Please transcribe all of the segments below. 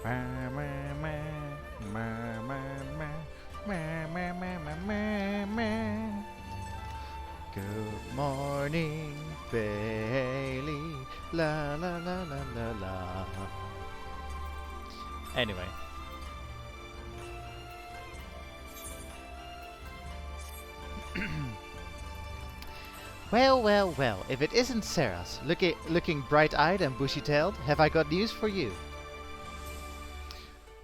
Good morning, Bailey. La la la la la la. Anyway. Well, well, well, if it isn't Sarah's, looking bright-eyed and bushy-tailed, have I got news for you.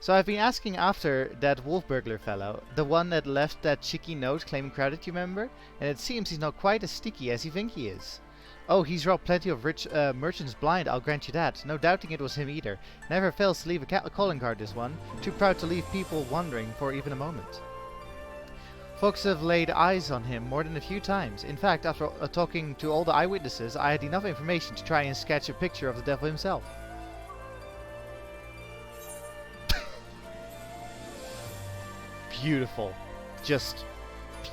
So I've been asking after that wolf burglar fellow, the one that left that cheeky note claiming credit, you remember? And it seems he's not quite as sneaky as you think he is. Oh, he's robbed plenty of rich merchants blind, I'll grant you that. No doubting it was him either. Never fails to leave a calling card, this one. Too proud to leave people wondering for even a moment. Folks have laid eyes on him more than a few times. In fact, after talking to all the eyewitnesses, I had enough information to try and sketch a picture of the devil himself. Beautiful. Just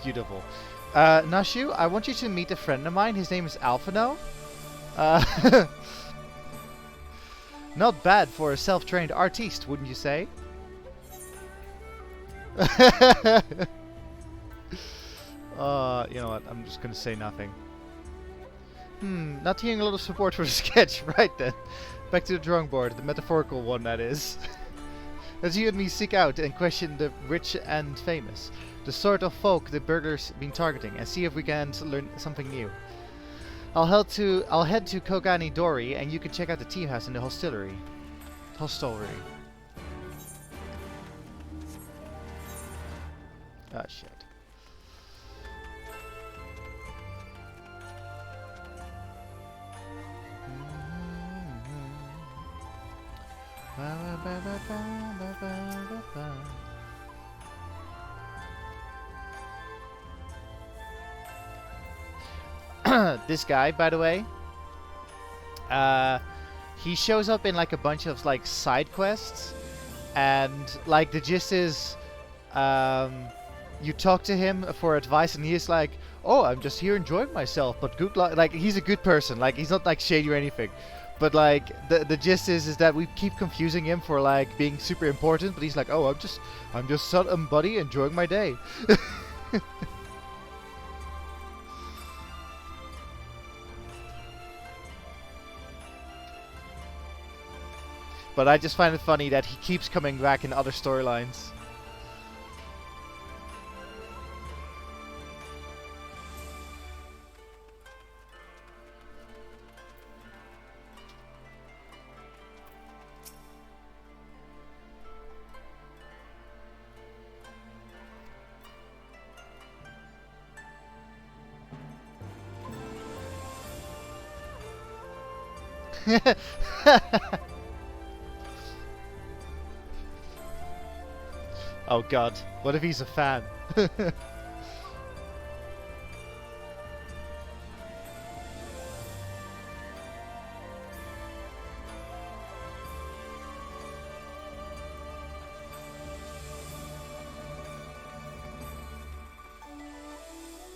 beautiful. Nashu, I want you to meet a friend of mine. His name is Alphino. Not bad for a self-trained artiste, wouldn't you say? You know what, I'm just gonna say nothing. Not hearing a lot of support for the sketch. Right then. Back to the drawing board, the metaphorical one, that is. As you and me seek out and question the rich and famous, the sort of folk the burglars been targeting, and see if we can learn something new. I'll head to Kogani Dori, and you can check out the tea house in the hostelry. Ah, shit. This guy, by the way, he shows up in like a bunch of like side quests, and like the gist is, you talk to him for advice, and he's like, "Oh, I'm just here enjoying myself, but good luck." Like, he's a good person, like he's not like shady or anything. But like the gist is that we keep confusing him for like being super important, but he's like, "Oh, I'm just some buddy enjoying my day." But I just find it funny that he keeps coming back in other storylines. Oh god, what if he's a fan?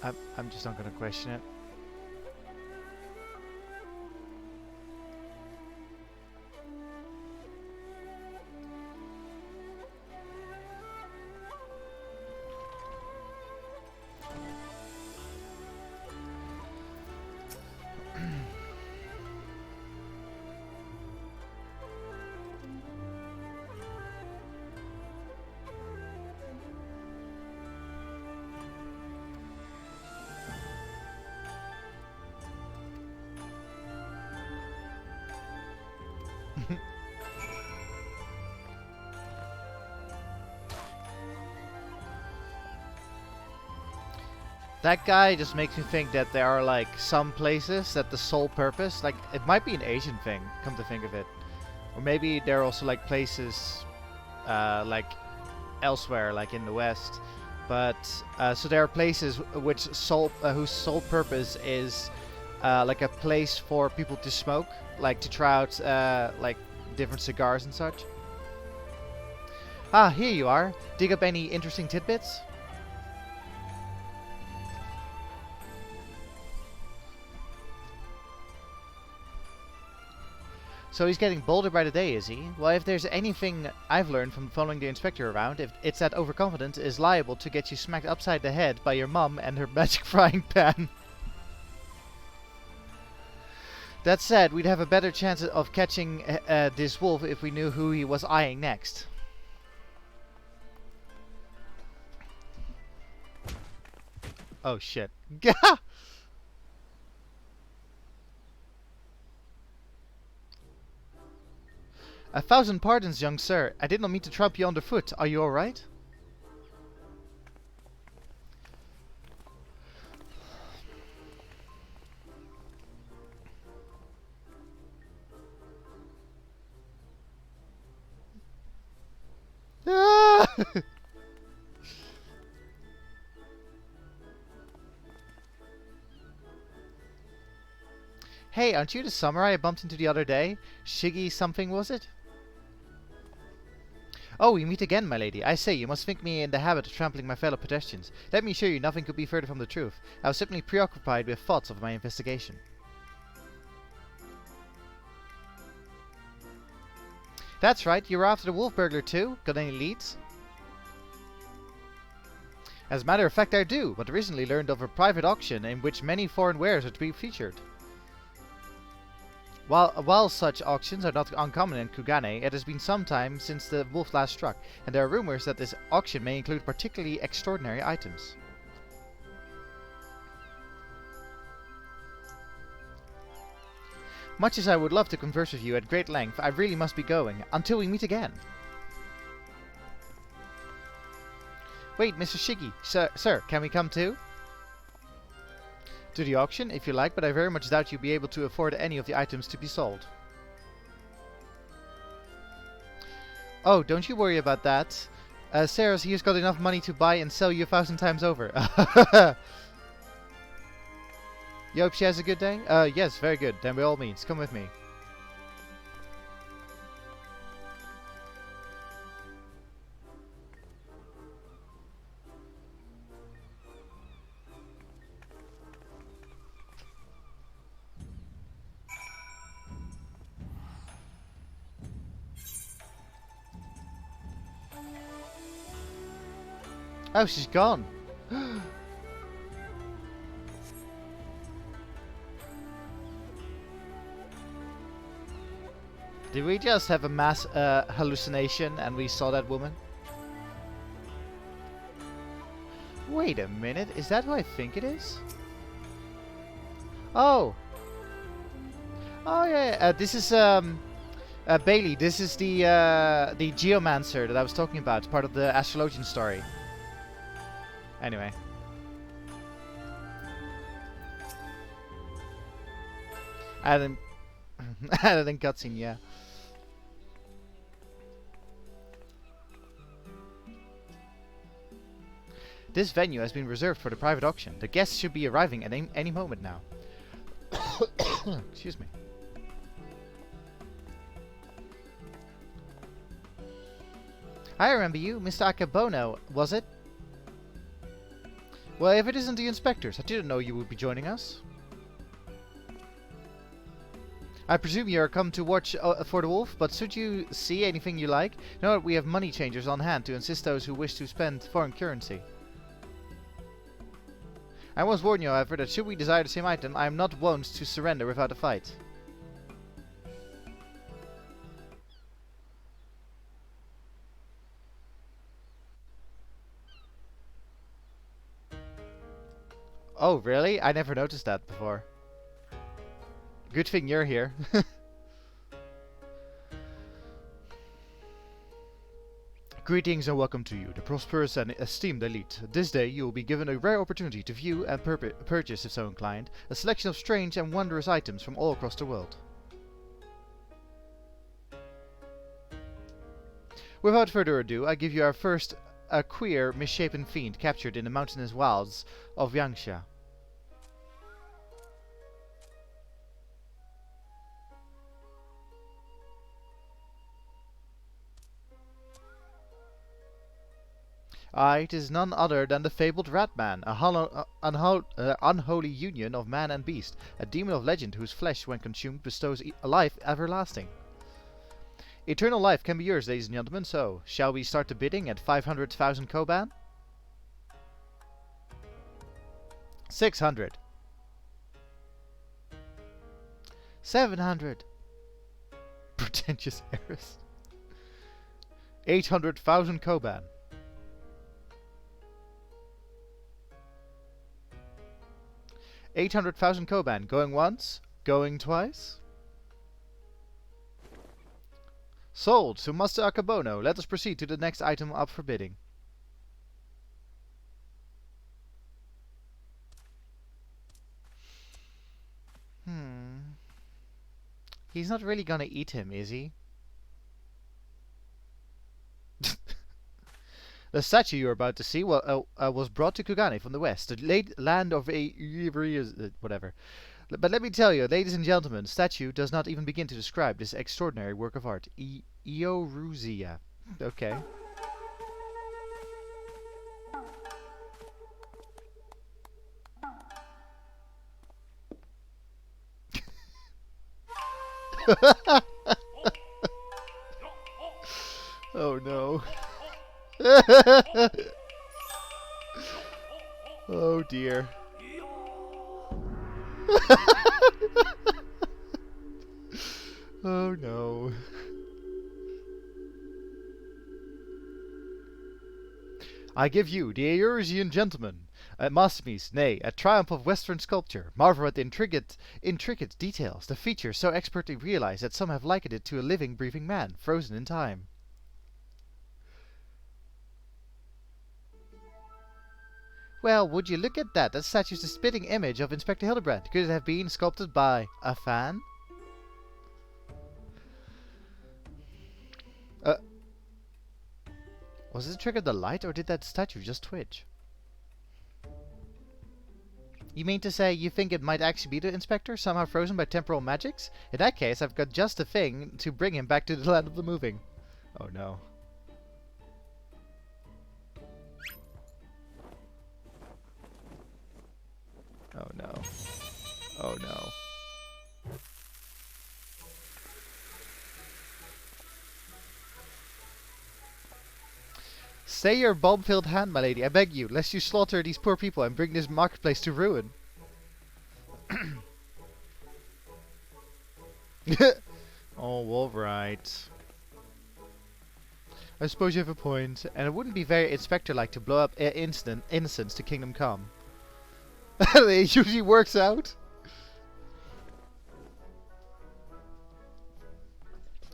I'm just not gonna question it. That guy just makes me think that there are like some places that the sole purpose, like it might be an Asian thing, come to think of it, or maybe there are also like places like elsewhere, like in the West. But so there are places which whose sole purpose is like a place for people to smoke, like to try out like different cigars and such. Ah, here you are. Dig up any interesting tidbits? So he's getting bolder by the day, is he? Well, if there's anything I've learned from following the inspector around, it's that overconfidence is liable to get you smacked upside the head by your mum and her magic frying pan. That said, we'd have a better chance of catching this wolf if we knew who he was eyeing next. Oh shit. 1,000 pardons, young sir. I did not mean to tramp you underfoot. Are you alright? Hey, aren't you the samurai I bumped into the other day? Shiggy something, was it? Oh, we meet again, my lady. I say, you must think me in the habit of trampling my fellow pedestrians. Let me assure you, nothing could be further from the truth. I was simply preoccupied with thoughts of my investigation. That's right, you were after the wolf burglar too? Got any leads? As a matter of fact, I do, but recently learned of a private auction in which many foreign wares are to be featured. While such auctions are not uncommon in Kugane, it has been some time since the wolf last struck, and there are rumors that this auction may include particularly extraordinary items. Much as I would love to converse with you at great length, I really must be going, until we meet again. Wait, Mr. Shiggy, sir, can we come too? To the auction, if you like, but I very much doubt you'll be able to afford any of the items to be sold. Oh, don't you worry about that. Sarah's here's got enough money to buy and sell you 1,000 times over. You hope she has a good day? Yes, very good. Then by all means, come with me. Oh, she's gone. Did we just have a mass hallucination and we saw that woman? Wait a minute, is that who I think it is? Oh! Oh yeah, this is Bailey, this is the geomancer that I was talking about, part of the astrologian story. Anyway. Added in cutscene, yeah. This venue has been reserved for the private auction. The guests should be arriving at any moment now. Excuse me. I remember you, Mr. Akabono, was it? Well, if it isn't the inspectors, I didn't know you would be joining us. I presume you are come to watch for the wolf, but should you see anything you like, know that we have money changers on hand to assist those who wish to spend foreign currency. I must warn you, however, that should we desire the same item, I am not wont to surrender without a fight. Oh, really? I never noticed that before. Good thing you're here. Greetings and welcome to you, the prosperous and esteemed elite. This day you will be given a rare opportunity to view and purchase, if so inclined, a selection of strange and wondrous items from all across the world. Without further ado, I give you our first, a queer, misshapen fiend captured in the mountainous wilds of Yangsha. Aye, it is none other than the fabled Ratman, a unholy union of man and beast, a demon of legend whose flesh, when consumed, bestows a life everlasting. Eternal life can be yours, ladies and gentlemen, so shall we start the bidding at 500,000 Koban? 600. 700. Pretentious heiress. 800,000 Koban. 800,000 Koban. Going once, going twice. Sold to Master Akabono. Let us proceed to the next item up for bidding. He's not really gonna eat him, is he? The statue you are about to see was brought to Kugane from the west, the late land of whatever. But let me tell you, ladies and gentlemen, statue does not even begin to describe this extraordinary work of art. Eoruzia. Okay. Oh no. Oh dear. Oh no. I give you, the Eorzean gentleman, a masterpiece, nay, a triumph of Western sculpture. Marvel at the intricate details, the features so expertly realized that some have likened it to a living, breathing man, frozen in time. Well, would you look at that? That statue's the spitting image of Inspector Hildibrand. Could it have been sculpted by a fan? Was it triggered the light, or did that statue just twitch? You mean to say you think it might actually be the Inspector, somehow frozen by temporal magics? In that case, I've got just the thing to bring him back to the land of the moving. Oh no. Oh no. Oh no. Stay your bomb-filled hand, my lady, I beg you, lest you slaughter these poor people and bring this marketplace to ruin. Oh, alright. I suppose you have a point, and it wouldn't be very Inspector-like to blow up innocents to Kingdom Come. It usually works out.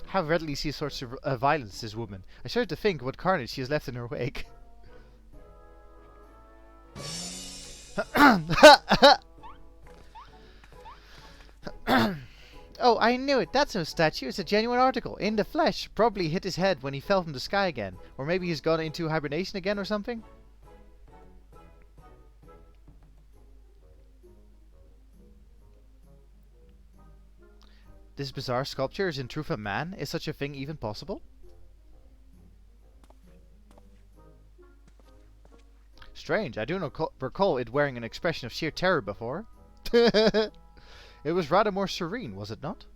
How readily sees sorts of violence this woman. I shudder to think what carnage she has left in her wake. Oh, I knew it. That's no statue. It's a genuine article. In the flesh. Probably hit his head when he fell from the sky again. Or maybe he's gone into hibernation again or something. This bizarre sculpture is in truth a man? Is such a thing even possible? Strange, I do not recall it wearing an expression of sheer terror before. It was rather more serene, was it not?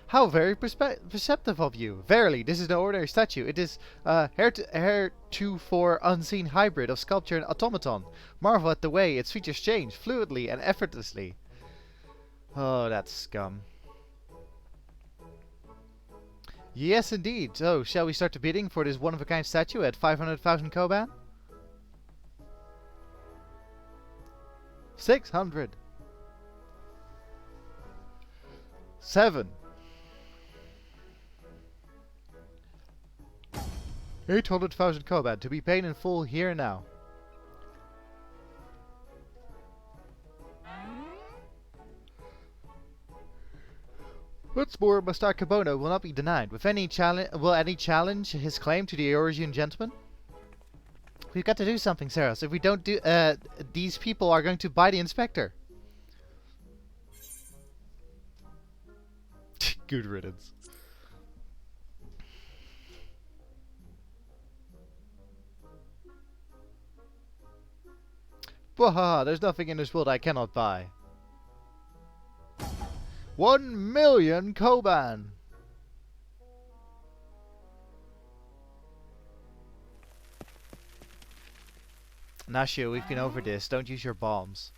How very perceptive of you. Verily, this is no ordinary statue. It is a heretofore unseen hybrid of sculpture and automaton. Marvel at the way its features change, fluidly and effortlessly. Oh, that's scum. Yes, indeed. So, shall we start the bidding for this one-of-a-kind statue at 500,000 Koban? 600. 7. 800,000 Koban to be paid in full here and now. What's more, Master Kabono will not be denied. Will any challenge his claim to the Eorzean gentleman? We've got to do something, Saros. If we don't do, these people are going to buy the Inspector. Good riddance. Wahaha, there's nothing in this world I cannot buy. 1,000,000 Koban! Nashio, we've been over this. Don't use your bombs.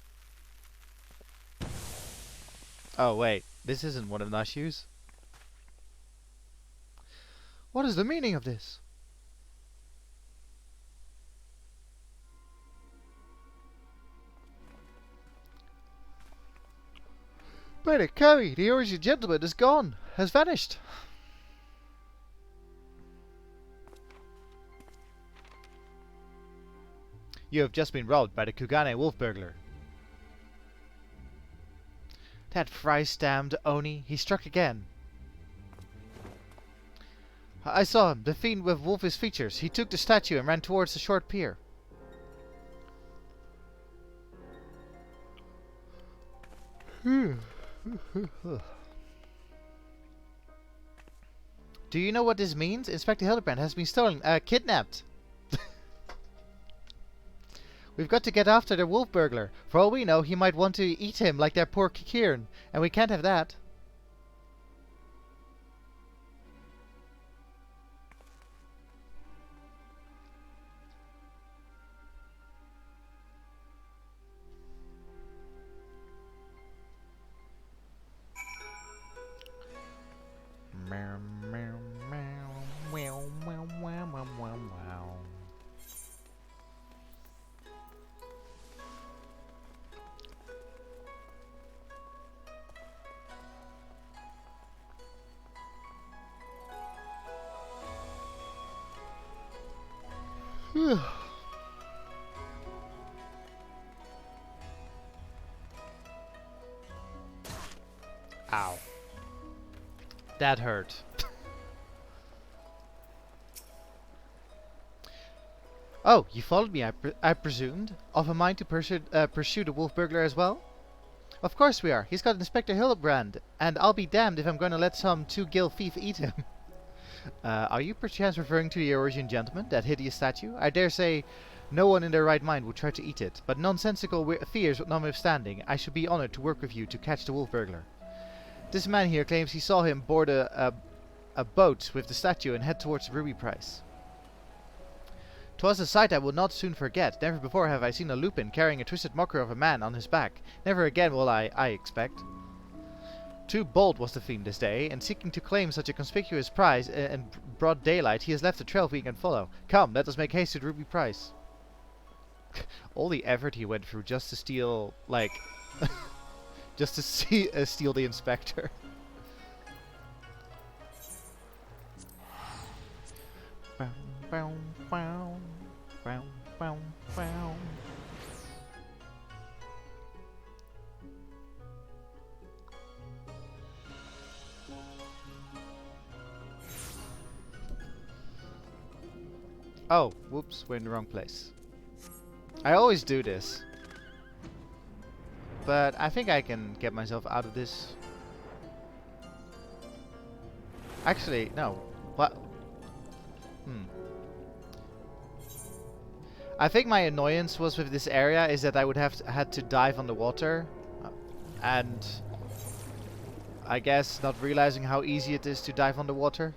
Oh, wait. This isn't one of Nashio's. What is the meaning of this? Brother Curry, the origin gentleman is gone. Has vanished. You have just been robbed by the Kugane wolf burglar. That fry-stammed Oni, he struck again. I saw him, the fiend with wolfish features. He took the statue and ran towards the short pier. Do you know what this means? Inspector Hildibrand has been stolen, kidnapped. We've got to get after the wolf burglar. For all we know, he might want to eat him like that poor Kieran, and we can't have that. Ow. That hurt. Oh, you followed me, I presumed? Of a mind to pursue the wolf burglar as well? Of course we are. He's got Inspector Hildibrand, and I'll be damned if I'm going to let some two-gill thief eat him. Are you perchance referring to the origin gentleman, that hideous statue? I dare say no one in their right mind would try to eat it, but nonsensical fears notwithstanding, I should be honored to work with you to catch the wolf burglar. This man here claims he saw him board a boat with the statue and head towards the ruby prize. 'Twas a sight I will not soon forget. Never before have I seen a lupin carrying a twisted mocker of a man on his back. Never again will I expect. Too bold was the fiend this day, and seeking to claim such a conspicuous prize in broad daylight, he has left a trail we can follow. Come, let us make haste to the ruby prize. All the effort he went through just to steal, like, just to steal the inspector. Oh, whoops, we're in the wrong place. I always do this. But I think I can get myself out of this. Actually, no. What? I think my annoyance was with this area is that I would have had to dive underwater. And I guess not realizing how easy it is to dive underwater.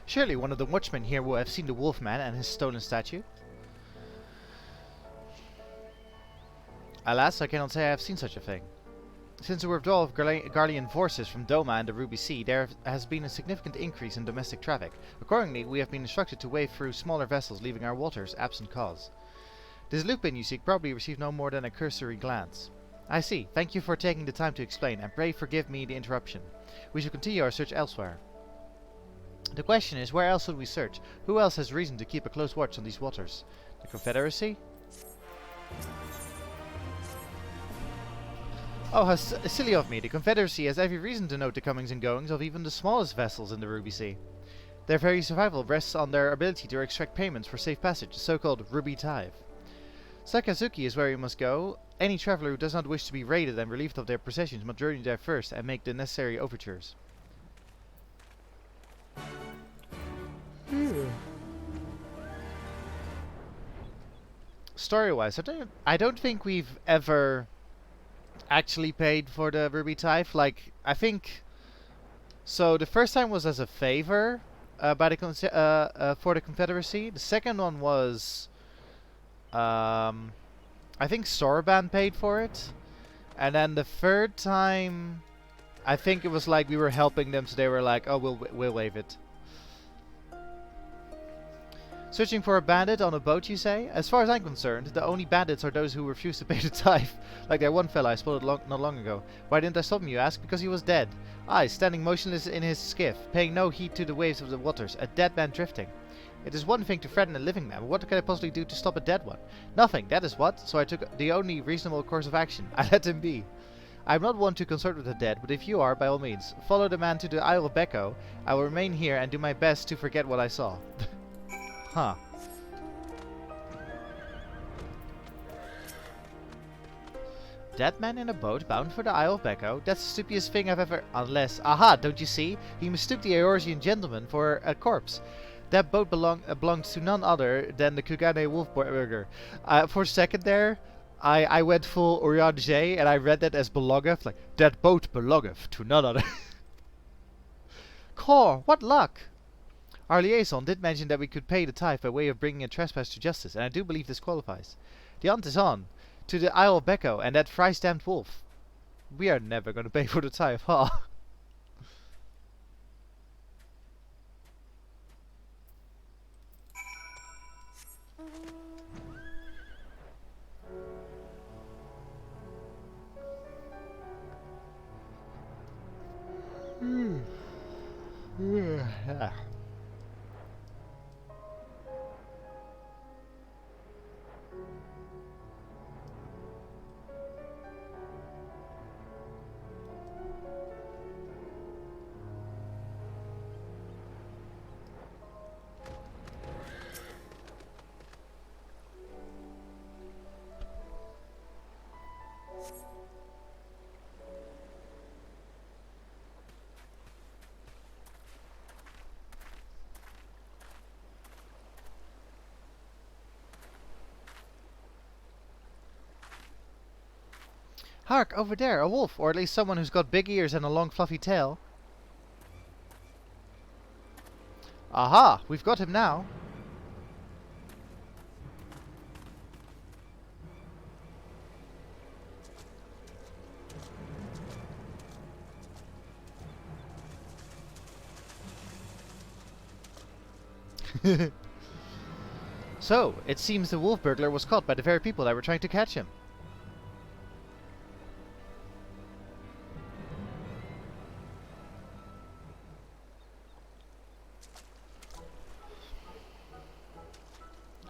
Surely one of the watchmen here will have seen the wolfman and his stolen statue. Alas, I cannot say I have seen such a thing. Since the withdrawal of Garlean forces from Doma and the Ruby Sea, there has been a significant increase in domestic traffic. Accordingly, we have been instructed to wade through smaller vessels, leaving our waters absent cause. This Lupin you seek probably received no more than a cursory glance. I see. Thank you for taking the time to explain, and pray forgive me the interruption. We shall continue our search elsewhere. The question is, where else should we search? Who else has reason to keep a close watch on these waters? The Confederacy? Oh, how silly of me. The Confederacy has every reason to note the comings and goings of even the smallest vessels in the Ruby Sea. Their very survival rests on their ability to extract payments for safe passage, the so-called Ruby Tithe. Sakazuki is where we must go. Any traveller who does not wish to be raided and relieved of their possessions must journey there first and make the necessary overtures. Story-wise, I don't think we've ever actually paid for the Ruby Tithe. Like, I think... So, the first time was as a favor by the for the Confederacy. The second one was... I think Soraban paid for it. And then the third time... I think it was like we were helping them, so they were like, oh, we'll waive it. Searching for a bandit on a boat, you say? As far as I'm concerned, the only bandits are those who refuse to pay the tithe. Like that one fella I spotted not long ago. Why didn't I stop him, you ask? Because he was dead. I, standing motionless in his skiff, paying no heed to the waves of the waters, a dead man drifting. It is one thing to threaten a living man, but what can I possibly do to stop a dead one? Nothing, that is what. So I took the only reasonable course of action. I let him be. I am not one to consort with the dead, but if you are, by all means, follow the man to the Isle of Becco. I will remain here and do my best to forget what I saw. Huh. Dead man in a boat bound for the Isle of Becco? That's the stupidest thing I've ever... Unless... Aha, don't you see? He mistook the Eorzean gentleman for a corpse. That boat belongs to none other than the Kugane Wolfburger. For a second there, I went full Orion and I read that as belongeth. Like, that boat belongeth to none other. Cor, what luck! Our liaison did mention that we could pay the tithe by way of bringing a trespass to justice, and I do believe this qualifies. The hunt is on. To the Isle of Becco and that thrice-damned wolf. We are never going to pay for the tithe, huh? Hark, over there, a wolf, or at least someone who's got big ears and a long fluffy tail. Aha, we've got him now. So, it seems the wolf burglar was caught by the very people that were trying to catch him.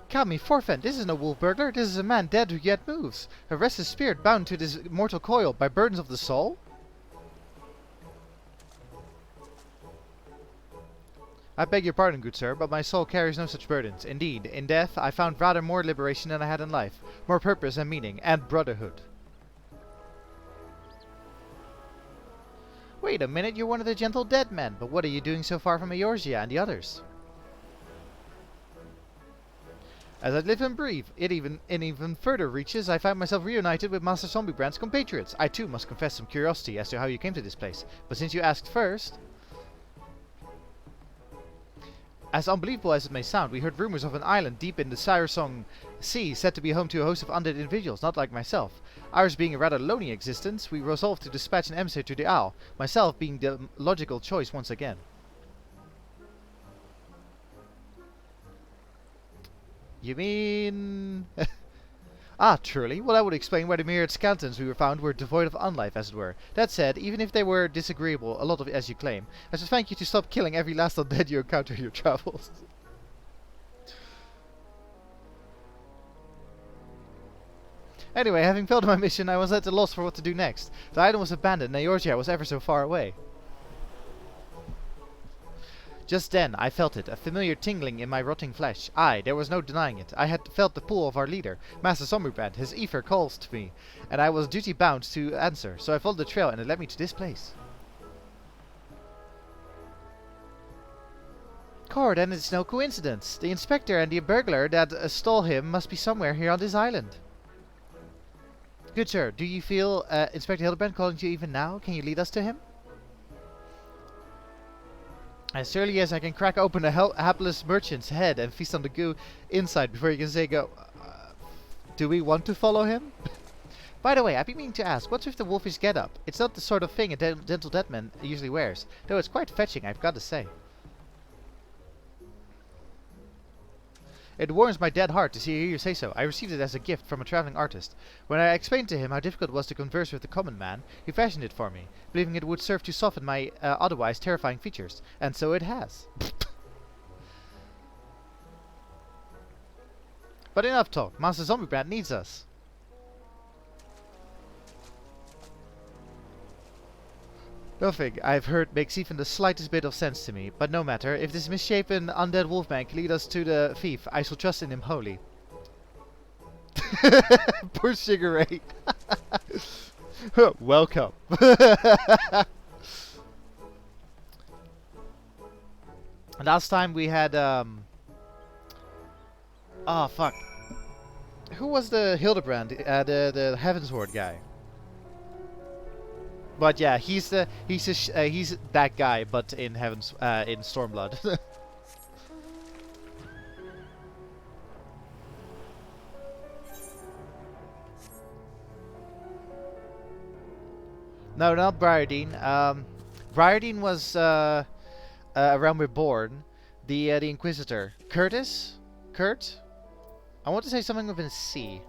Kami, forfend, this is no wolf burglar, this is a man dead who yet moves. A restless spirit bound to this mortal coil by burdens of the soul? I beg your pardon, good sir, but my soul carries no such burdens. Indeed, in death I found rather more liberation than I had in life, more purpose and meaning, and brotherhood. Wait a minute, you're one of the gentle dead men, but what are you doing so far from Eorzea and the others? As I live and breathe, in even further reaches, I find myself reunited with Master Zombiebrand's compatriots. I too must confess some curiosity as to how you came to this place, but since you asked first... As unbelievable as it may sound, we heard rumors of an island deep in the Siresong Sea said to be home to a host of undead individuals, not like myself. Ours being a rather lonely existence, we resolved to dispatch an emissary to the Owl, myself being the logical choice once again. You mean... Ah, truly? Well, that would explain why the myriad skeletons we were found were devoid of unlife, as it were. That said, even if they were disagreeable, a lot of it as you claim, I should thank you to stop killing every last undead you encounter in your travels. Anyway, having failed my mission, I was at a loss for what to do next. The island was abandoned, and Eorzea was ever so far away. Just then, I felt it, a familiar tingling in my rotting flesh. Aye, there was no denying it. I had felt the pull of our leader, Master Sommerbrand. His ether calls to me, and I was duty-bound to answer, so I followed the trail, and it led me to this place. Core, then it's no coincidence. The inspector and the burglar that stole him must be somewhere here on this island. Good sir, do you feel Inspector Hildibrand calling to you even now? Can you lead us to him? As surely as I can crack open a hapless merchant's head and feast on the goo inside before you can say go, do we want to follow him? By the way, I've been meaning to ask, what's with the wolfish getup? It's not the sort of thing a dental deadman usually wears, though it's quite fetching, I've got to say. It warms my dead heart to hear you say so. I received it as a gift from a traveling artist. When I explained to him how difficult it was to converse with the common man, he fashioned it for me, believing it would serve to soften my otherwise terrifying features. And so it has. But enough talk. Master Zombiebrand needs us. Nothing I've heard makes even the slightest bit of sense to me, but no matter. If this misshapen undead wolfman can lead us to the thief, I shall trust in him wholly. Poor Sugar Ray. Welcome. Last time we had oh fuck. Who was the Hildibrand? The Heaven's Horde guy. But yeah, he's that guy, but in Heaven's in Stormblood. No, not Briardine. Briardine was around we're born. The Inquisitor, Curtis, Kurt. I want to say something with a C.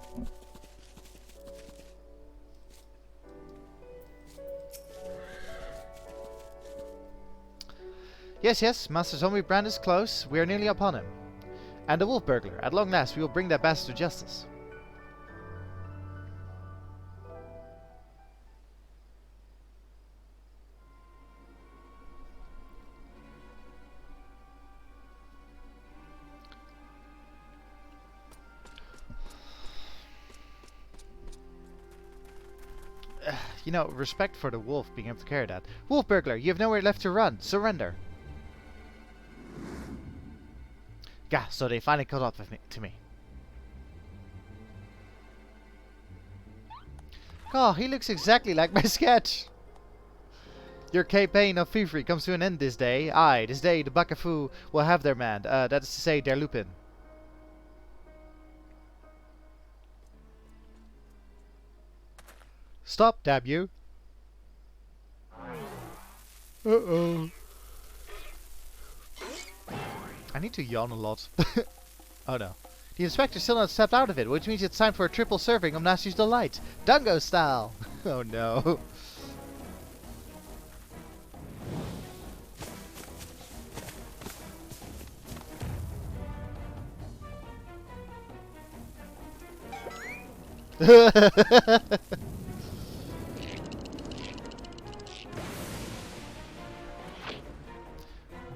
Yes, yes, Master Zombiebrand is close. We are nearly upon him. And the wolf burglar. At long last, we will bring that bastard to justice. You know, respect for the wolf being able to carry that. Wolf burglar, you have nowhere left to run. Surrender. Gah, so they finally caught up with to me. Oh, he looks exactly like my sketch. Your campaign of thievery comes to an end this day. Aye, this day the Bakafu will have their man. That is to say, their Lupin. Stop, damn you. Uh-oh. I need to yawn a lot. Oh no. The inspector still not stepped out of it, which means it's time for a triple serving of Nasty's Delight. Dungo style! Oh no.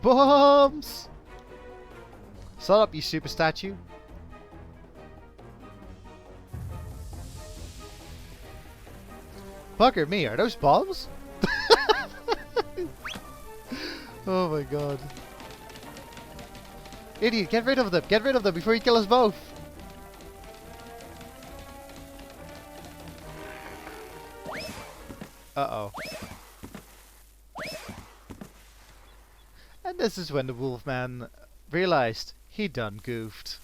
Bombs! Shut up, you super statue. Bugger me, are those bombs? Oh my god. Idiot, get rid of them! Get rid of them before you kill us both! Uh-oh. And this is when the Wolfman realized he done goofed.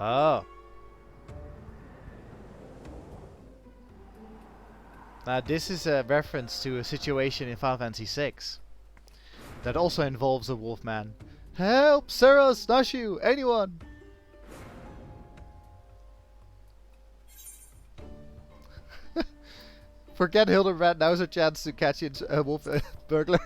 Oh. Now this is a reference to a situation in Final Fantasy VI that also involves a wolfman. Help! Sarah, Snashu! Anyone! Forget Hildibrand, now's a chance to catch a wolf burglar.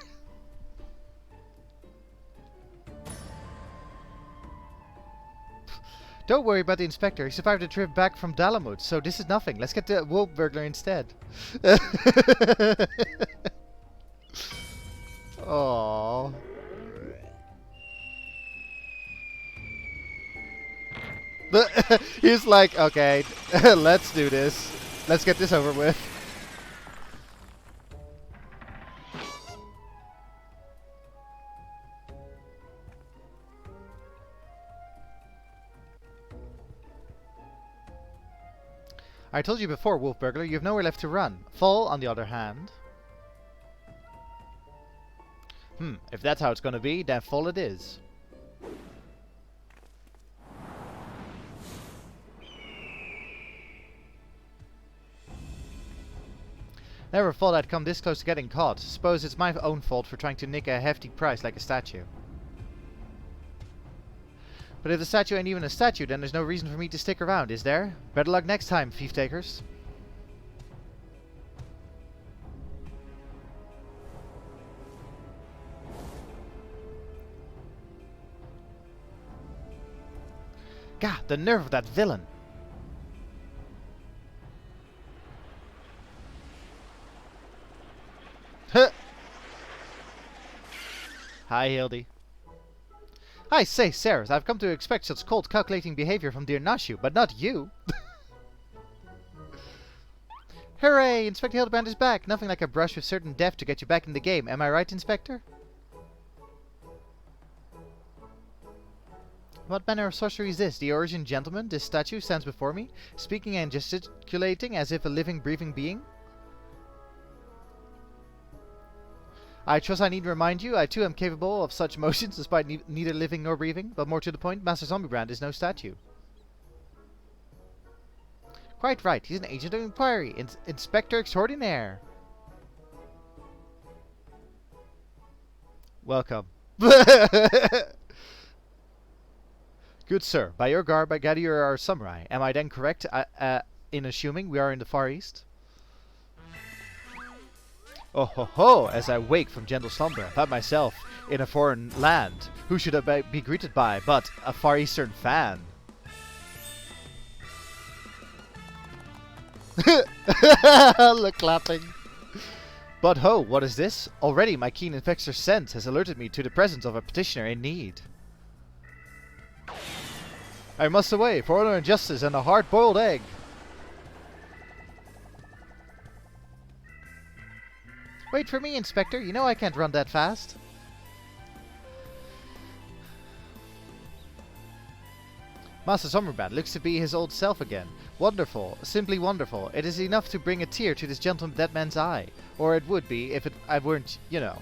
Don't worry about the inspector, he survived a trip back from Dalamut, so this is nothing. Let's get the wolf burglar instead. Aww. He's like, okay, let's do this. Let's get this over with. I told you before, Wolf Burglar, you have nowhere left to run. Fall, on the other hand. If that's how it's gonna be, then fall it is. Never thought I'd come this close to getting caught. Suppose it's my own fault for trying to nick a hefty price like a statue. But if the statue ain't even a statue, then there's no reason for me to stick around, is there? Better luck next time, thief takers. God, the nerve of that villain. Huh. Hi, Hildy. I say, Sarah, I've come to expect such cold, calculating behavior from dear Nashu, but not you. Hooray! Inspector Hildibrand is back. Nothing like a brush with certain depth to get you back in the game. Am I right, Inspector? What manner of sorcery is this? The Origin gentleman, this statue, stands before me, speaking and gesticulating as if a living, breathing being. I trust I need remind you, I too am capable of such motions despite neither living nor breathing, but more to the point, Master Zombiebrand is no statue. Quite right, he's an agent of inquiry, Inspector Extraordinaire. Welcome. Good sir, by your garb I gather you are a samurai. Am I then correct in assuming we are in the Far East? Oh ho ho, as I wake from gentle slumber, I find myself in a foreign land. Who should I be greeted by but a Far Eastern fan? Look, clapping. But ho, what is this? Already my keen inspector's sense has alerted me to the presence of a petitioner in need. I must away for honor and justice and a hard-boiled egg. Wait for me, Inspector. You know I can't run that fast. Master Zombiebrand looks to be his old self again. Wonderful. Simply wonderful. It is enough to bring a tear to this gentle dead man's eye. Or it would be if I weren't, you know.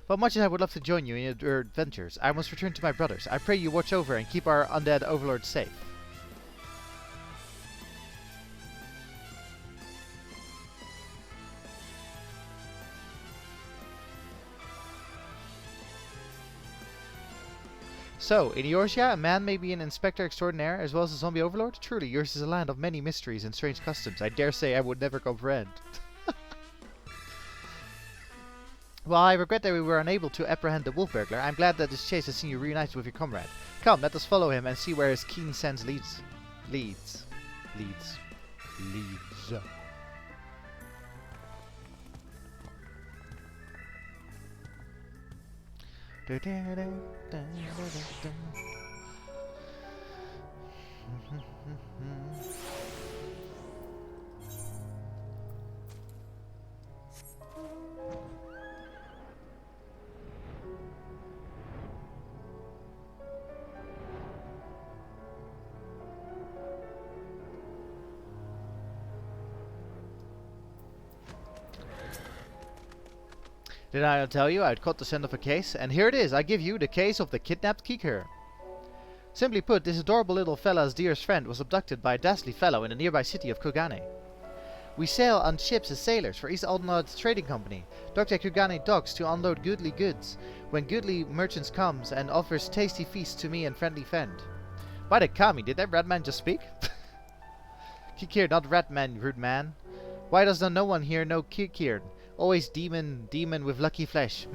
But much as I would love to join you in your adventures, I must return to my brothers. I pray you watch over and keep our undead overlord safe. So, in Eorzea, a man may be an inspector extraordinaire as well as a zombie overlord? Truly, yours is a land of many mysteries and strange customs. I dare say I would never comprehend. Well, I regret that we were unable to apprehend the wolf burglar. I'm glad that this chase has seen you reunited with your comrade. Come, let us follow him and see where his keen sense leads. Leads. Did I not tell you I'd caught the scent of a case? And here it is, I give you the case of the kidnapped Kikur. Simply put, this adorable little fella's dearest friend was abducted by a dastardly fellow in the nearby city of Kugane. We sail on ships as sailors for East Aldenard Trading Company, docked at Kugane docks to unload goodly goods, when goodly merchants comes and offers tasty feasts to me and friendly friend. By the Kami, did that rat man just speak? Kikir, not rat man, rude man. Why does no one here know Kikir? Always demon with lucky flesh.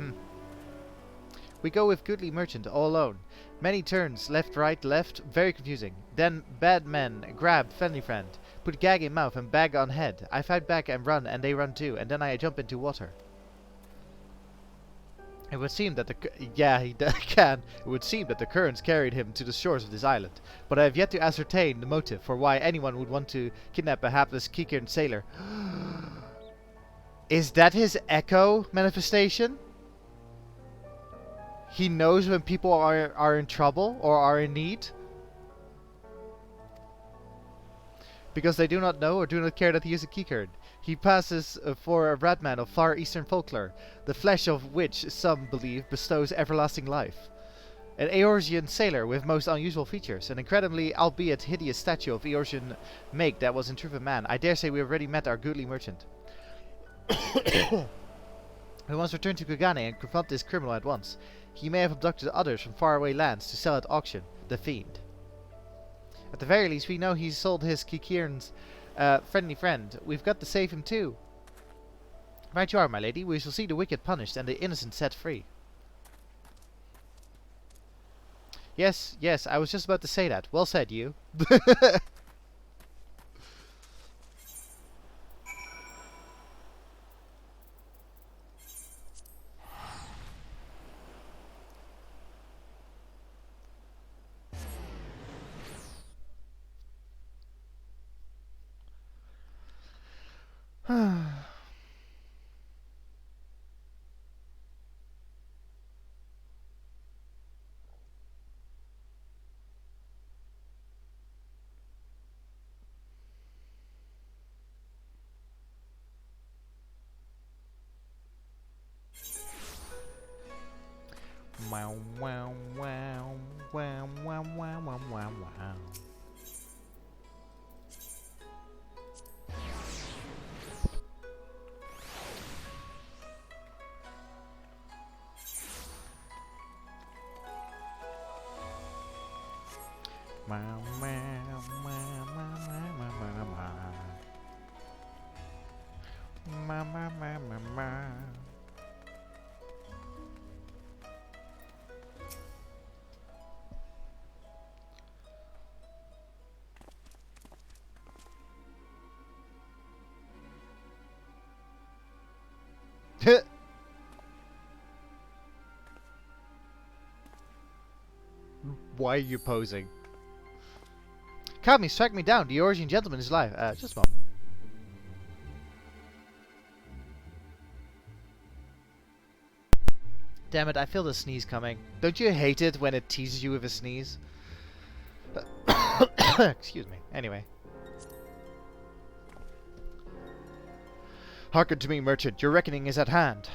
We go with goodly merchant, all alone. Many turns, left, right, left, very confusing. Then bad men grab friendly friend, put gag in mouth and bag on head. I fight back and run, and they run too, and then I jump into water. It would seem that It would seem that the currents carried him to the shores of this island, but I have yet to ascertain the motive for why anyone would want to kidnap a hapless Kikiran sailor. Is that his echo manifestation? He knows when people are in trouble or are in need? Because they do not know or do not care that he is a Kikiran. He passes for a ratman of far eastern folklore, the flesh of which some believe bestows everlasting life. An Eorzean sailor with most unusual features, an incredibly, albeit hideous statue of Eorzean make that was in truth a man. I dare say we have already met our goodly merchant. We must return to Kugane and confront this criminal at once. He may have abducted others from faraway lands to sell at auction, the fiend. At the very least, we know he's sold his Kikiran's friendly friend. We've got to save him too. Right you are, my lady. We shall see the wicked punished and the innocent set free. Yes, yes, I was just about to say that. Well said, you. Wow, wow, wow, wow, wow, wow, wow, wow, wow. Wow, wow, wow, wow, wow, wow, wow, wow. Why are you posing? Kami, strike me down. The Eorzean gentleman is alive. Just a moment. Damn it, I feel the sneeze coming. Don't you hate it when it teases you with a sneeze? Excuse me. Anyway. Hearken to me, merchant. Your reckoning is at hand.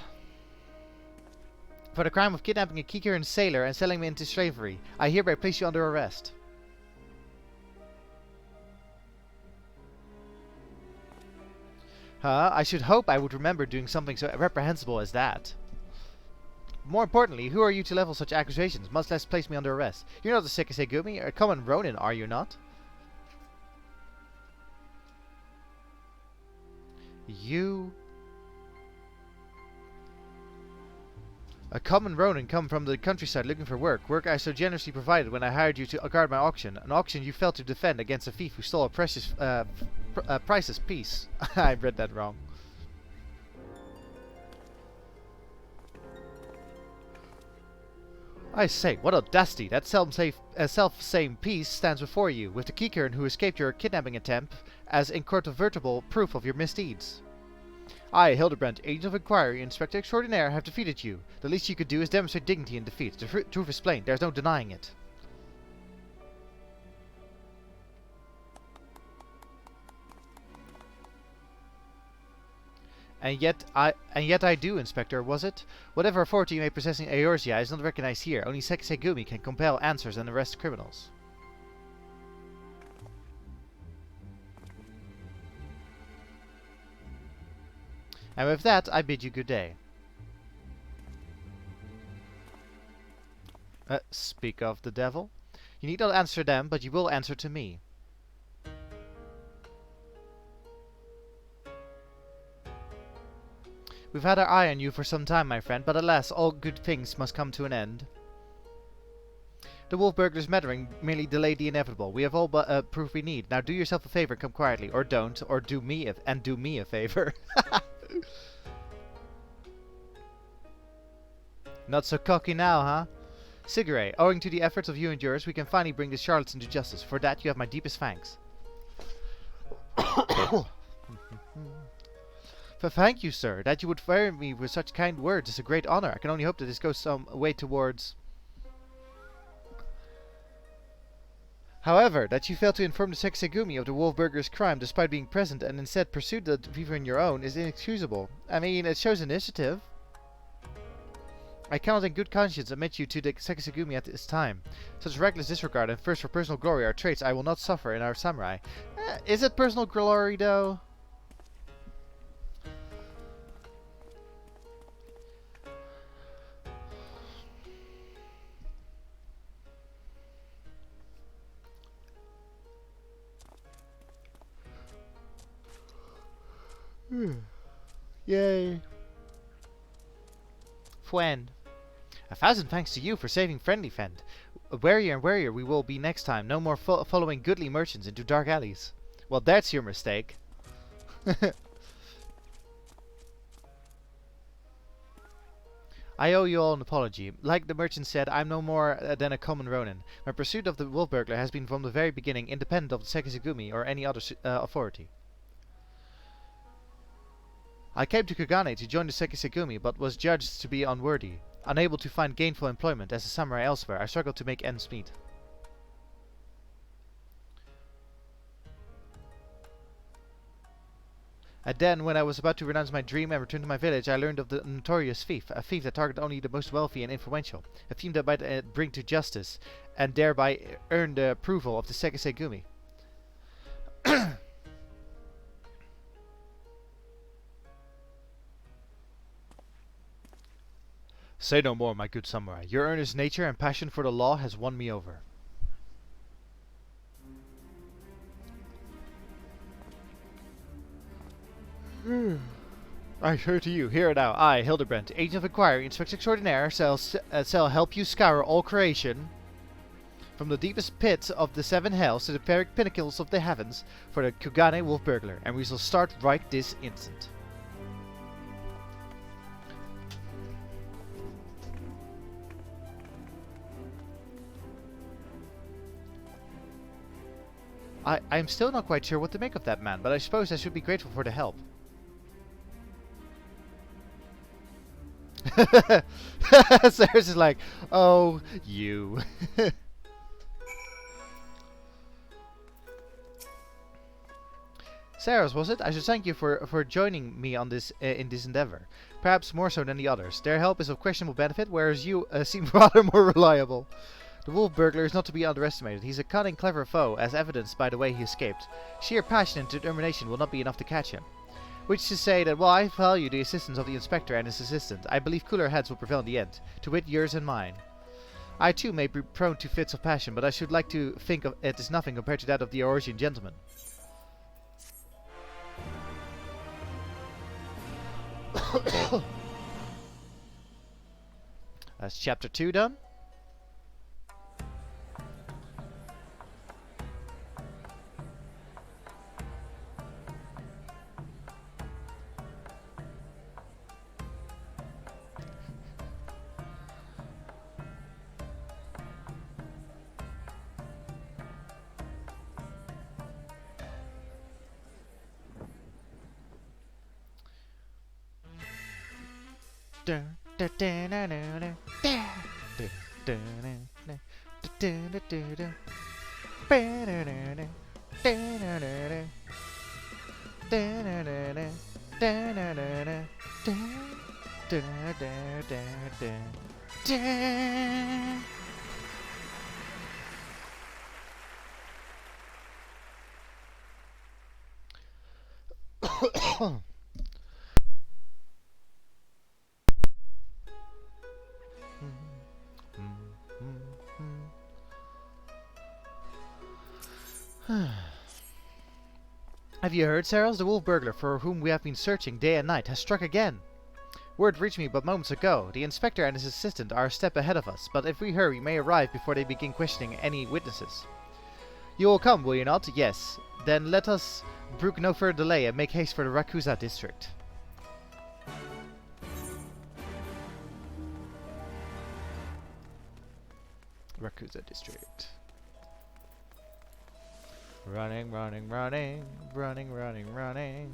For the crime of kidnapping a Kikiran sailor and selling me into slavery, I hereby place you under arrest. I should hope I would remember doing something so reprehensible as that. More importantly, who are you to level such accusations, much less place me under arrest? You're not the Sekisei-gumi, a common Ronin, are you not? You... A common Ronin come from the countryside looking for work. Work I so generously provided when I hired you to guard my auction. An auction you failed to defend against a thief who stole a precious, priceless piece. I read that wrong. I say, what audacity! That self-same piece stands before you, with the Kikiran who escaped your kidnapping attempt as incontrovertible proof of your misdeeds. I, Hildibrand, Agent of Inquiry, Inspector Extraordinaire, have defeated you. The least you could do is demonstrate dignity in defeat. The truth is plain. There's no denying it. And yet I do, Inspector, was it? Whatever authority you may possess in Eorzea is not recognized here. Only Sekisegumi can compel answers and arrest criminals. And with that, I bid you good day. Speak of the devil. You need not answer them, but you will answer to me. We've had our eye on you for some time, my friend, but alas, all good things must come to an end. The wolf burglar's meddling merely delayed the inevitable. We have all but proof we need. Now do yourself a favor and come quietly, or don't, or do me a favor. Not so cocky now, huh? Siguré, owing to the efforts of you and yours, we can finally bring this charlatan to justice. For that, you have my deepest thanks. Thank you, sir. That you would fire me with such kind words is a great honor. I can only hope that this goes some way towards... However, that you failed to inform the Sekisegumi of the wolf burglar's crime despite being present and instead pursued the thief on your own is inexcusable. I mean, it shows initiative. I cannot in good conscience admit you to the Sekisegumi at this time. Such reckless disregard and thirst for personal glory are traits I will not suffer in our samurai. Is it personal glory, though? Yay. Friend. 1,000 thanks to you for saving Friendly Friend. Warier and warier we will be next time. No more following goodly merchants into dark alleys. Well, that's your mistake. I owe you all an apology. Like the merchant said, I'm no more than a common ronin. My pursuit of the wolf burglar has been from the very beginning independent of the Sekisegumi or any other authority. I came to Kugane to join the Sekisegumi, but was judged to be unworthy. Unable to find gainful employment as a samurai elsewhere, I struggled to make ends meet. And then, when I was about to renounce my dream and return to my village, I learned of the notorious thief, a thief that targeted only the most wealthy and influential, a thief that might bring to justice, and thereby earn the approval of the Sekisegumi. Say no more, my good samurai. Your earnest nature and passion for the law has won me over. I hear to you. Hear it now. I, Hildibrand, agent of inquiry, inspector extraordinaire, shall help you scour all creation, from the deepest pits of the seven hells to the very pinnacles of the heavens, for the Kugane wolf burglar, and we shall start right this instant. I'm still not quite sure what to make of that man, but I suppose I should be grateful for the help. Sarah's is like, oh, you. Sarah's, was it? I should thank you for joining me on this in this endeavor. Perhaps more so than the others. Their help is of questionable benefit, whereas you seem rather more reliable. The wolf burglar is not to be underestimated. He's a cunning, clever foe, as evidenced by the way he escaped. Sheer passion and determination will not be enough to catch him. Which is to say that while I value the assistance of the inspector and his assistant, I believe cooler heads will prevail in the end, to wit yours and mine. I too may be prone to fits of passion, but I should like to think of it as nothing compared to that of the Eorzean gentleman. That's chapter 2 done. Have you heard, Saros? The wolf burglar for whom we have been searching day and night has struck again. Word reached me but moments ago. The inspector and his assistant are a step ahead of us, but if we hurry, we may arrive before they begin questioning any witnesses. You will come, will you not? Yes. Then let us brook no further delay and make haste for the Rakusa district. Rakusa district. Running, running, running, running, running, running.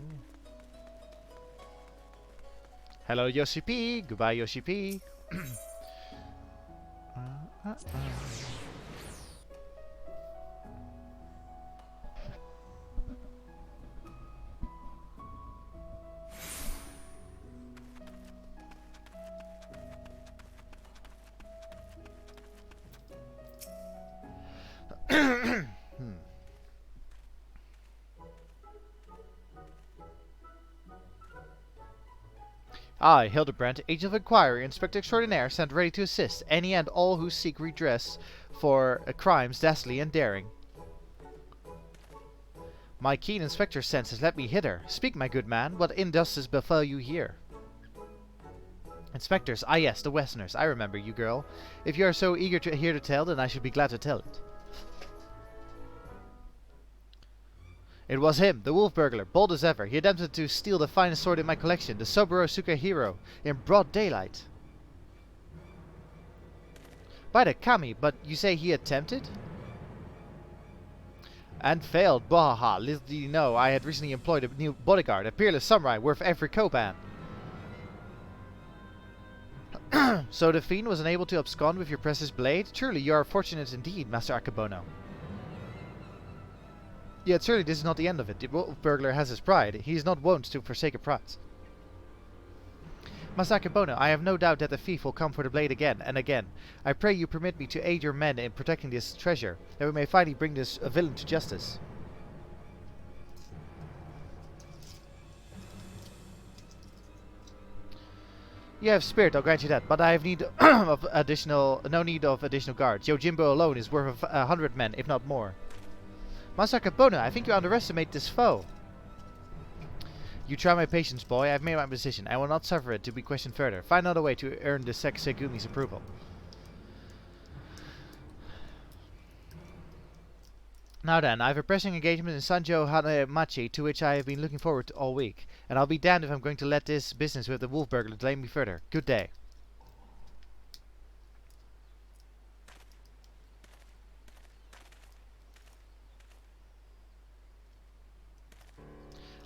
Hello, Yoshi P. Goodbye, Yoshi P. I, Hildibrand, Agent of Inquiry, Inspector Extraordinaire, stand ready to assist any and all who seek redress for crimes dastardly and daring. My keen inspector sense has led me hither. Speak, my good man, what injustice befell you here? Inspectors, ah yes, the Westerners, I remember you, girl. If you are so eager to hear the tale, then I should be glad to tell it. It was him, the wolf burglar, bold as ever. He attempted to steal the finest sword in my collection, the Soburo Sukahiro, in broad daylight. By the kami, but you say he attempted? And failed, bahaha. Little did you know, I had recently employed a new bodyguard, a peerless samurai worth every koban. So the fiend was unable to abscond with your precious blade? Truly, you are fortunate indeed, Master Akebono. Yet surely this is not the end of it. The wolf burglar has his pride. He is not wont to forsake a prize. Master Akebono, I have no doubt that the thief will come for the blade again and again. I pray you permit me to aid your men in protecting this treasure, that we may finally bring this villain to justice. You have spirit, I'll grant you that, but I have need of no need of additional guards. Yojimbo alone is worth 100 men, if not more. Master Akebono, I think you underestimate this foe. You try my patience, boy. I have made my decision. I will not suffer it to be questioned further. Find another way to earn the Segumi's approval. Now then, I have a pressing engagement in Sanjo Hanemachi to which I have been looking forward to all week. And I'll be damned if I'm going to let this business with the wolf burglar delay me further. Good day.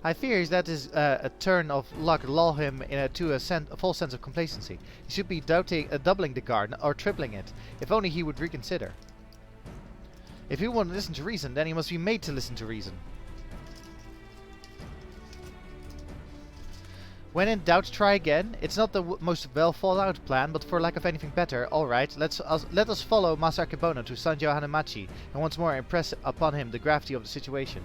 I fear that is a turn of luck lull him to a false sense of complacency. He should be doubling the guard or tripling it, if only he would reconsider. If he won't listen to reason, then he must be made to listen to reason. When in doubt, try again. It's not the most well thought out plan, but for lack of anything better, alright, let us follow Master Akebono to Sanjo Hanemachi and once more impress upon him the gravity of the situation.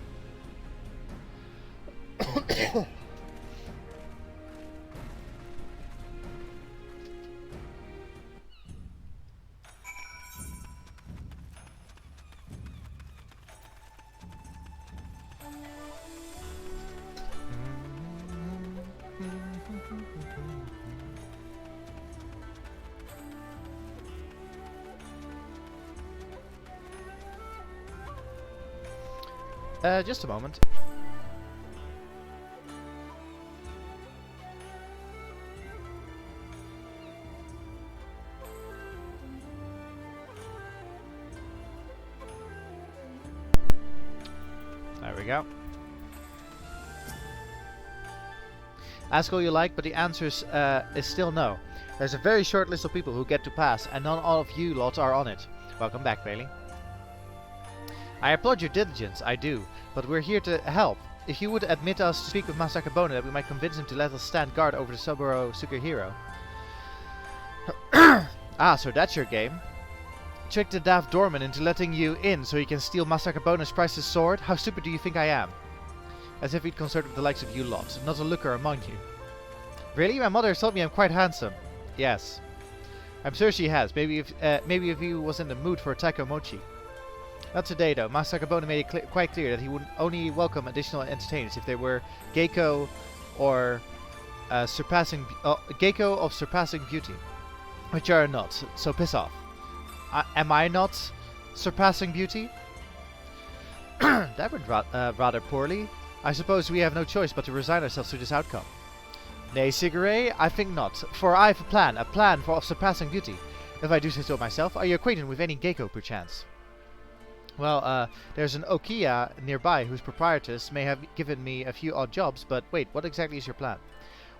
Just a moment. There we go. Ask all you like, but the answer is still no. There's a very short list of people who get to pass, and not all of you lots are on it. Welcome back, Bailey. I applaud your diligence, I do, but we're here to help. if you would admit us to speak with Master Akabona, that we might convince him to let us stand guard over the Saburo Sukihiro. Ah, so that's your game. Trick the daft doorman into letting you in so he can steal Master Akabona's priceless sword? How stupid do you think I am? As if he'd concerned with the likes of you lot, not a looker among you. Really? My mother has told me I'm quite handsome. Yes. I'm sure she has. Maybe if he was in the mood for a taiko mochi. Not today though. Master Akabona made it quite clear that he would only welcome additional entertainers if they were geiko or geiko of surpassing beauty. Which you are not, so piss off. Am I not surpassing beauty? That went rather poorly. I suppose we have no choice but to resign ourselves to this outcome. Nay, Sigure, I think not, for I have a plan for surpassing beauty. If I do say so myself, are you acquainted with any geiko perchance? Well, there's an Okiya nearby whose proprietress may have given me a few odd jobs, but wait, what exactly is your plan?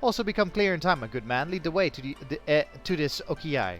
Also become clear in time, my good man. Lead the way to this Okiya.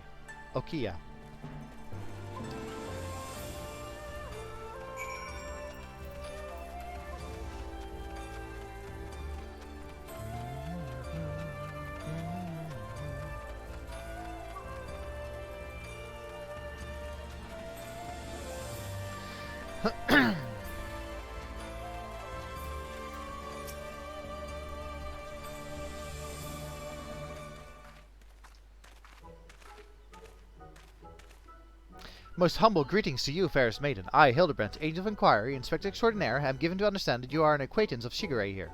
Most humble greetings to you, fairest maiden. I, Hildibrand, agent of inquiry, inspector extraordinaire, am given to understand that you are an acquaintance of Shigure here.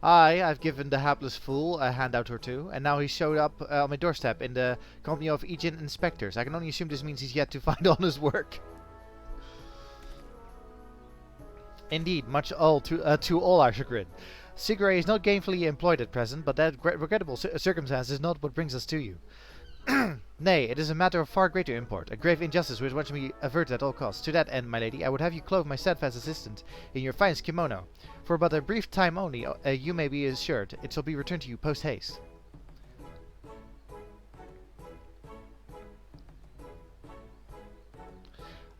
I've given the hapless fool a handout or two, and now he showed up on my doorstep in the company of Ijin inspectors. I can only assume this means he's yet to find honest work. Indeed, much to all our chagrin. Sigure is not gainfully employed at present, but that regrettable circumstance is not what brings us to you. Nay, it is a matter of far greater import, a grave injustice which must be averted at all costs. To that end, my lady, I would have you clothe my steadfast assistant in your finest kimono. For but a brief time only, you may be assured, it shall be returned to you post-haste.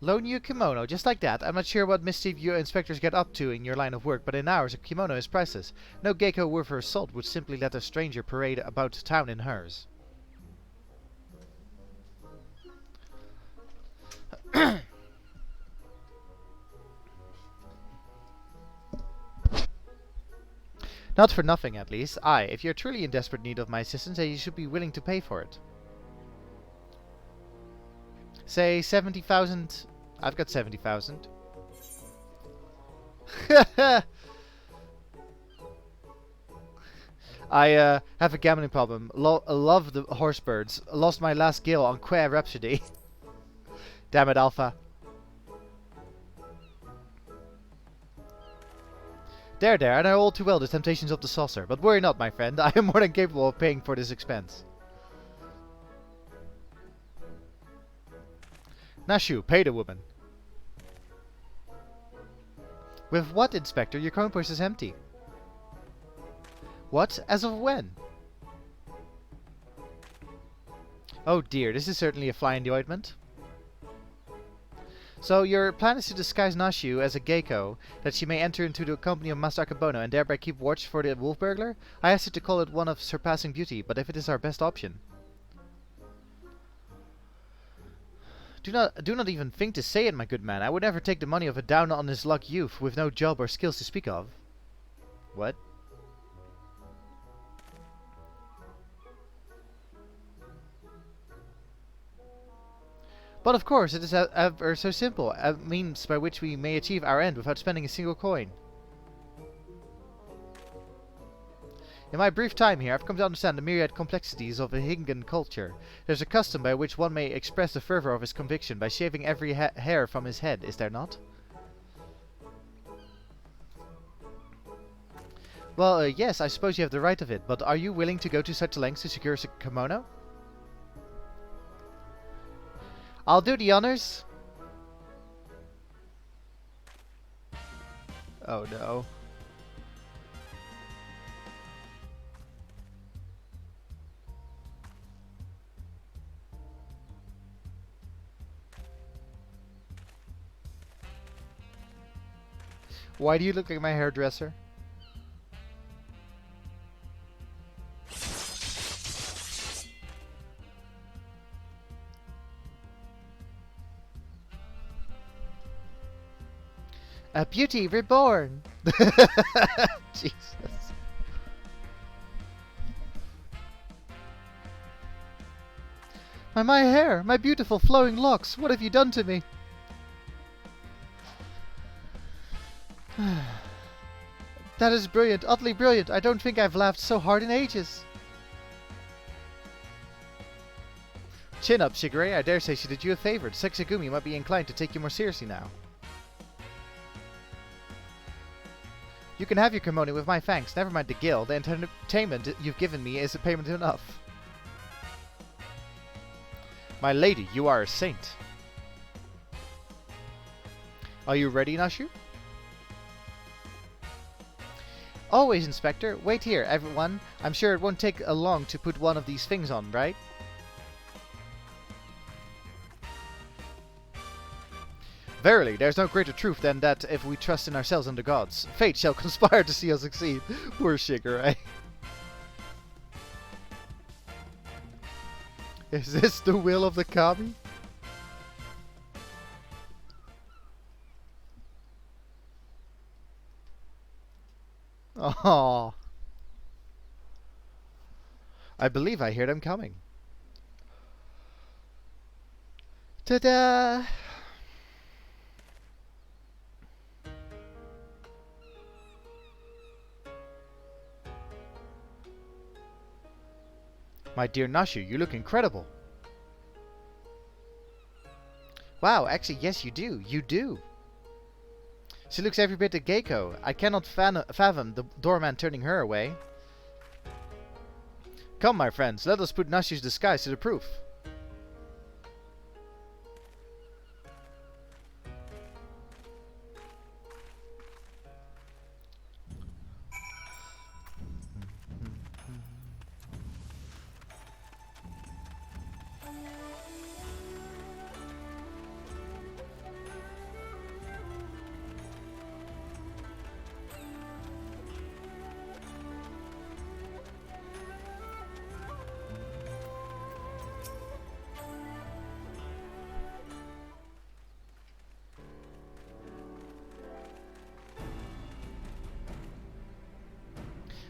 Loan you a kimono, just like that? I'm not sure what mischief you inspectors get up to in your line of work, but in ours a kimono is priceless. No geiko worth her salt would simply let a stranger parade about town in hers. Not for nothing, at least. Aye, if you're truly in desperate need of my assistance, you should be willing to pay for it. Say 70,000. I've got 70,000. I have a gambling problem. Love the horsebirds. Lost my last gil on Queer Rhapsody. Damn it, Alpha. There, I know all too well the temptations of the saucer, but worry not, my friend. I am more than capable of paying for this expense. Nashu, pay the woman. With what, Inspector? Your coin purse is empty. What? As of when? Oh dear, this is certainly a fly in the ointment. So your plan is to disguise Nashu as a geiko, that she may enter into the company of Master Akabona and thereby keep watch for the wolf burglar? I hesitate to call it one of surpassing beauty, but if it is our best option. Do not even think to say it, my good man. I would never take the money of a down-on-his-luck youth with no job or skills to speak of. What? But of course, it is ever so simple, a means by which we may achieve our end without spending a single coin. In my brief time here, I've come to understand the myriad complexities of a Hingan culture. There's a custom by which one may express the fervor of his conviction by shaving every hair from his head, is there not? Well, yes, I suppose you have the right of it, but are you willing to go to such lengths to secure a kimono? I'll do the honors. Oh no. Why do you look like my hairdresser? A beauty reborn! Jesus. My hair! My beautiful flowing locks! What have you done to me? That is brilliant, utterly brilliant. I don't think I've laughed so hard in ages. Chin up, Shigure. I dare say she did you a favor. Sexagumi might be inclined to take you more seriously now. You can have your kimono with my thanks. Never mind the guild. The entertainment you've given me is a payment enough. My lady, you are a saint. Are you ready, Nashu? Always, Inspector. Wait here, everyone. I'm sure it won't take long to put one of these things on, right? Verily, there's no greater truth than that if we trust in ourselves and the gods. Fate shall conspire to see us succeed. Poor Shigure. Is this the will of the kami? Oh, I believe I hear them coming. Ta-da! My dear Nashu, you look incredible. Wow, actually, yes, you do. You do. She looks every bit a geiko. I cannot fathom the doorman turning her away. Come, my friends, let us put Nashu's disguise to the proof.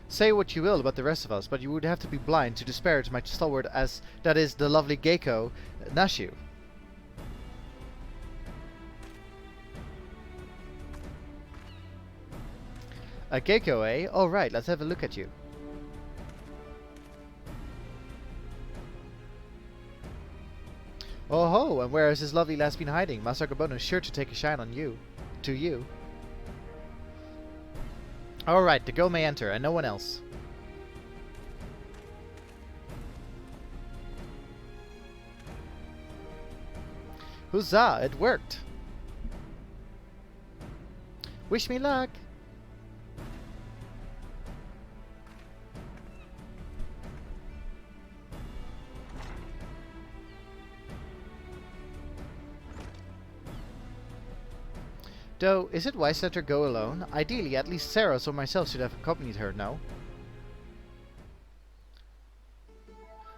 Say what you will about the rest of us, but you would have to be blind to disparage my stalwart as that is the lovely geiko, Nashu. A geiko, eh? Alright, let's have a look at you. Oh ho, and where has this lovely lass been hiding? Masakabono is sure to take a shine on you. To you. Alright, the girl may enter, and no one else. Huzzah, it worked! Wish me luck! Though, is it wise to let her go alone? Ideally, at least Saros or myself should have accompanied her, no?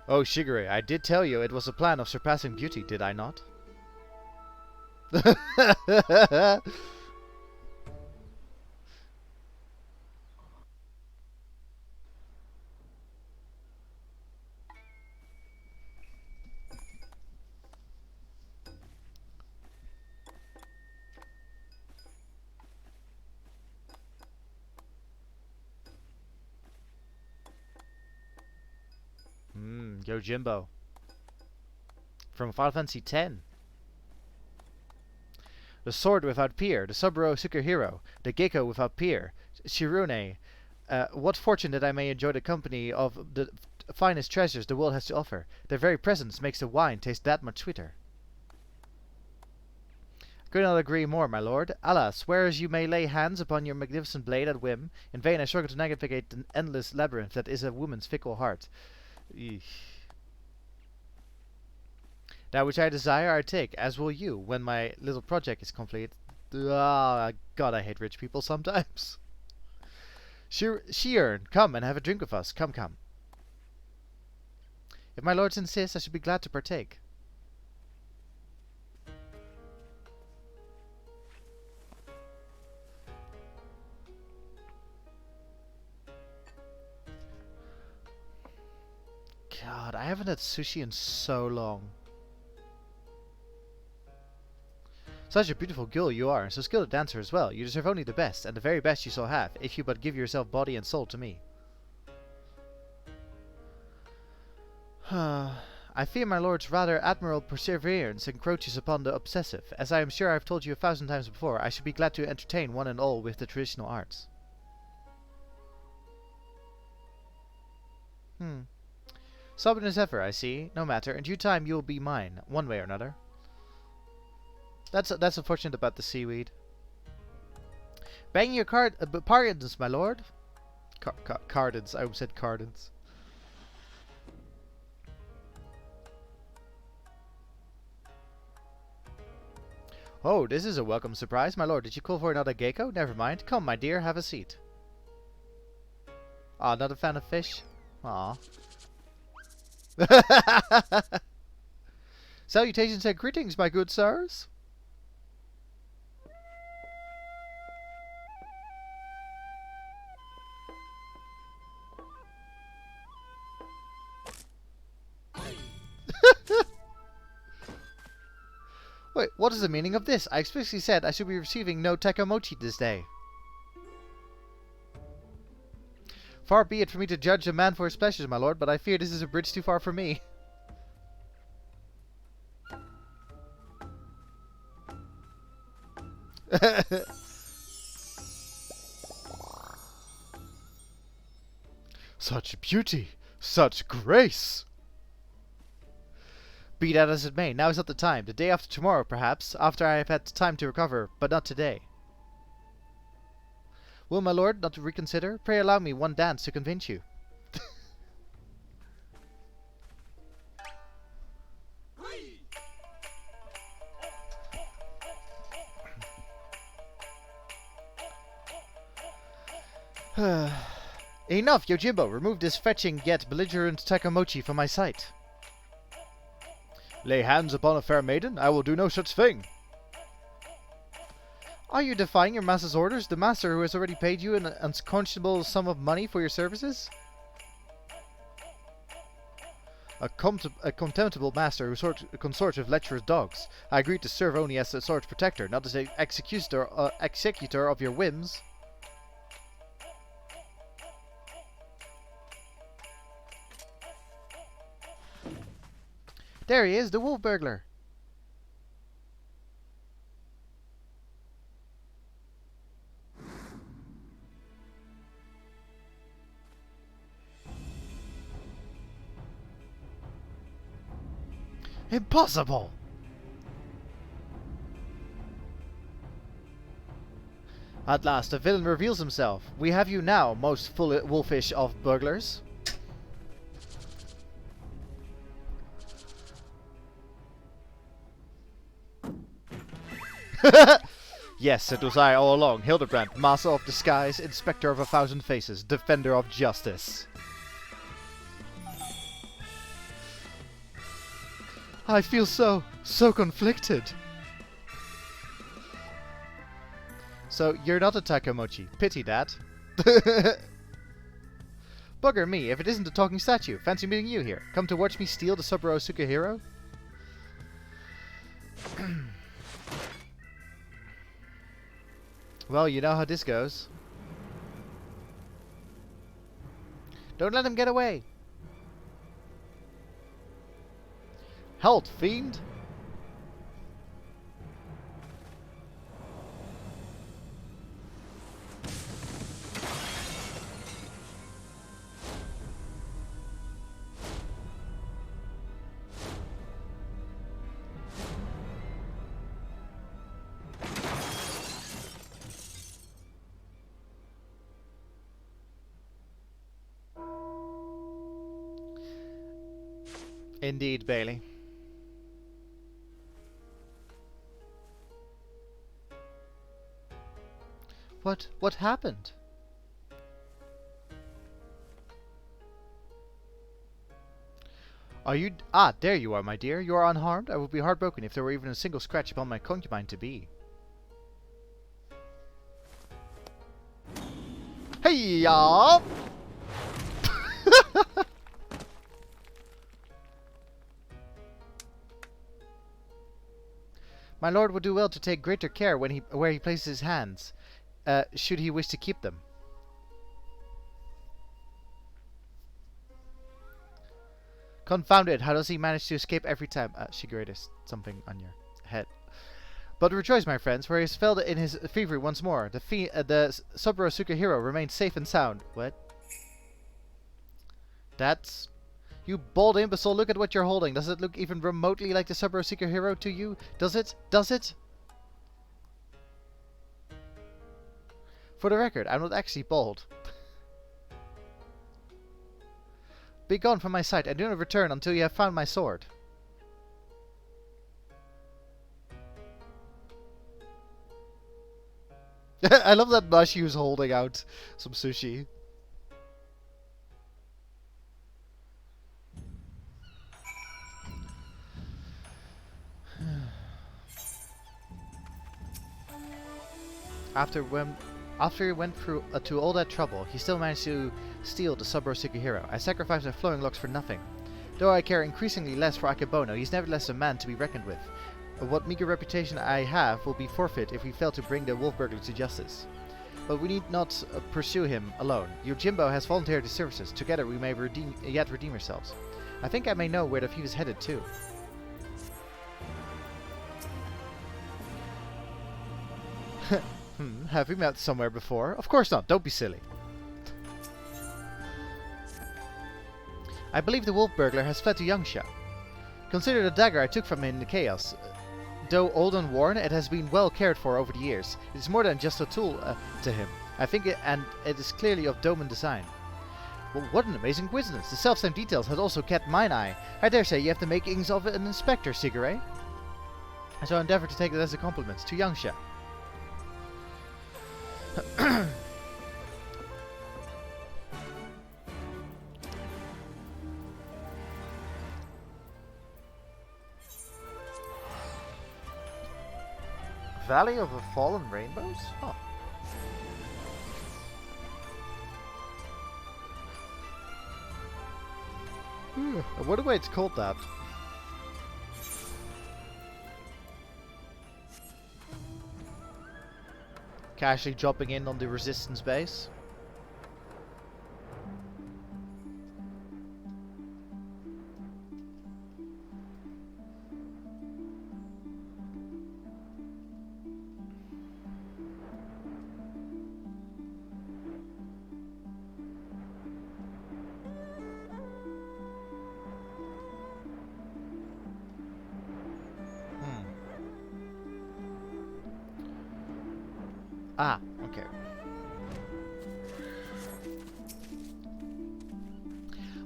Oh, Shigure, I did tell you it was a plan of surpassing beauty, did I not? Yojimbo. From Final Fantasy X. The sword without peer, the Saburo superhero, the Geiko without peer, Shirune. What fortune that I may enjoy the company of the finest treasures the world has to offer. Their very presence makes the wine taste that much sweeter. Could not agree more, my lord. Alas, whereas you may lay hands upon your magnificent blade at whim, in vain I struggle to navigate the endless labyrinth that is a woman's fickle heart. Eesh. That which I desire I take, as will you, when my little project is complete. Ah, God, I hate rich people sometimes. Sheeran, come and have a drink with us. Come, come. If my lords insist, I should be glad to partake. God, I haven't had sushi in so long. Such a beautiful girl you are, and so skilled a dancer as well. You deserve only the best, and the very best you shall have, if you but give yourself body and soul to me. I fear my lord's rather admirable perseverance encroaches upon the obsessive. As I am sure I have told you 1,000 times before, I should be glad to entertain one and all with the traditional arts. Stubborn as ever, I see. No matter. In due time you will be mine, one way or another. That's unfortunate about the seaweed. Bang your pardons, my lord. Cardins. I almost said cardins. Oh, this is a welcome surprise, my lord. Did you call for another gecko? Never mind. Come, my dear, have a seat. Ah, not a fan of fish? Aw. Salutations and greetings, my good sirs. Wait, what is the meaning of this? I explicitly said I should be receiving no takomochi this day. Far be it for me to judge a man for his pleasures, my lord, but I fear this is a bridge too far for me. Such beauty! Such grace! Be that as it may, now is not the time. The day after tomorrow, perhaps, after I have had time to recover, but not today. Will my lord not reconsider? Pray allow me one dance to convince you. Enough, Yojimbo! Remove this fetching yet belligerent Takemochi from my sight. Lay hands upon a fair maiden? I will do no such thing. Are you defying your master's orders? The master who has already paid you an unconscionable sum of money for your services? A contemptible master who consorts with lecherous dogs. I agreed to serve only as a sword's protector, not as the executor of your whims. There he is, the wolf burglar. Impossible! At last, the villain reveals himself. We have you now, most wolfish of burglars. Yes, it was I all along, Hildibrand, master of disguise, inspector of 1,000 faces, defender of justice. I feel so conflicted. So, you're not a Takemochi. Pity that. Bugger me, if it isn't a talking statue. Fancy meeting you here. Come to watch me steal the Saburo Sukahiro? Well, you know how this goes. Don't let him get away! Halt, fiend! Indeed, Bailey. What happened? Are you... Ah, there you are, my dear. You are unharmed. I would be heartbroken if there were even a single scratch upon my concubine-to-be. Hey-ya! My lord would do well to take greater care when where he places his hands, should he wish to keep them. Confound it, how does he manage to escape every time? Shigeru, something on your head. But rejoice, my friends, for he has fell in his thievery once more. The Saburo Sukahiro remains safe and sound. What? That's... You bold imbecile, look at what you're holding. Does it look even remotely like the Saburo Sukahiro to you? Does it? Does it? For the record, I'm not actually bold. Be gone from my sight, and do not return until you have found my sword. I love that Nashi was holding out some sushi. After he went through to all that trouble, he still managed to steal the Saburo Sukahiro. I sacrificed my flowing locks for nothing. Though I care increasingly less for Akebono, he's nevertheless a man to be reckoned with. What meager reputation I have will be forfeit if we fail to bring the wolf burglar to justice. But we need not pursue him alone. Yojimbo has volunteered his services. Together we may yet redeem ourselves. I think I may know where the thief is headed too. Have we met somewhere before? Of course not, don't be silly. I believe the wolf burglar has fled to Yangsha. Consider the dagger I took from him in the chaos. Though old and worn, it has been well cared for over the years. It is more than just a tool to him. I think it is clearly of Doman design. Well, what an amazing coincidence. The self-same details had also kept mine eye. I dare say you have the makings of an inspector, Sigure. I shall endeavor to take it as a compliment to Yangsha. Valley of the Fallen Rainbows? Huh. I wonder why it's called that. Casually dropping in on the resistance base. Ah, okay.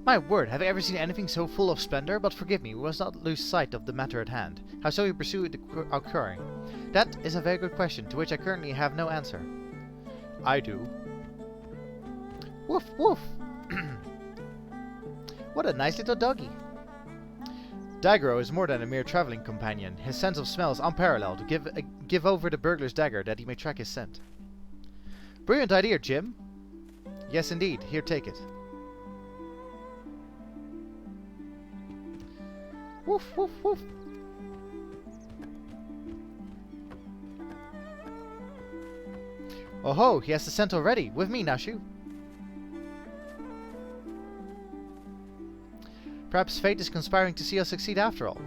My word, have I ever seen anything so full of splendor? But forgive me, we must not lose sight of the matter at hand. How shall we pursue our quarry? That is a very good question, to which I currently have no answer. I do. Woof, woof! What a nice little doggy. Daigoro is more than a mere traveling companion. His sense of smell is unparalleled. Give over the burglar's dagger that he may track his scent. Brilliant idea, Jim. Yes, indeed. Here, take it. Woof, woof, woof. Oh ho, he has the scent already. With me, Nashu. Perhaps fate is conspiring to see us succeed after all.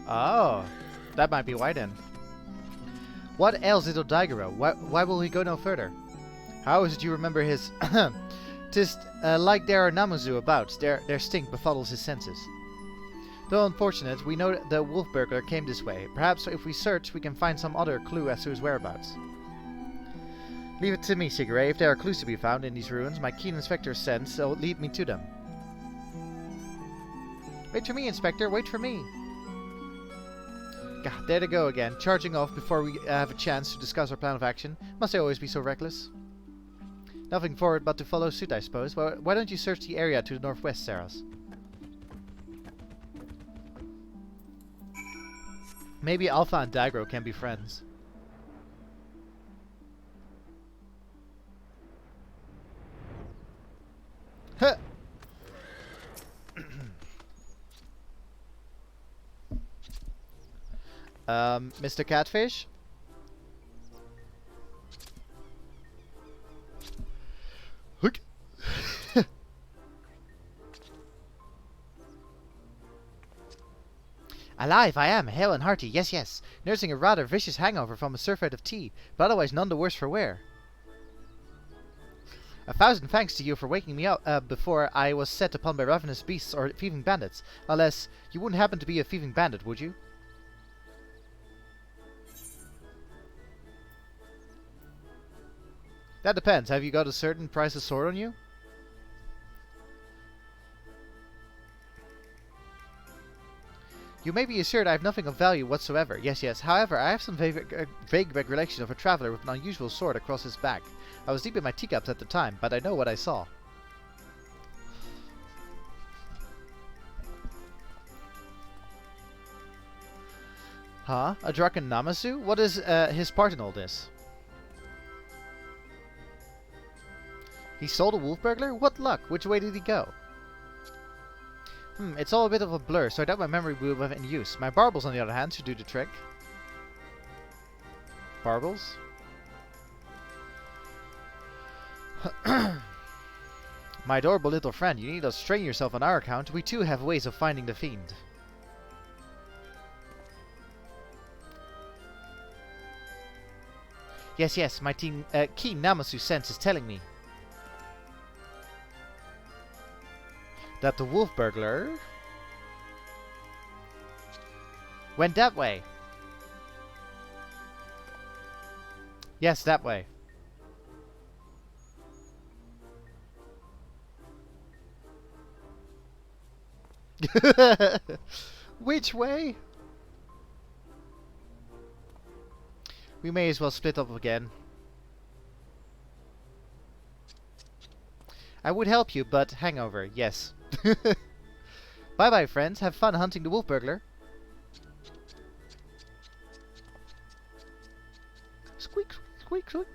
Oh, that might be why then. What ails little Daigoro? Why will he go no further? How is it you remember his 'Tis like there are Namazu about. Their stink befuddles his senses. Though unfortunate, we know the wolf burglar came this way. Perhaps if we search, we can find some other clue as to his whereabouts. Leave it to me, Sigurd. If there are clues to be found in these ruins, my keen inspector's sense will lead me to them. Wait for me, Inspector. Wait for me. God, there they go again, charging off before we have a chance to discuss our plan of action. Must they always be so reckless? Nothing for it but to follow suit, I suppose. Well, why don't you search the area to the northwest, Saras? Maybe Alpha and Dagro can be friends. Huh! Mr. Catfish? Hook! Alive, I am, hale and hearty, yes, yes. Nursing a rather vicious hangover from a surfeit of tea, but otherwise none the worse for wear. 1,000 thanks to you for waking me up before I was set upon by ravenous beasts or thieving bandits. Unless you wouldn't happen to be a thieving bandit, would you? That depends. Have you got a certain price of sword on you? You may be assured I have nothing of value whatsoever. Yes, yes. However, I have some vague recollection of a traveler with an unusual sword across his back. I was deep in my teacups at the time, but I know what I saw. Huh? A drunken Namazu? What is his part in all this? He stole the wolf burglar? What luck? Which way did he go? It's all a bit of a blur, so I doubt my memory will be in use. My baubles, on the other hand, should do the trick. Baubles? My adorable little friend, you need not strain yourself on our account. We too have ways of finding the fiend. Yes, yes, my keen Namasu sense is telling me that the wolf burglar went that way. Yes, that way. Which way? We may as well split up again. I would help you, but hangover, yes. Bye-bye, friends. Have fun hunting the wolf burglar. Squeak, squeak, squeak.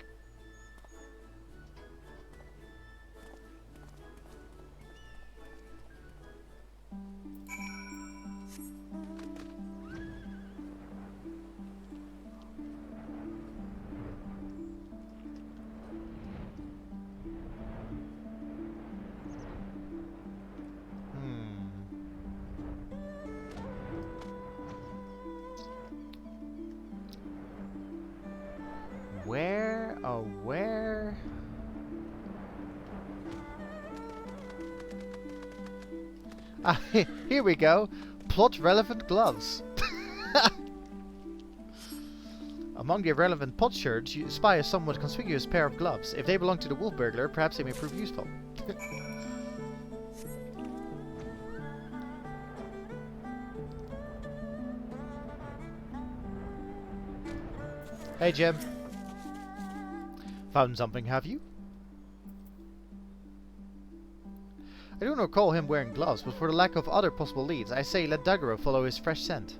Where, oh where? Ah, here we go. Plot relevant gloves. Among the irrelevant potsherds, you spy a somewhat conspicuous pair of gloves. If they belong to the wolf burglar, perhaps they may prove useful. Hey, Jim. Found something, have you? I don't recall him wearing gloves, but for the lack of other possible leads, I say let Daguro follow his fresh scent.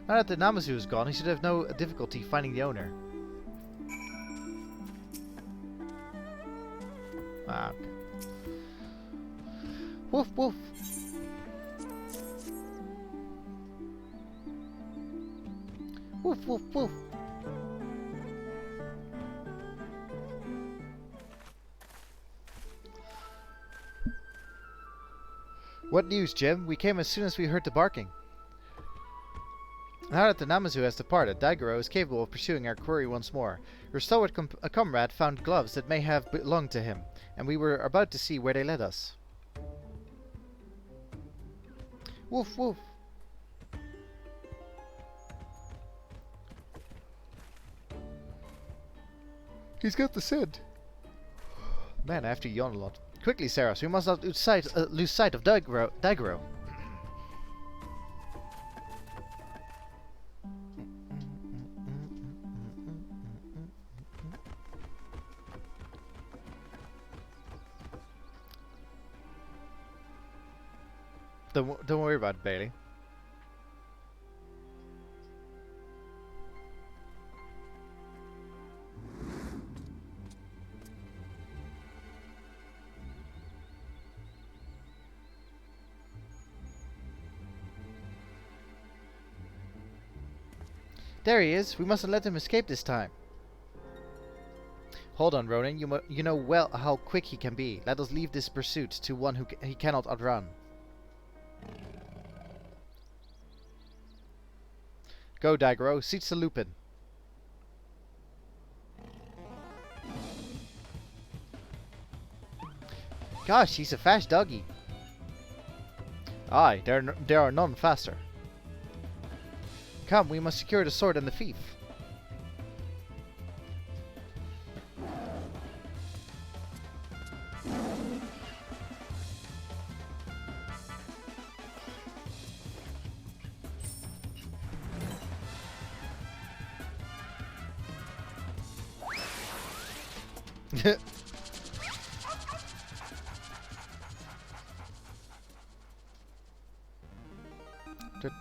Now that the Namazu is gone, he should have no difficulty finding the owner. Ah, okay. Woof, woof. Woof, woof, woof. What news, Jim? We came as soon as we heard the barking. Now that the Namazu has departed, Daigoro is capable of pursuing our quarry once more. Your stalwart comrade found gloves that may have belonged to him, and we were about to see where they led us. Woof woof. He's got the scent. Man, I have to yawn a lot. Quickly, Saros, we must not lose sight of Daigoro. Don't worry about it, Bailey. There he is. We mustn't let him escape this time. Hold on, Ronin. You know well how quick he can be. Let us leave this pursuit to one who he cannot outrun. Go, Daigoro. Seek the Lupin. Gosh, he's a fast doggy. Aye, there are none faster. Come, we must secure the sword and the thief.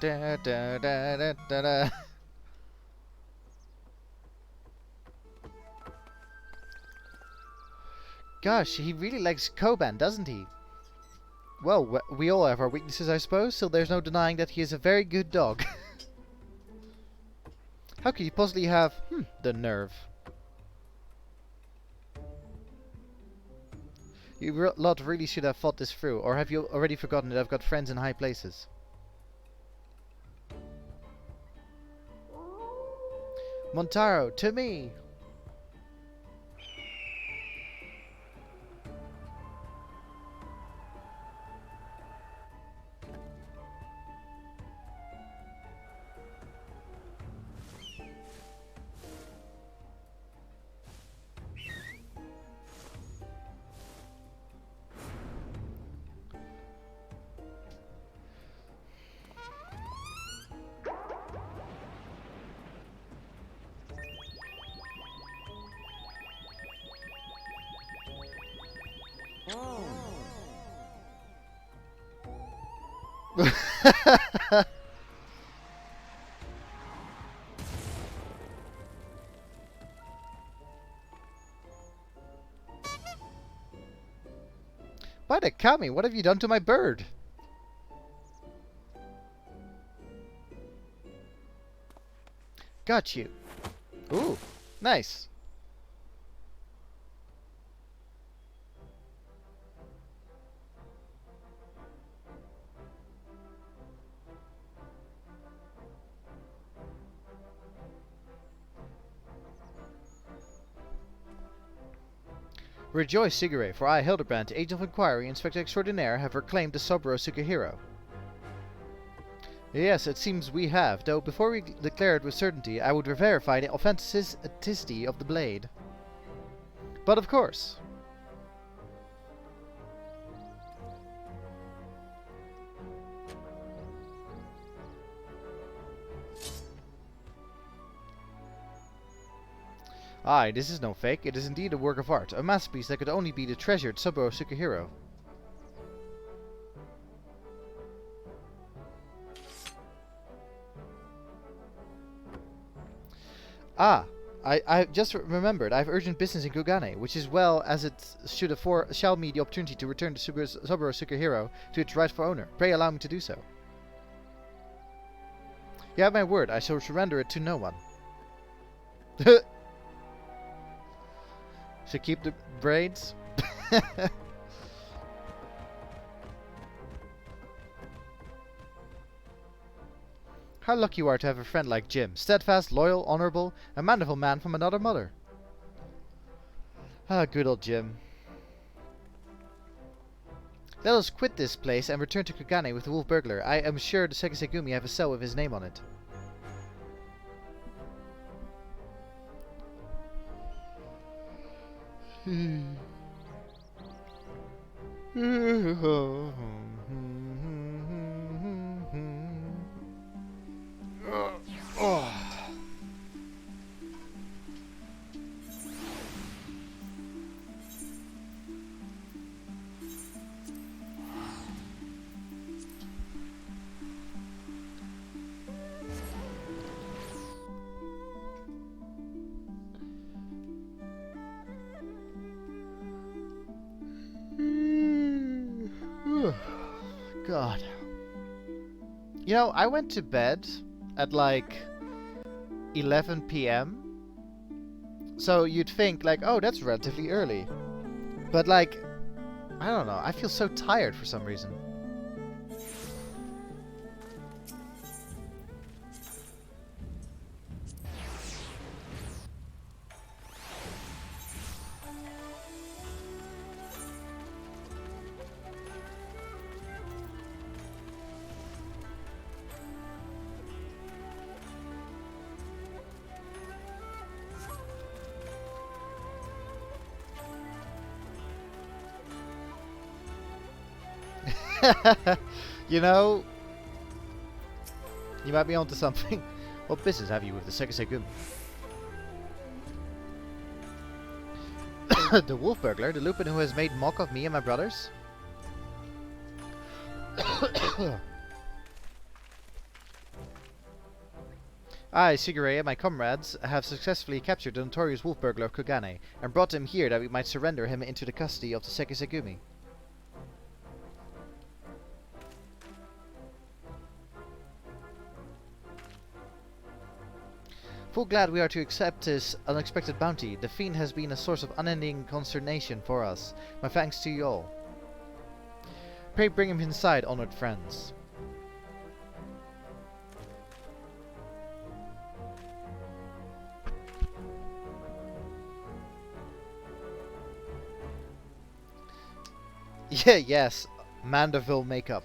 Da, da, da, da, da, da. Gosh, he really likes Koban, doesn't he? Well, we all have our weaknesses, I suppose, so there's no denying that he is a very good dog. How could he possibly have, the nerve? You lot really should have thought this through, or have you already forgotten that I've got friends in high places? Montaro, to me! By the Kami, what have you done to my bird? Got you. Ooh, nice. Rejoice, Sigure, for I, Hildibrand, Agent of Inquiry, Inspector Extraordinaire, have reclaimed the Saburo Sukihiro. Yes, it seems we have, though before we declare it with certainty, I would verify the authenticity of the blade. But of course. Aye, this is no fake. It is indeed a work of art, a masterpiece that could only be the treasured Saburo Sukihiro. Ah, I just remembered. I have urgent business in Kugane, which as well as it should shall me the opportunity to return the Saburo Sukihiro to its rightful owner. Pray allow me to do so. You have my word. I shall surrender it to no one. Should keep the braids. How lucky you are to have a friend like Jim. Steadfast, loyal, honorable, a manful man from another mother. Ah, good old Jim. Let us quit this place and return to Kugane with the Wolf Burglar. I am sure the Sekisegumi have a cell with his name on it. God. You know, I went to bed at like 11 p.m. So you'd think like, oh, that's relatively early. But like, I don't know, I feel so tired for some reason. You know, you might be onto something. What business have you with the Sekisegumi? The Wolf Burglar, the Lupin who has made mock of me and my brothers? I, Sigure, and my comrades have successfully captured the notorious Wolf Burglar of Kugane and brought him here that we might surrender him into the custody of the Sekisegumi. Full glad we are to accept this unexpected bounty. The fiend has been a source of unending consternation for us. My thanks to you all. Pray bring him inside, honored friends. Yeah, yes, Mandeville makeup.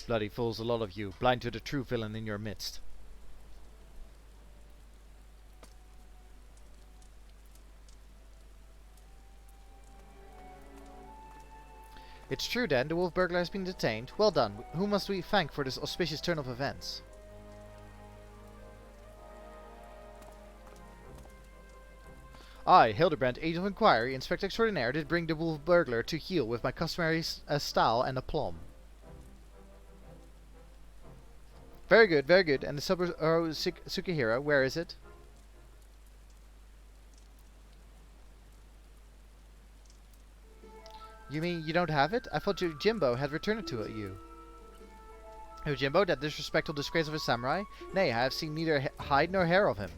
Bloody fools, a lot of you, blind to the true villain in your midst. It's true then, the Wolf Burglar has been detained. Well done. Who must we thank for this auspicious turn of events? I, Hildibrand, Agent of Inquiry, Inspector Extraordinaire, did bring the Wolf Burglar to heel with my customary style and aplomb. Very good, very good. And the Saburo Tsukihira, where is it? You mean you don't have it? I thought Jimbo had returned it to you. Oh, Jimbo, that disrespectful disgrace of a samurai? Nay, I have seen neither hide nor hair of him.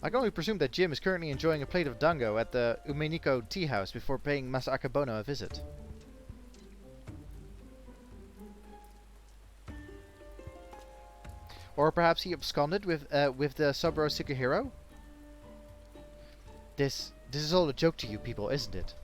I can only presume that Jim is currently enjoying a plate of dango at the Umeniko tea house before paying Masa Akabono a visit. Or perhaps he absconded with the Saburo Tsukihiro? This is all a joke to you people, isn't it?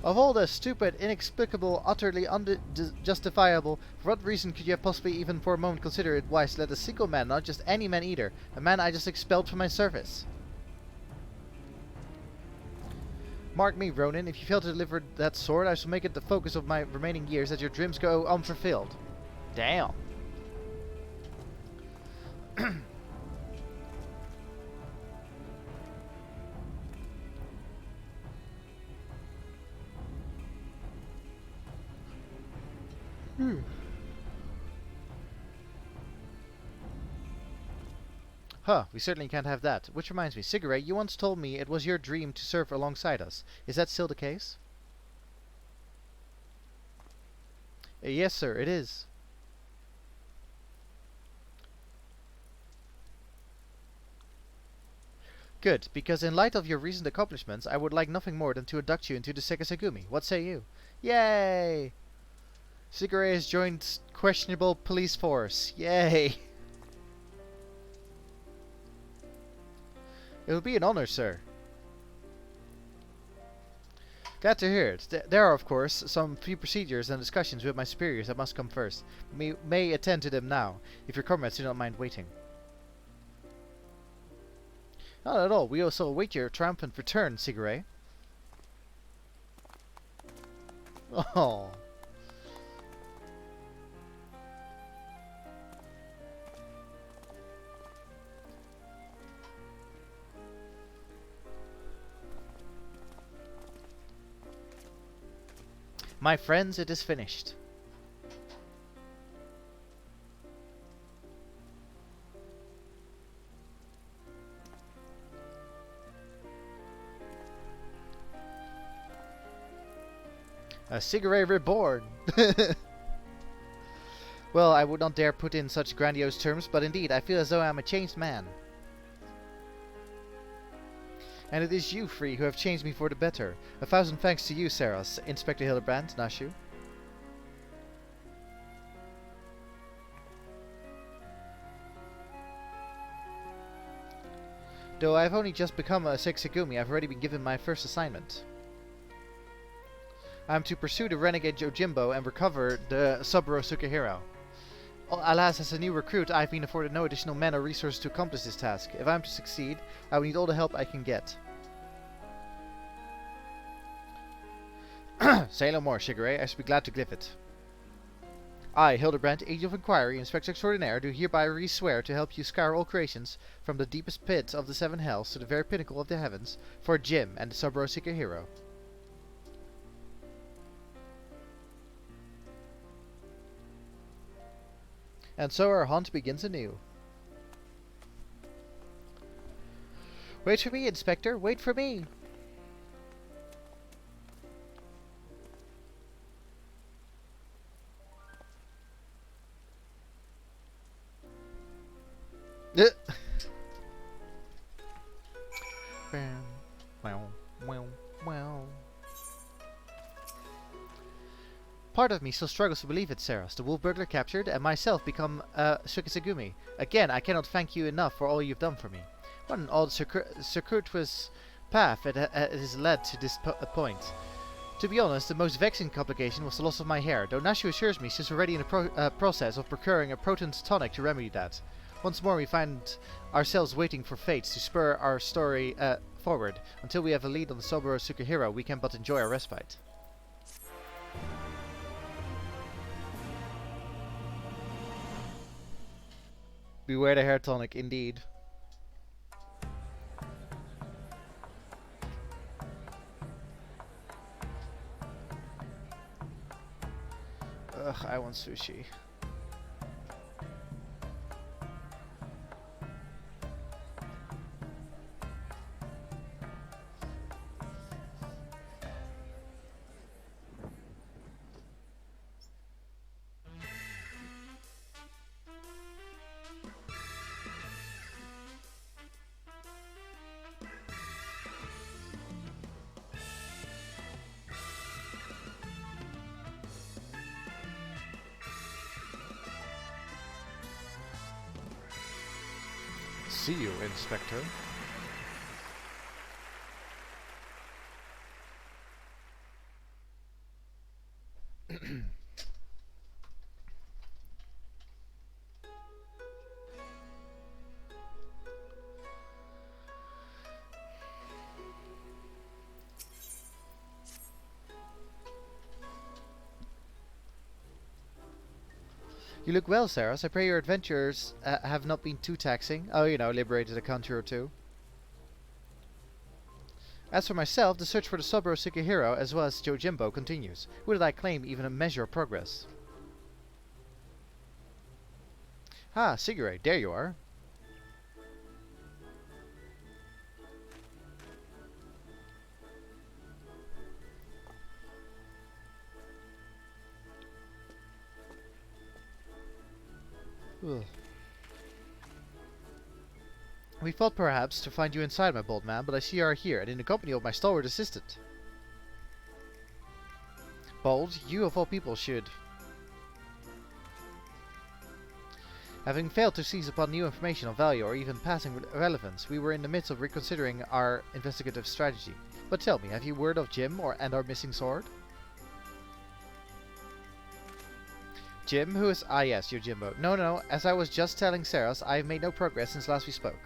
Of all the stupid, inexplicable, utterly unjustifiable, for what reason could you have possibly even for a moment considered it wise to let a single man, not just any man either, a man I just expelled from my service? Mark me, Ronin, if you fail to deliver that sword, I shall make it the focus of my remaining years as your dreams go unfulfilled. Damn. Huh, we certainly can't have that. Which reminds me, Sigurd, you once told me it was your dream to serve alongside us. Is that still the case? Yes, sir, it is. Good, because in light of your recent accomplishments, I would like nothing more than to induct you into the Sekisagumi. What say you? Yay! Sigurd has joined questionable police force. Yay! It would be an honor, sir. Glad to hear it. There are, of course, some few procedures and discussions with my superiors that must come first. We may attend to them now, if your comrades do not mind waiting. Not at all. We also await your triumphant return, Sigurd. Oh. My friends, it is finished. Sigurd reborn! Well, I would not dare put in such grandiose terms, but indeed, I feel as though I am a changed man. And it is you three who have changed me for the better. 1,000 thanks to you, Saras, Inspector Hildibrand, Nashu. Though I have only just become a Sekisagumi, I have already been given my first assignment. I am to pursue the renegade Yojimbo and recover the Saburo Sukihiro. Alas, as a new recruit, I have been afforded no additional men or resources to accomplish this task. If I am to succeed, I will need all the help I can get. Say no more, Shigure. I should be glad to give it. I, Hildibrand, Agent of Inquiry, Inspector Extraordinaire, do hereby re-swear to help you scour all creations, from the deepest pits of the seven hells to the very pinnacle of the heavens, for Jim and the Saburo Sukihiro. And so our hunt begins anew. Wait for me, Inspector. Wait for me. Part of me still struggles to believe it, Saras. The wolf burglar captured, and myself become Sekisagumi. Again, I cannot thank you enough for all you've done for me. What an odd circuitous path it has led to this point. To be honest, the most vexing complication was the loss of my hair, though Nashu assures me she's already in the process of procuring a potent tonic to remedy that. Once more we find ourselves waiting for fate to spur our story forward. Until we have a lead on the Saburo Sukihiro, we can but enjoy our respite. Beware the hair tonic, indeed. Ugh, I want sushi. See you, Inspector. You look well, Saras. I pray your adventures have not been too taxing. Oh, you know, liberated a country or two. As for myself, the search for the Saburo Sukihiro as well as Yojimbo continues. Would I claim even a measure of progress? Ah, Sigurd, there you are. Ugh. We thought perhaps to find you inside, my bold man, but I see you are here, and in the company of my stalwart assistant. Bold, you of all people should. Having failed to seize upon new information of value or even passing relevance, we were in the midst of reconsidering our investigative strategy. But tell me, have you word of Jim and our missing sword? Jim, who is... Ah yes, you're Jimbo. No, as I was just telling Saros, I have made no progress since last we spoke.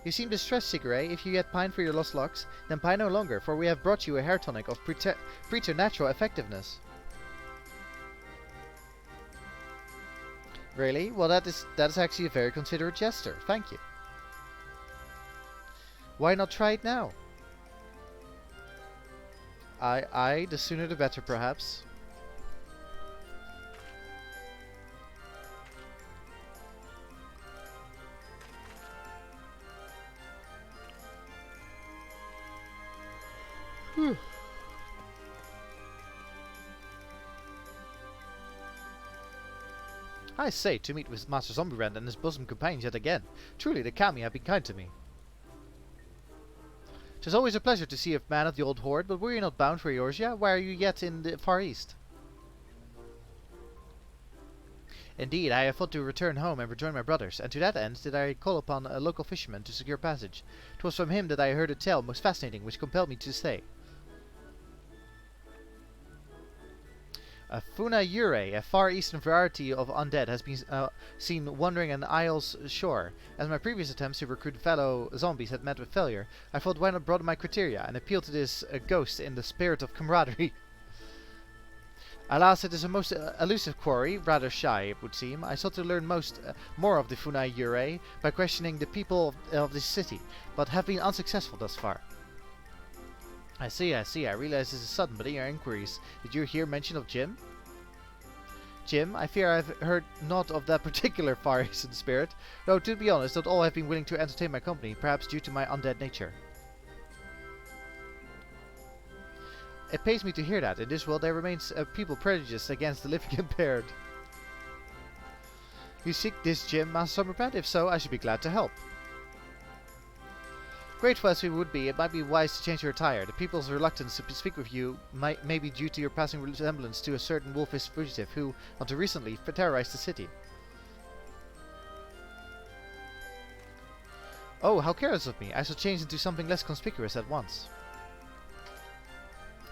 You seem distressed, Siguré. If you yet pine for your lost locks, then pine no longer, for we have brought you a hair tonic of preternatural effectiveness. Really? Well, that is actually a very considerate gesture. Thank you. Why not try it now? The sooner the better, perhaps. I say, to meet with Master Zombiebrand and his bosom companions yet again. Truly, the Kami have been kind to me. 'Tis always a pleasure to see a man of the old horde, but were you not bound for Eorzea? Why are you yet in the Far East? Indeed, I have thought to return home and rejoin my brothers, and to that end did I call upon a local fisherman to secure passage. 'Twas from him that I heard a tale most fascinating, which compelled me to stay. A Funayure, a far eastern variety of undead, has been seen wandering an isle's shore. As my previous attempts to recruit fellow zombies had met with failure, I thought why not broaden my criteria and appeal to this ghost in the spirit of camaraderie. Alas, it is a most elusive quarry, rather shy, it would seem. I sought to learn more of the Funayure by questioning the people of this city, but have been unsuccessful thus far. I see. I realize this is sudden, but in your inquiries, did you hear mention of Jim? Jim? I fear I have heard naught of that particular Far Eastern spirit, though to be honest, not all have been willing to entertain my company, perhaps due to my undead nature. It pains me to hear that. In this world there remains a people prejudiced against the living impaired. You seek this Jim, Master Zombiebrand? If so, I should be glad to help. Grateful as we would be, it might be wise to change your attire. The people's reluctance to speak with you may be due to your passing resemblance to a certain wolfish fugitive who, until recently, terrorized the city. Oh, how careless of me! I shall change into something less conspicuous at once.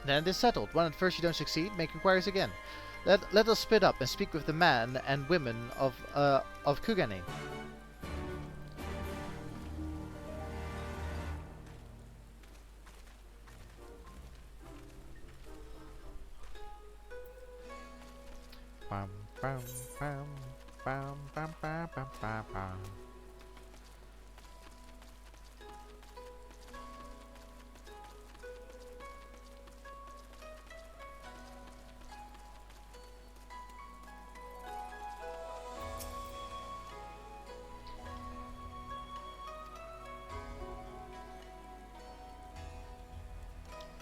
Then it is settled. When at first you don't succeed, make inquiries again. Let us split up and speak with the men and women of Kugane.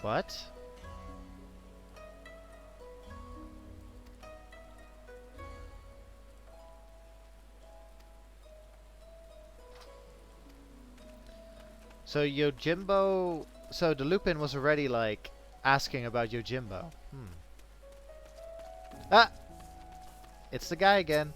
What? So Yojimbo... So the Lupin was already, like, asking about Yojimbo. Ah! It's the guy again.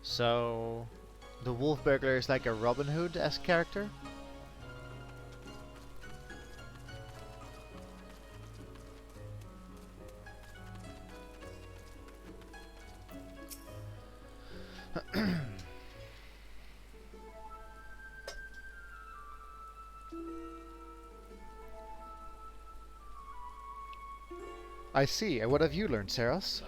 So, the Wolf Burglar is like a Robin Hood-esque character? I see. And what have you learned, Saros?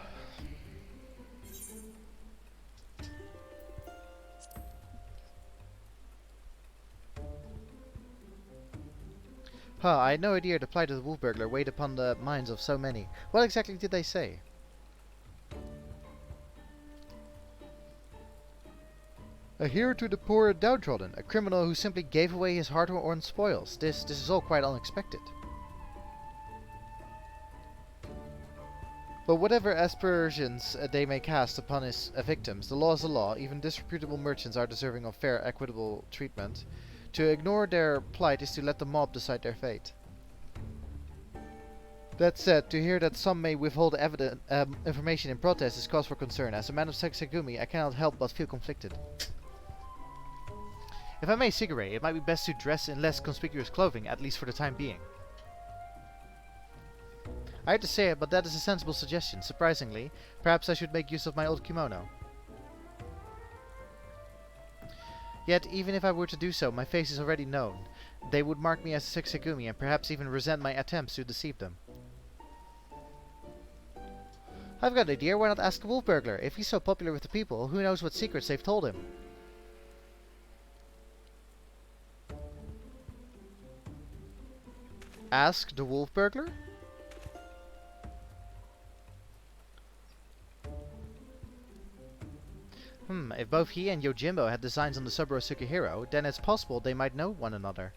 Huh, I had no idea the plight of the wolf burglar weighed upon the minds of so many. What exactly did they say? A hero to the poor and downtrodden, a criminal who simply gave away his hard-earned spoils. This is all quite unexpected. But whatever aspersions they may cast upon his victims, the law is the law. Even disreputable merchants are deserving of fair, equitable treatment. To ignore their plight is to let the mob decide their fate. That said, to hear that some may withhold information in protest is cause for concern. As a man of Sexagumi, I cannot help but feel conflicted. If I may, Sigure, it might be best to dress in less conspicuous clothing, at least for the time being. I hate to say it, but that is a sensible suggestion. Surprisingly, perhaps I should make use of my old kimono. Yet, even if I were to do so, my face is already known. They would mark me as a Sexagumi and perhaps even resent my attempts to deceive them. I've got an idea, why not ask the wolf burglar? If he's so popular with the people, who knows what secrets they've told him? Ask the wolf burglar? If both he and Yojimbo had designs on the Saburo Sukihiro, then it's possible they might know one another.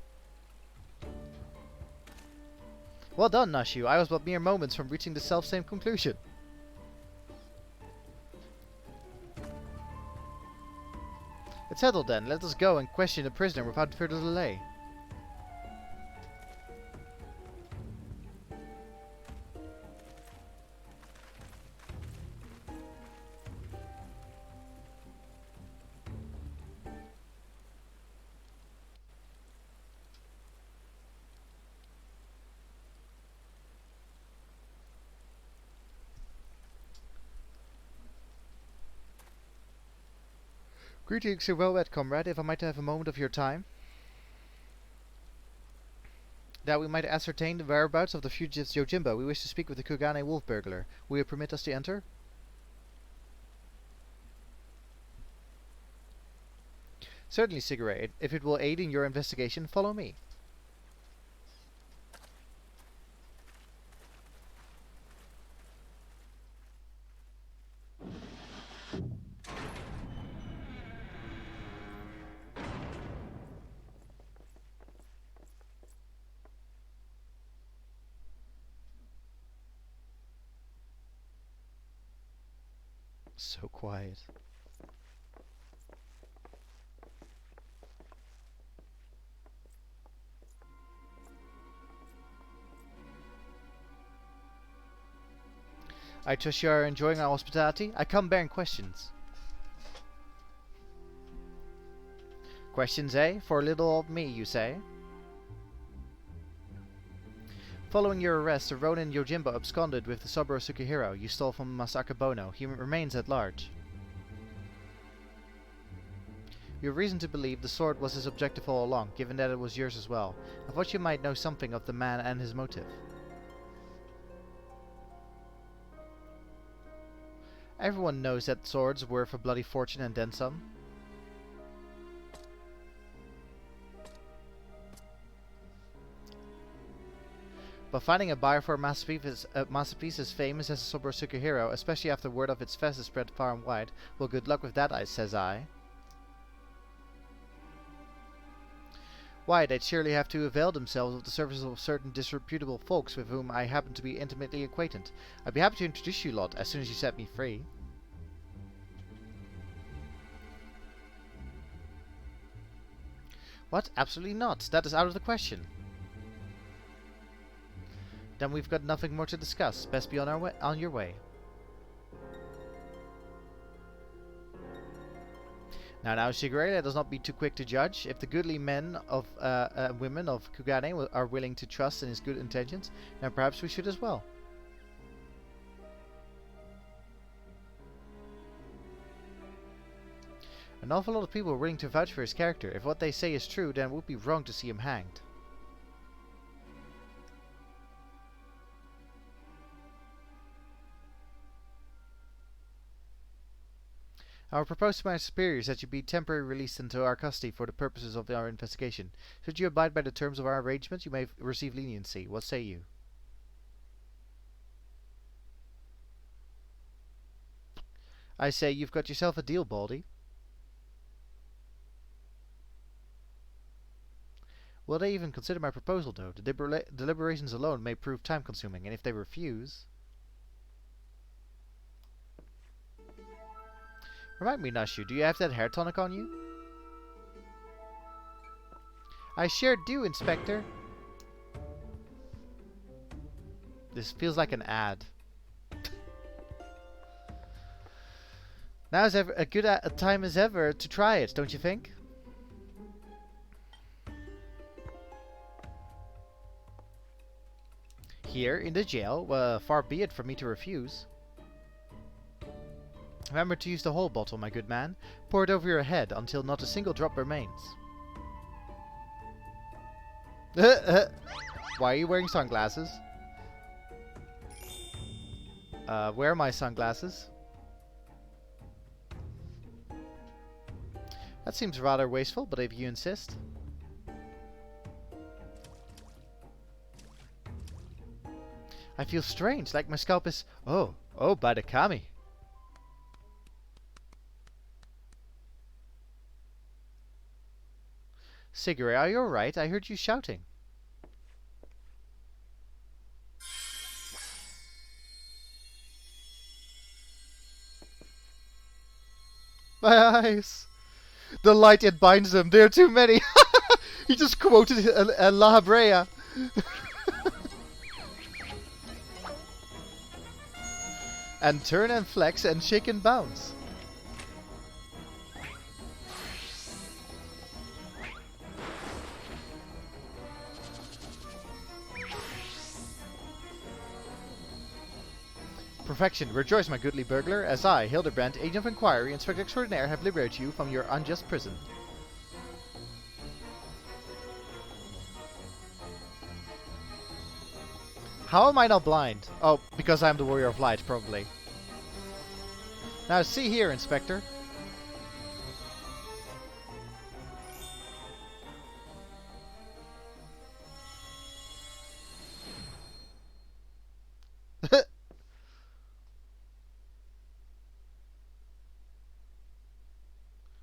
Well done, Nashu. I was but mere moments from reaching the self-same conclusion. It's settled then. Let us go and question the prisoner without further delay. Greetings, your well-read comrade, if I might have a moment of your time. That we might ascertain the whereabouts of the fugitive Yojimbo, we wish to speak with the Kugane wolf burglar. Will you permit us to enter? Certainly, Sigure. If it will aid in your investigation, follow me. So quiet. I trust you are enjoying our hospitality. I come bearing questions. Questions, eh? For little old me, you say? Following your arrest, the Ronin Yojimbo absconded with the Saburo Sukihiro you stole from Masaka Bono. He remains at large. You have reason to believe the sword was his objective all along, given that it was yours as well. I thought you might know something of the man and his motive. Everyone knows that swords worth a bloody fortune and then some. But finding a buyer for a masterpiece as famous as the Saburo Sukihiro, especially after word of its fest is spread far and wide, well, good luck with that, says I. Why, they'd surely have to avail themselves of the services of certain disreputable folks with whom I happen to be intimately acquainted. I'd be happy to introduce you lot as soon as you set me free. What? Absolutely not. That is out of the question. Then we've got nothing more to discuss. Best be on your way. Now, Shigure, let us not be too quick to judge. If the goodly men of women of Kugane are willing to trust in his good intentions, then perhaps we should as well. An awful lot of people are willing to vouch for his character. If what they say is true, then it would be wrong to see him hanged. I will propose to my superiors that you be temporarily released into our custody for the purposes of our investigation. Should you abide by the terms of our arrangement, you may receive leniency. What say you? I say you've got yourself a deal, Baldy. Will they even consider my proposal, though? The deliberations alone may prove time-consuming, and if they refuse... Remind me, Nashu, do you have that hair tonic on you? I sure do, Inspector. This feels like an ad. Now's a good a time as ever to try it, don't you think? Here, in the jail, far be it from me to refuse. Remember to use the whole bottle, my good man. Pour it over your head until not a single drop remains. Why are you wearing sunglasses? Where are my sunglasses? That seems rather wasteful, but if you insist. I feel strange, like my scalp is... Oh, by the kami. Sigure, are you alright? I heard you shouting. My eyes! The light, it binds them. There are too many. He just quoted La Habrea. And turn and flex and shake and bounce. Perfection. Rejoice, my goodly burglar, as I, Hildibrand, Agent of Inquiry, Inspector Extraordinaire, have liberated you from your unjust prison. How am I not blind? Oh, because I'm the Warrior of Light, probably. Now see here, Inspector.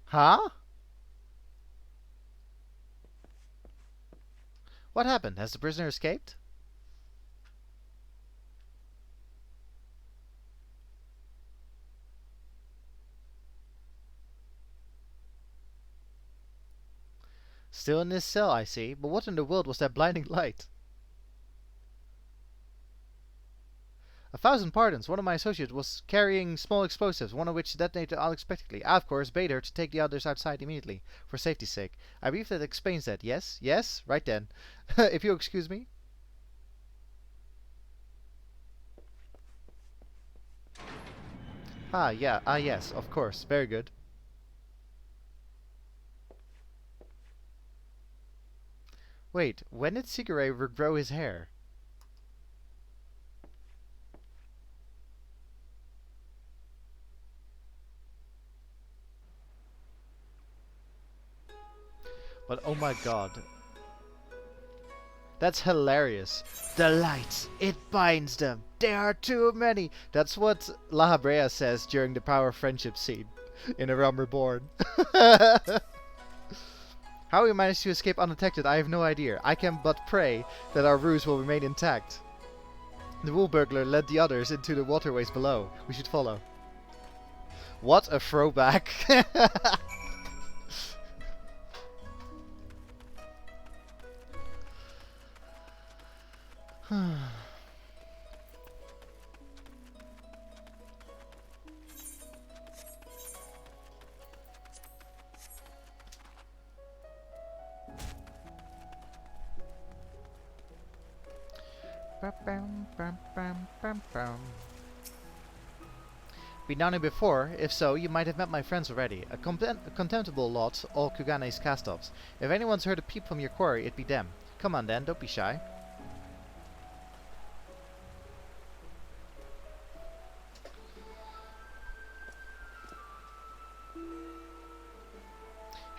Huh? What happened? Has the prisoner escaped? Still in this cell, I see. But what in the world was that blinding light? 1,000 pardons. One of my associates was carrying small explosives, one of which detonated unexpectedly. I, of course, bade her to take the others outside immediately, for safety's sake. I believe that explains that. Yes? Yes? Right then. If you'll excuse me. Yeah. Yes, of course. Very good. Wait, when did Sigure regrow his hair? But oh my god. That's hilarious. The lights, it binds them. There are too many. That's what La Habrea says during the Power of Friendship scene in A Realm Reborn. How we managed to escape undetected, I have no idea. I can but pray that our ruse will remain intact. The wool burglar led the others into the waterways below. We should follow. What a throwback. Been down here before? If so, you might have met my friends already. A contemptible lot, all Kugane's cast-offs. If anyone's heard a peep from your quarry, it'd be them. Come on then, don't be shy.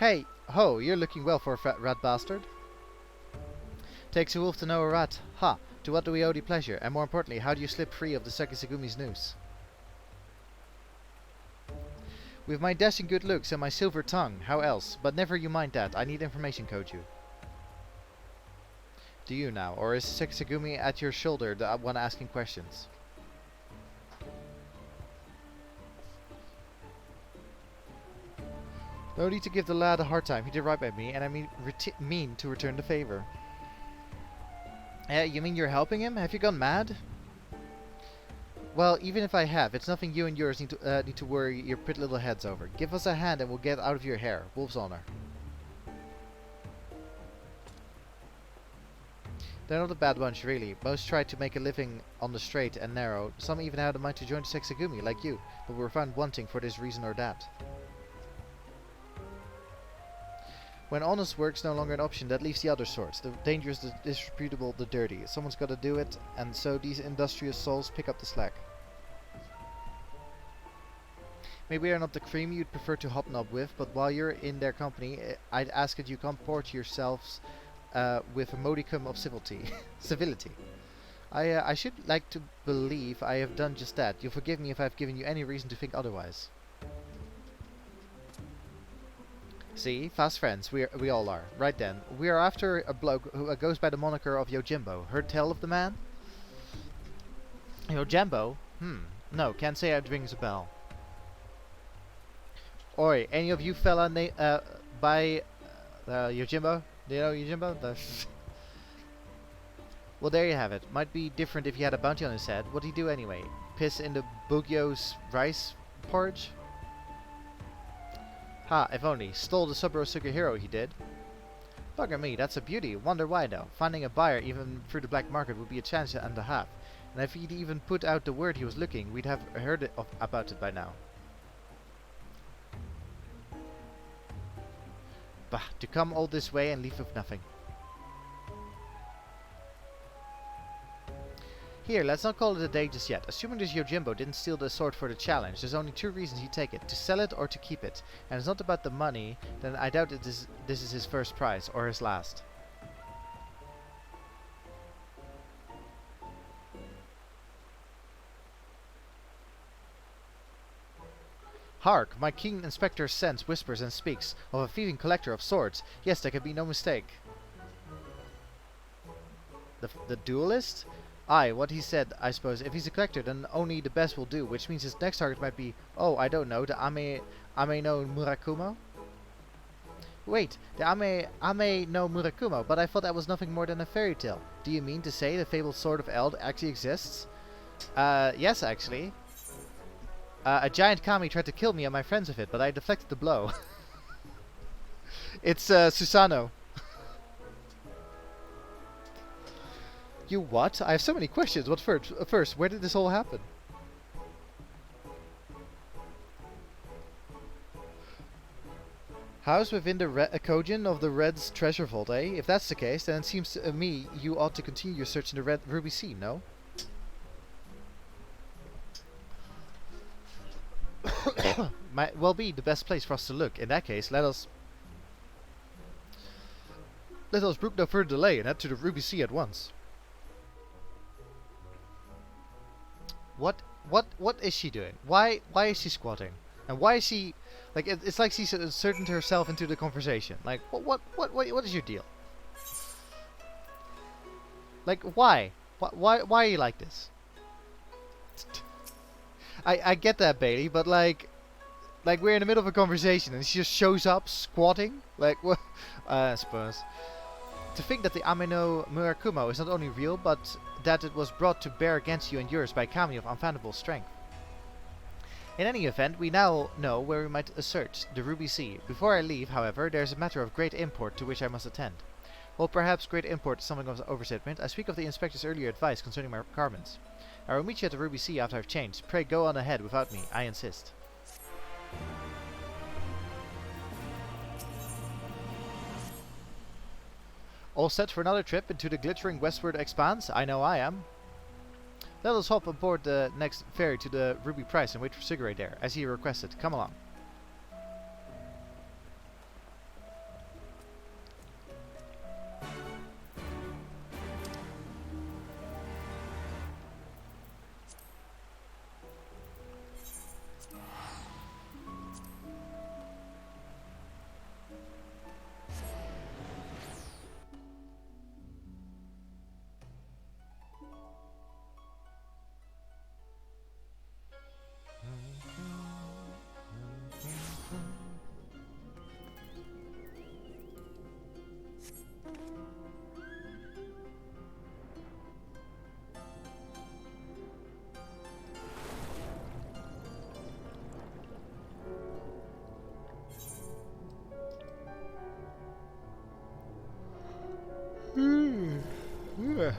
Hey, ho, you're looking well for a fat rat bastard. Takes a wolf to know a rat. Ha! To what do we owe the pleasure? And more importantly, how do you slip free of the Sekisegumi's noose? With my dashing good looks and my silver tongue, how else? But never you mind that, I need information code you. Do you now, or is Sekisegumi at your shoulder the one asking questions? No need to give the lad a hard time, he did right by me, and I mean to return the favor. You mean you're helping him? Have you gone mad? Well, even if I have, it's nothing you and yours need to worry your pretty little heads over. Give us a hand and we'll get out of your hair. Wolf's honor. They're not a bad bunch, really. Most tried to make a living on the straight and narrow. Some even had a mind to join the Sekisegumi, like you, but were found wanting for this reason or that. When honest work's no longer an option, that leaves the other sorts. The dangerous, the disreputable, the dirty. Someone's got to do it, and so these industrious souls pick up the slack. Maybe they're not the cream you'd prefer to hobnob with, but while you're in their company, I'd ask that you comport yourselves with a modicum of civility. I should like to believe I have done just that. You'll forgive me if I've given you any reason to think otherwise. See, fast friends, we all are. Right then, we are after a bloke who goes by the moniker of Yojimbo. Heard tell of the man? Yojimbo? No, can't say it rings a bell. Oi, any of you fella by Yojimbo? Do you know Yojimbo? Well, there you have it. Might be different if he had a bounty on his head. What'd he do anyway? Piss in the Bugyo's rice porridge? Ha, if only. Stole the Suburo Sugihiro, he did. Bugger me, that's a beauty. Wonder why, though. Finding a buyer, even through the black market, would be a chance and a half. And if he'd even put out the word he was looking, we'd have heard about it by now. Bah, to come all this way and leave with nothing. Here, let's not call it a day just yet. Assuming this Yojimbo didn't steal the sword for the challenge, there's only two reasons he'd take it. To sell it or to keep it. And it's not about the money, then I doubt this is his first prize, or his last. Hark! My keen inspector's sense whispers and speaks of a thieving collector of swords. Yes, there can be no mistake. The duelist? Aye, what he said, I suppose. If he's a collector, then only the best will do, which means his next target might be, oh, I don't know, the Ame no Murakumo? Wait, the Ame no Murakumo, but I thought that was nothing more than a fairy tale. Do you mean to say the fabled Sword of Eld actually exists? Yes, actually. A giant kami tried to kill me and my friends with it, but I deflected the blow. It's, Susano. You what? I have so many questions. What first, where did this all happen? House within the Kojin of the Red's treasure vault, eh? If that's the case, then it seems to me you ought to continue your search in the Red Ruby Sea, no? Might well be the best place for us to look. In that case, let us brook no further delay and head to the Ruby Sea at once. What is she doing? Why is she squatting? And why is she like it's like she's inserting herself into the conversation. Like what is your deal? Like why are you like this? I get that, Bailey, but like we're in the middle of a conversation and she just shows up squatting. Like what? I suppose. To think that the Ameno Murakumo is not only real, but that it was brought to bear against you and yours by a kami of unfathomable strength. In any event, we now know where we might search, the Ruby Sea. Before I leave, however, there is a matter of great import to which I must attend. Well, perhaps great import is something of an overstatement. I speak of the inspector's earlier advice concerning my garments. I will meet you at the Ruby Sea after I've changed. Pray go on ahead without me, I insist. All set for another trip into the glittering westward expanse? I know I am. Let us hop aboard the next ferry to the Ruby Price and wait for Sugure there, as he requested. Come along. Yeah.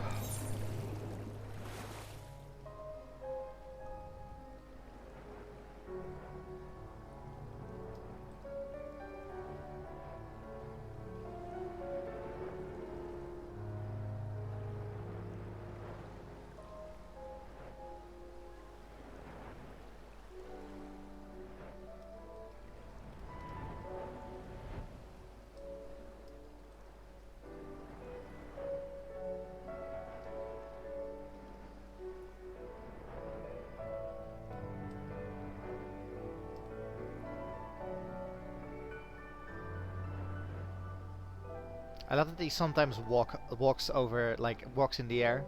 I love that he sometimes walks over, like walks in the air.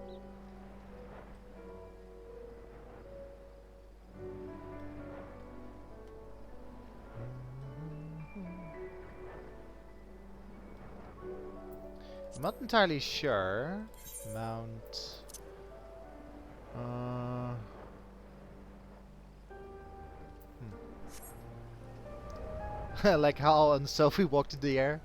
I'm not entirely sure. Mount. Like how and Sophie walked in the air.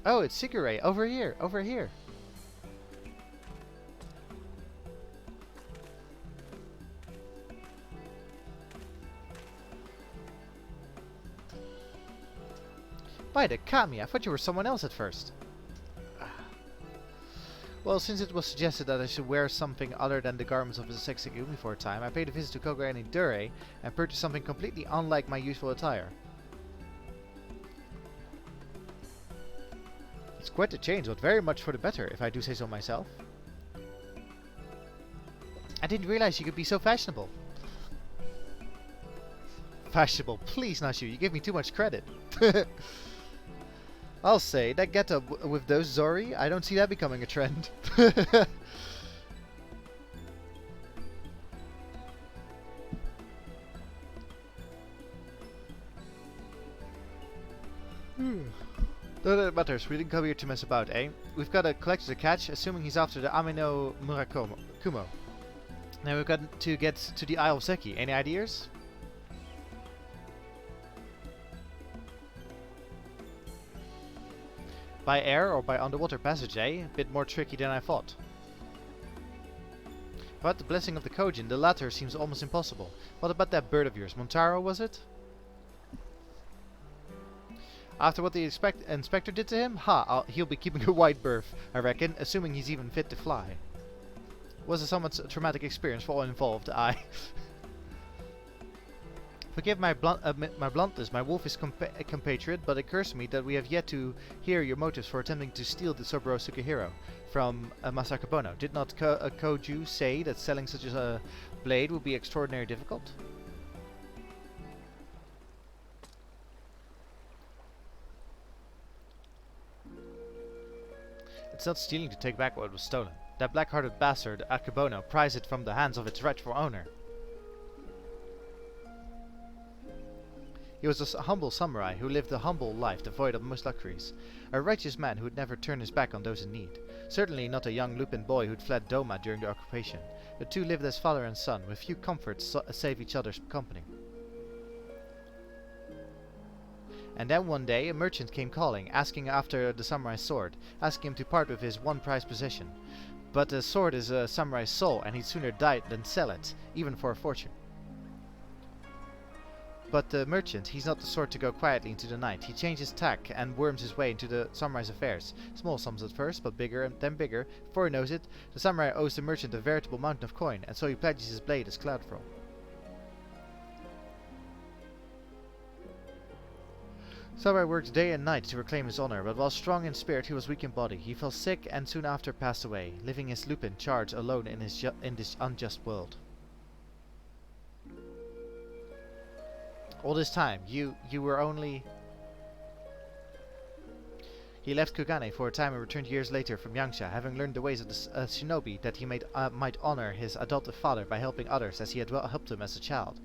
Oh, it's Sigurd. Over here, over here. By the Kami, I thought you were someone else at first. Well, since it was suggested that I should wear something other than the garments of the Sexagumi for a time, I paid a visit to Kogani Dure and purchased something completely unlike my usual attire. It's quite a change, but very much for the better, if I do say so myself. I didn't realize you could be so fashionable. Fashionable, please, Nashu, you give me too much credit. I'll say, that getup with those Zori, I don't see that becoming a trend. None of that matters, we didn't come here to mess about, eh? We've got a collector to catch, assuming he's after the Amino Murakumo. Now we've got to get to the Isle of Seki. Any ideas? By air or by underwater passage, eh? A bit more tricky than I thought. About the blessing of the Kojin, the latter seems almost impossible. What about that bird of yours? Montaro, was it? After what the inspector did to him? He'll be keeping a wide berth, I reckon, assuming he's even fit to fly. Was a somewhat traumatic experience for all involved, Forgive my bluntness, my wolf is a compatriot, but it occurs to me that we have yet to hear your motives for attempting to steal the Soboro Sukihiro from Masaka Bono. Did not Koju say that selling such a blade would be extraordinarily difficult? It's not stealing to take back what was stolen. That black-hearted bastard, Akebono, prized it from the hands of its rightful owner. He was a humble samurai who lived a humble life devoid of most luxuries. A righteous man who would never turn his back on those in need. Certainly not a young Lupin boy who'd fled Doma during the occupation. The two lived as father and son, with few comforts save each other's company. And then one day a merchant came calling, asking after the samurai's sword, asking him to part with his one prized possession. But the sword is a samurai's soul, and he'd sooner die than sell it, even for a fortune. But the merchant, he's not the sort to go quietly into the night. He changes tack and worms his way into the samurai's affairs. Small sums at first, but bigger and then bigger. Before he knows it, the samurai owes the merchant a veritable mountain of coin, and so he pledges his blade as collateral. Samurai worked day and night to reclaim his honor, but while strong in spirit he was weak in body. He fell sick and soon after passed away, living his Lupin charge alone in this unjust world. All this time, you were only... He left Kugane for a time and returned years later from Yangsha, having learned the ways of the shinobi that he might honor his adoptive father by helping others as he had helped him as a child.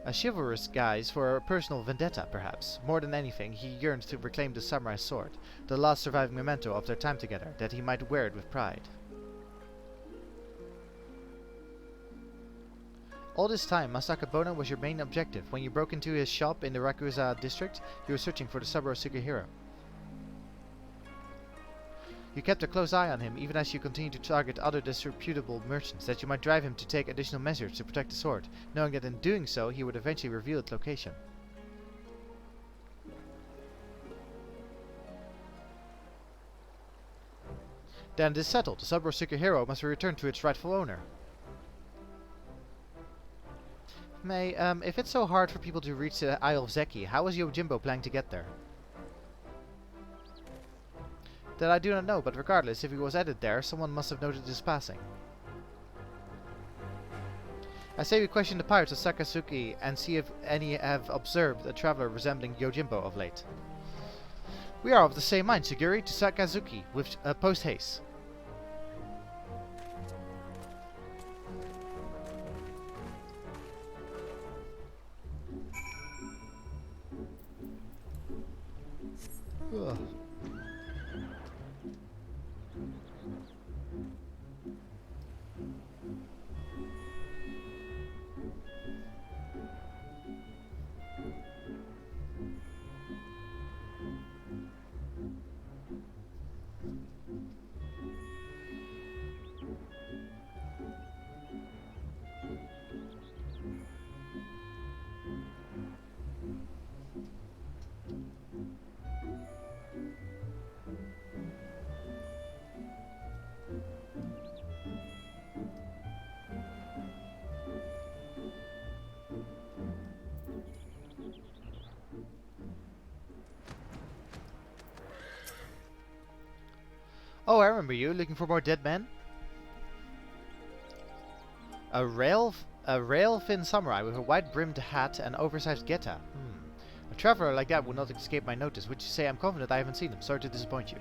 A chivalrous guise for a personal vendetta, perhaps. More than anything, he yearned to reclaim the samurai's sword, the last surviving memento of their time together, that he might wear it with pride. All this time, Masaka Bona was your main objective. When you broke into his shop in the Rakuza district, you were searching for the Saburo Sukihiro. You kept a close eye on him, even as you continued to target other disreputable merchants, that you might drive him to take additional measures to protect the sword, knowing that in doing so, he would eventually reveal its location. Then it is settled. The Saburo Sukihiro must be returned to its rightful owner. May, if it's so hard for people to reach the Isle of Zeki, how was Yojimbo planning to get there? That I do not know, but regardless, if he was headed there, someone must have noted his passing. I say we question the pirates of Sakazuki and see if any have observed a traveler resembling Yojimbo of late. We are of the same mind, Suguri, to Sakazuki, with post-haste. Ugh. Oh, I remember you, looking for more dead men? A rail-fin samurai with a wide-brimmed hat and oversized geta. A traveler like that would not escape my notice. Would you say I'm confident I haven't seen him? Sorry to disappoint you.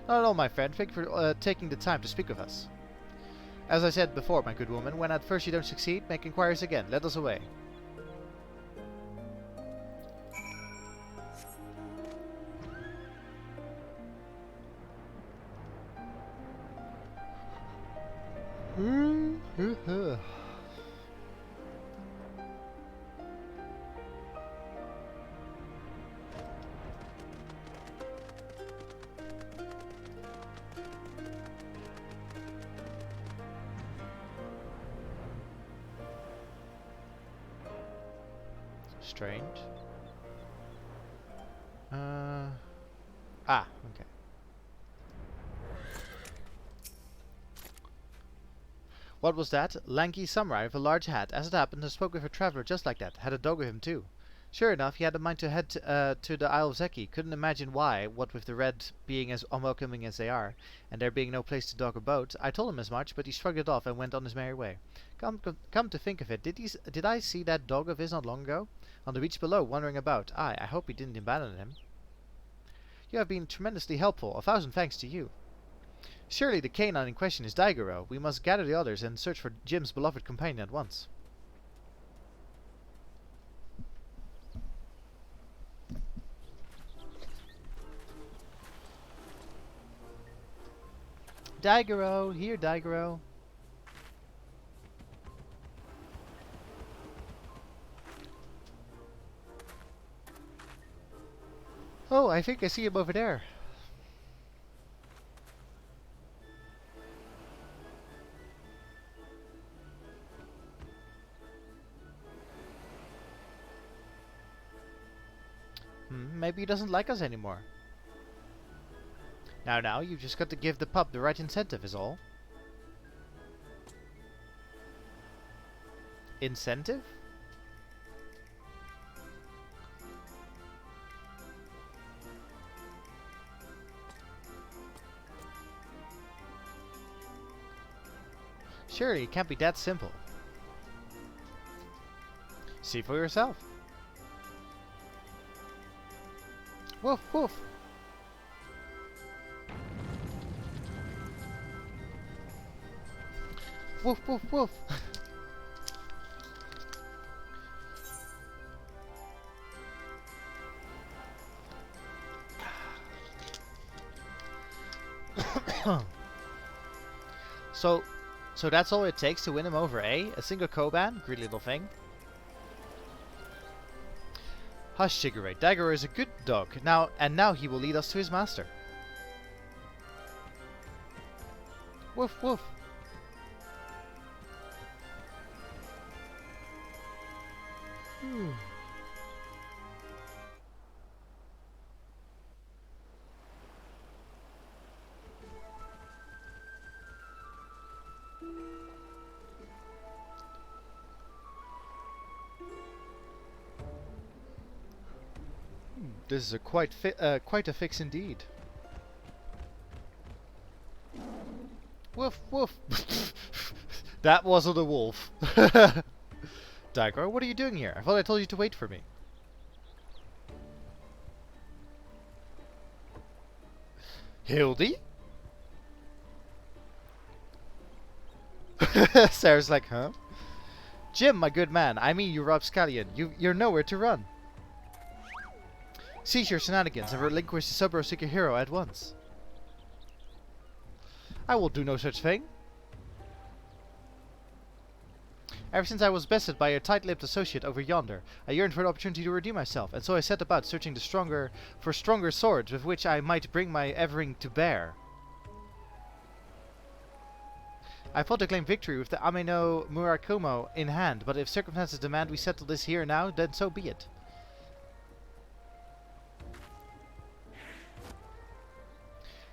Not at all, my friend. Thank you for taking the time to speak with us. As I said before, my good woman, when at first you don't succeed, make inquiries again. Let us away. Strange. Okay. What was that? Lanky samurai with a large hat. As it happened, I spoke with a traveler just like that. Had a dog with him too. Sure enough, he had a mind to head to the Isle of Zeki. Couldn't imagine why, what with the Red being as unwelcoming as they are, and there being no place to dock a boat. I told him as much, but he shrugged it off and went on his merry way. Come to think of it, did I see that dog of his not long ago? On the beach below, wandering about. I hope he didn't abandon him. You have been tremendously helpful. 1,000 thanks to you. Surely the canine in question is Daigoro. We must gather the others and search for Jim's beloved companion at once. Daigoro! Here, Daigoro! Oh, I think I see him over there. Maybe he doesn't like us anymore. Now, you've just got to give the pup the right incentive is all. Incentive? Surely it can't be that simple. See for yourself. Woof, woof. Woof, woof, woof. So, so that's all it takes to win him over, eh? A single Koban? Greedy little thing. Hush, Shigure. Dagger is a good dog. Now he will lead us to his master. Woof woof. This is a quite a fix indeed. Woof woof. That wasn't a wolf. Dagger, what are you doing here? I thought I told you to wait for me. Hildy? Sarah's like, huh? Jim, my good man, I mean you rapscallion. You're nowhere to run. Cease your shenanigans and relinquish the Subaru hero at once. I will do no such thing. Ever since I was bested by your tight-lipped associate over yonder, I yearned for an opportunity to redeem myself, and so I set about searching for stronger swords with which I might bring my Evering to bear. I fought to claim victory with the Ameno Murakumo in hand, but if circumstances demand we settle this here now, then so be it.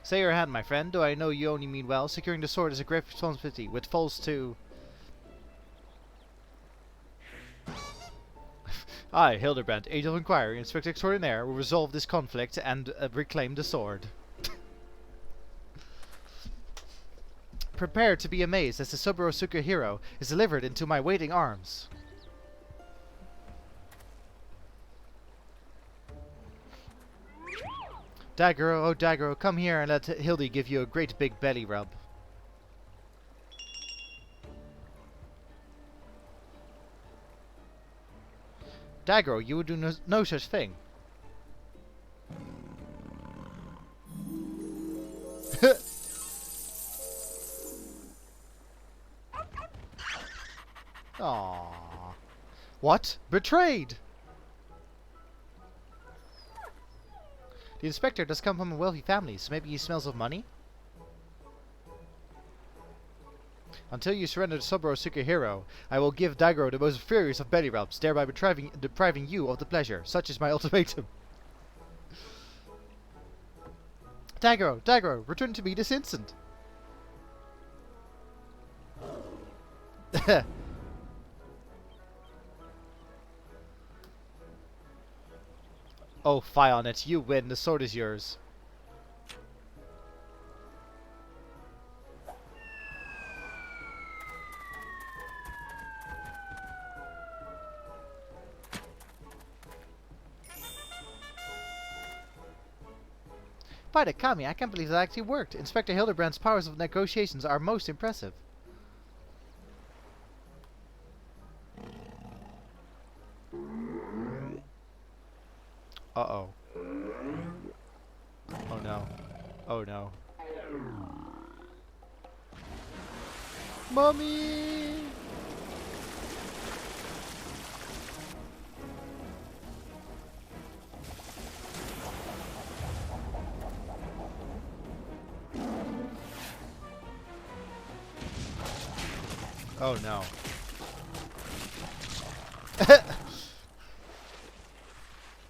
Say your hand, my friend, though I know you only mean well. Securing the sword is a great responsibility, which falls to... I, Hildibrand, Agent of Inquiry, Inspector Extraordinaire, will resolve this conflict and reclaim the sword. Prepare to be amazed as the Subaru hero is delivered into my waiting arms. Daggero, oh Daggero, come here and let Hildy give you a great big belly rub. Daggero, you would do no such thing. Aww. What? Betrayed! The inspector does come from a wealthy family, so maybe he smells of money? Until you surrender the Subaru hero, I will give Daggero the most furious of belly rubs, thereby depriving you of the pleasure. Such is my ultimatum. Daggero, return to me this instant. Oh, fie on it, you win, the sword is yours. By the Kami, I can't believe that actually worked. Inspector Hildibrand's powers of negotiations are most impressive. Uh-oh. Oh no. Oh no. Mommy! Oh no.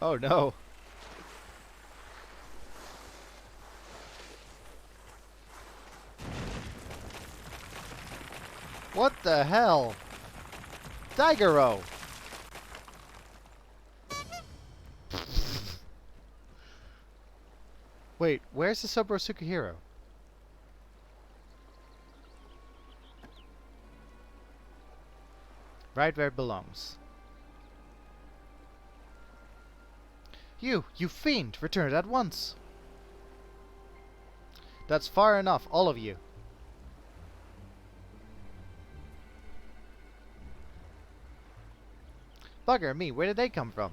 Oh no. What the hell? Daggero! Wait, where's the Subaru hero? Right where it belongs. You fiend! Return it at once! That's far enough, all of you. Bugger me, where did they come from?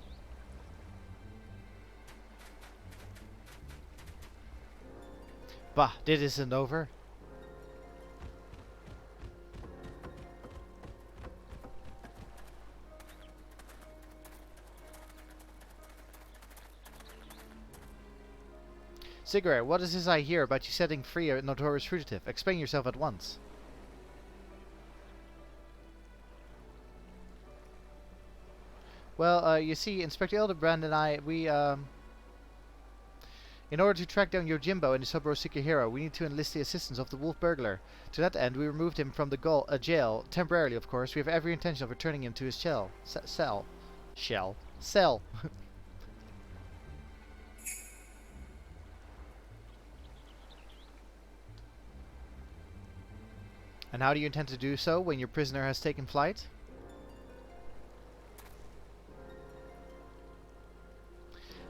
Bah, dit isn't over. Cigarette, what is this I hear about you setting free a notorious fugitive? Explain yourself at once. Well, you see, Inspector Hildibrand and I, in order to track down Yojimbo and the Saburo Hero, we need to enlist the assistance of the Wolf Burglar. To that end, we removed him from the jail, temporarily of course. We have every intention of returning him to his cell. Cell. And how do you intend to do so when your prisoner has taken flight?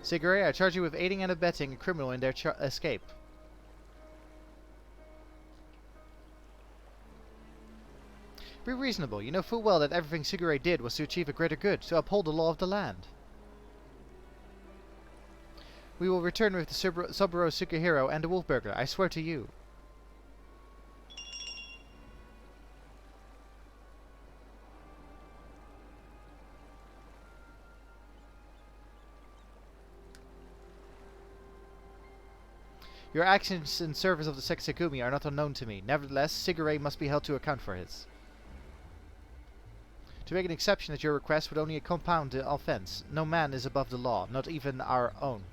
Sigure, I charge you with aiding and abetting a criminal in their escape. Be reasonable. You know full well that everything Sigure did was to achieve a greater good, to uphold the law of the land. We will return with the Saburo Hero and the Wolf Burglar, I swear to you. Your actions in service of the Sexagumi are not unknown to me. Nevertheless, Sigure must be held to account for his. To make an exception at your request would only compound the offense. No man is above the law, not even our own.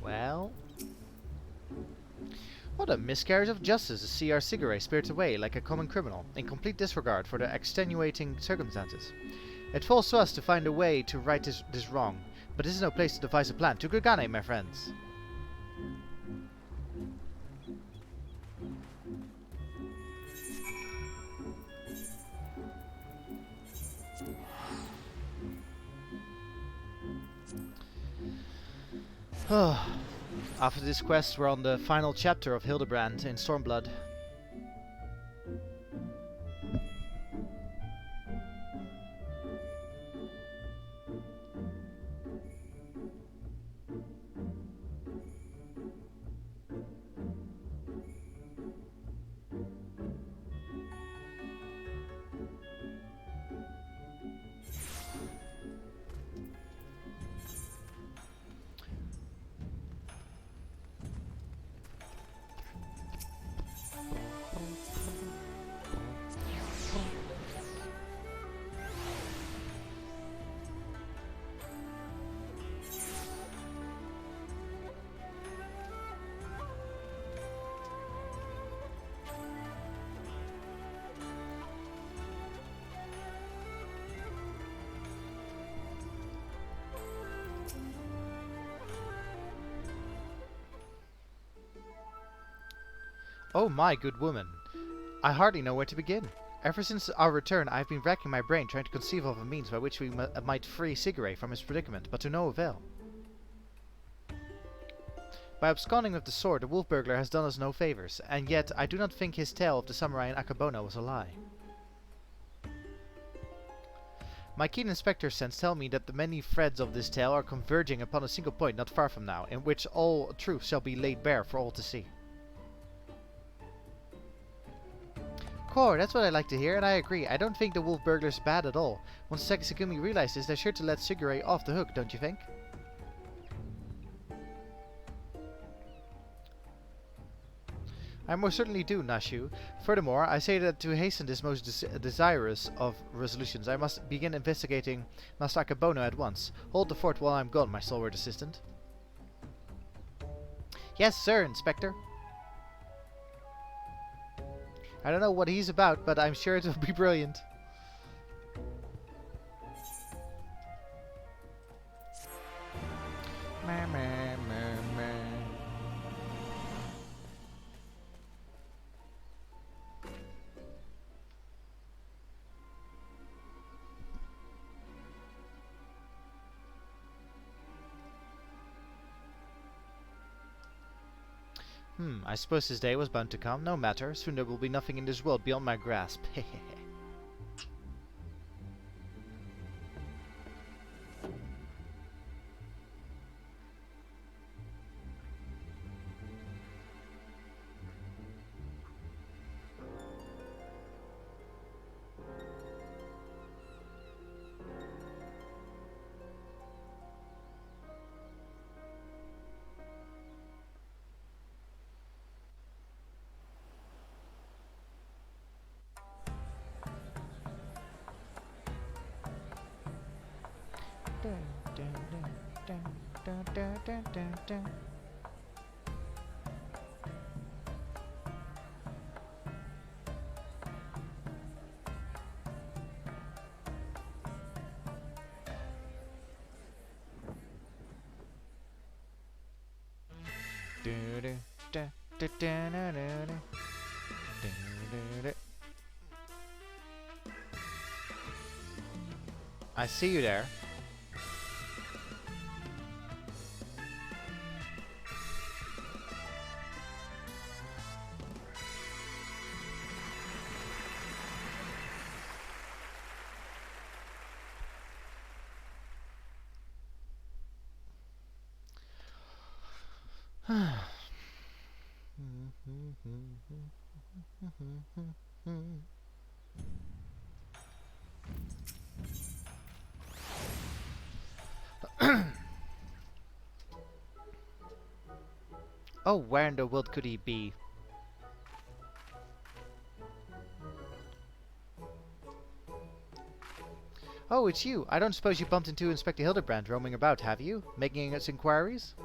Well, what a miscarriage of justice to see our Sigure spirited away like a common criminal, in complete disregard for the extenuating circumstances. It falls to us to find a way to right this wrong, but this is no place to devise a plan. To Gurgane, my friends! After this quest, we're on the final chapter of Hildibrand in Stormblood. Oh my good woman, I hardly know where to begin. Ever since our return, I have been racking my brain trying to conceive of a means by which we might free Sigure from his predicament, but to no avail. By absconding with the sword, the Wolf Burglar has done us no favors, and yet I do not think his tale of the samurai in Akabona was a lie. My keen inspector sense tell me that the many threads of this tale are converging upon a single point not far from now, in which all truth shall be laid bare for all to see. Core, that's what I like to hear, and I agree. I don't think the Wolf Burglar's bad at all. Once Sexagumi realizes, they're sure to let Sigure off the hook, don't you think? I most certainly do, Nashu. Furthermore, I say that to hasten this most desirous of resolutions, I must begin investigating Master Akabono at once. Hold the fort while I'm gone, my stalwart assistant. Yes, sir, Inspector. I don't know what he's about, but I'm sure it will be brilliant. I suppose his day was bound to come. No matter. Soon there will be nothing in this world beyond my grasp. Hehehe. I see you there. Oh, where in the world could he be? Oh, it's you. I don't suppose you bumped into Inspector Hildibrand roaming about, have you? Making us inquiries?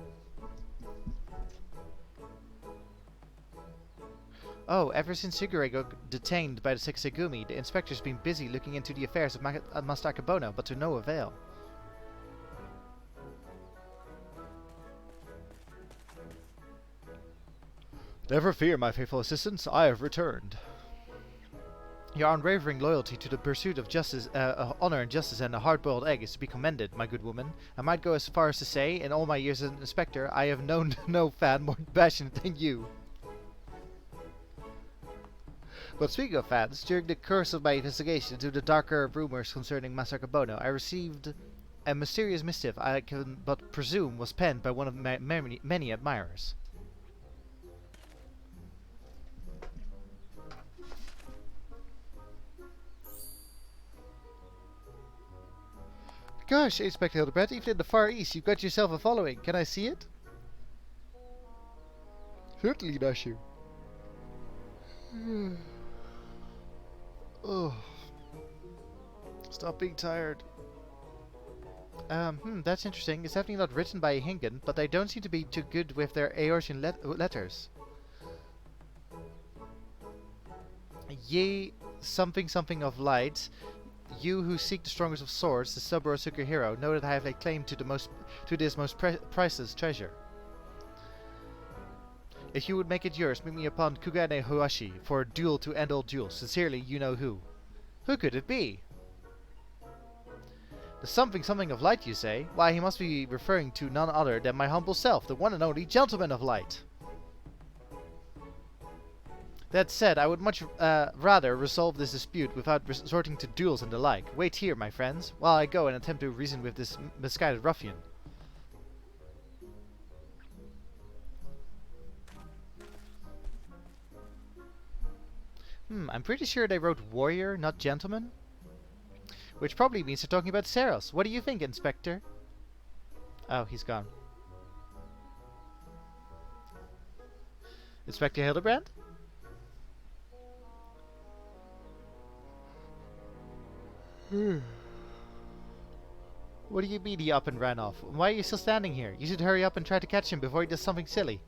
Oh, ever since Sugure got detained by the Sexagumi, the inspector's been busy looking into the affairs of Mastakabono, but to no avail. Never fear, my faithful assistants, I have returned. Your unwavering loyalty to the pursuit of justice, honor and justice and a hard-boiled egg is to be commended, my good woman. I might go as far as to say, in all my years as an inspector, I have known no fan more passionate than you. But speaking of fans, during the course of my investigation into the darker rumors concerning Masakabono, I received a mysterious missive I can but presume was penned by one of my many admirers. Gosh, Inspector Hildibrand, even in the Far East, you've got yourself a following. Can I see it? Certainly, Nashu. Oh. Stop being tired. That's interesting. It's definitely not written by a Hingan, but they don't seem to be too good with their Eorzean letters. Ye something something of light. You who seek the strongest of swords, the Suburo Sukihiro, know that I have a claim to this most priceless treasure. If you would make it yours, meet me upon Kugane Hoashi for a duel to end all duels. Sincerely, you know who. Who could it be? The something something of light, you say? Why, he must be referring to none other than my humble self, the one and only Gentleman of Light. That said, I would much rather resolve this dispute without resorting to duels and the like. Wait here, my friends, while I go and attempt to reason with this misguided ruffian. I'm pretty sure they wrote warrior, not gentleman. Which probably means they're talking about Seros. What do you think, Inspector? Oh, he's gone. Inspector Hildibrand? What do you mean he up and ran off? Why are you still standing here? You should hurry up and try to catch him before he does something silly.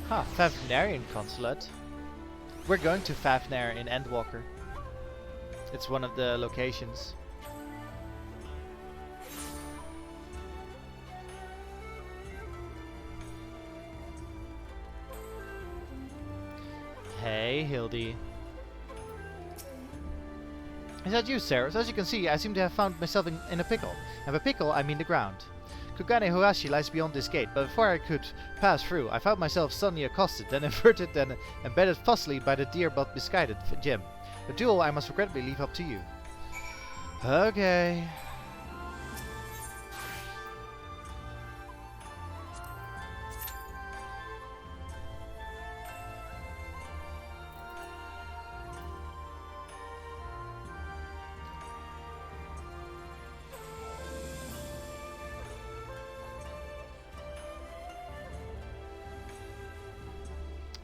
Huh, Fafnarian Consulate. We're going to Fafnir in Endwalker. It's one of the locations. Hey, Hildy. Is that you, Sarah? So as you can see, I seem to have found myself in a pickle. And by pickle, I mean the ground. Kugane Hoashi lies beyond this gate, but before I could pass through, I found myself suddenly accosted, then inverted, then embedded fussily by the dear but misguided Jim. The duel I must regrettably leave up to you. Okay.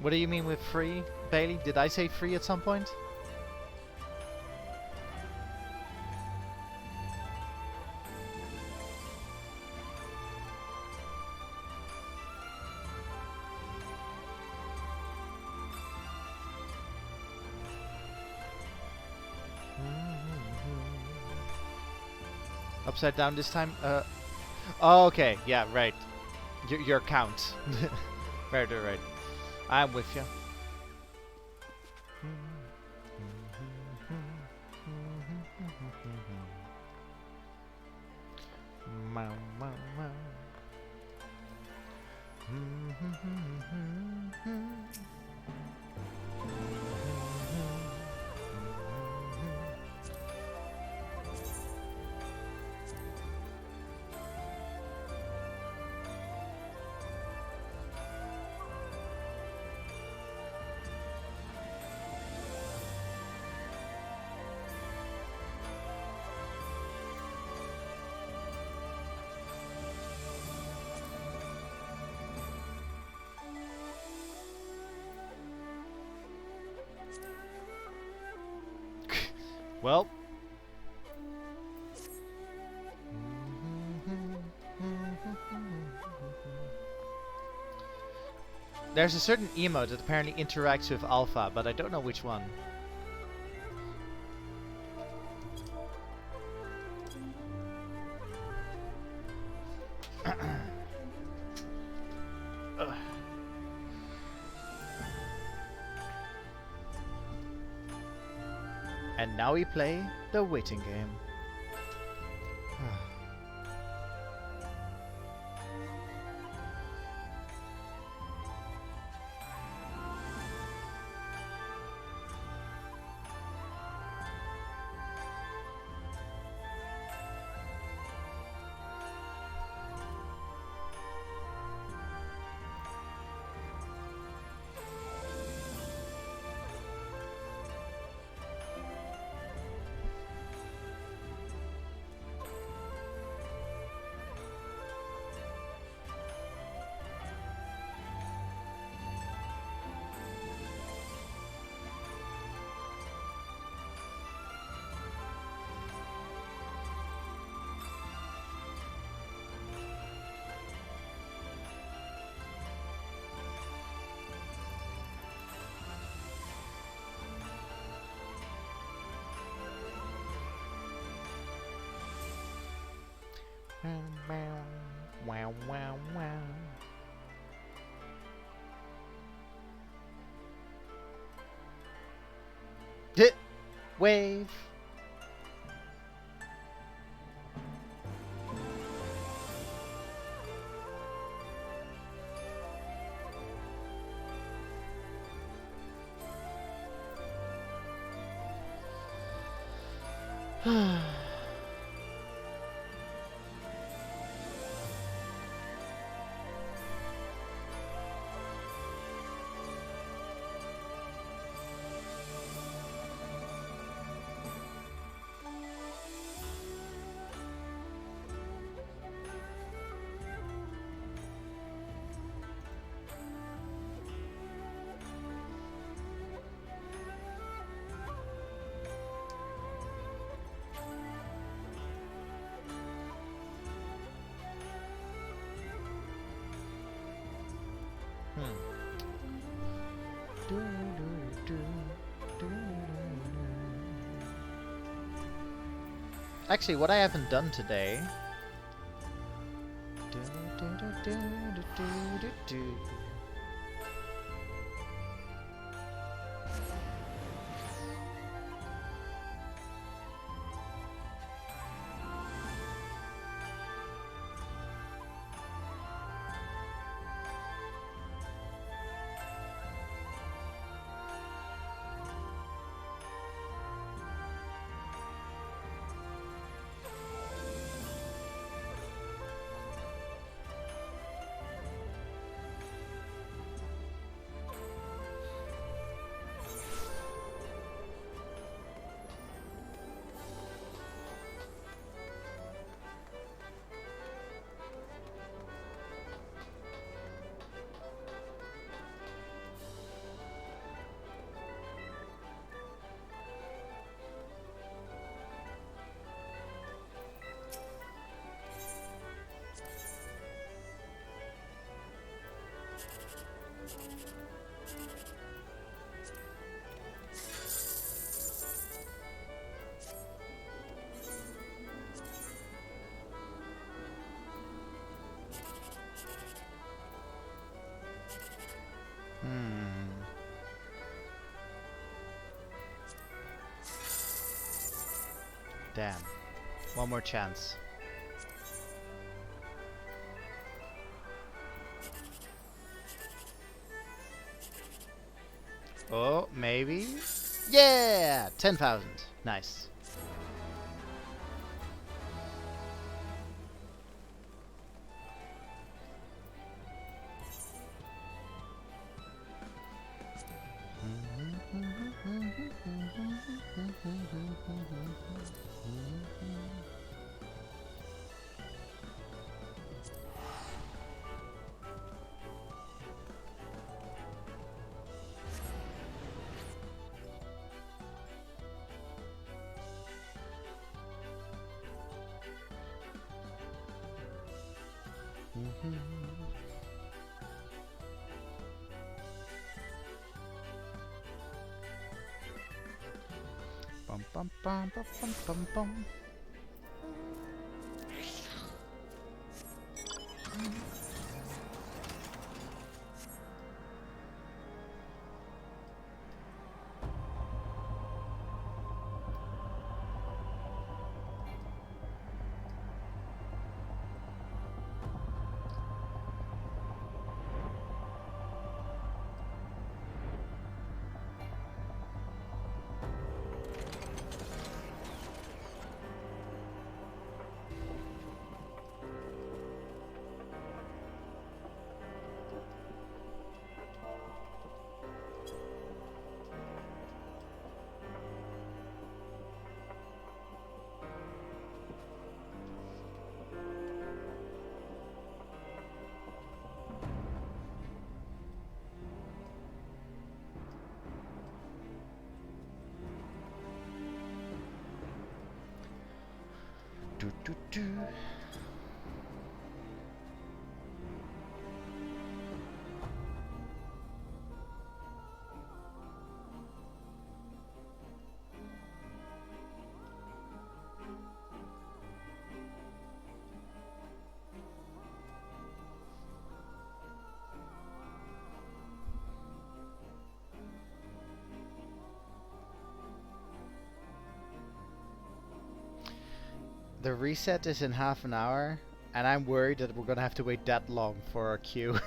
What do you mean with free, Bailey? Did I say free at some point? Upside down this time? Oh, okay. Yeah, right. Your count. Right. I'm with you. Well. There's a certain emote that apparently interacts with Alpha, but I don't know which one. And now we play the waiting game. Wow, wow, wow. Wave. Actually, what I haven't done today. Damn. One more chance. Oh, maybe? Yeah! 10,000. Nice. Bum bum bum bum bum bum bum. Do, do, do. The reset is in half an hour, and I'm worried that we're gonna have to wait that long for our queue.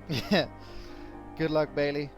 Yeah. Good luck, Bailey.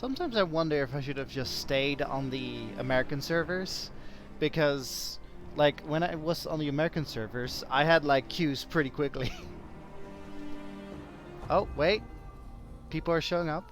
Sometimes I wonder if I should have just stayed on the American servers, because like when I was on the American servers, I had like queues pretty quickly. Oh, wait. People are showing up.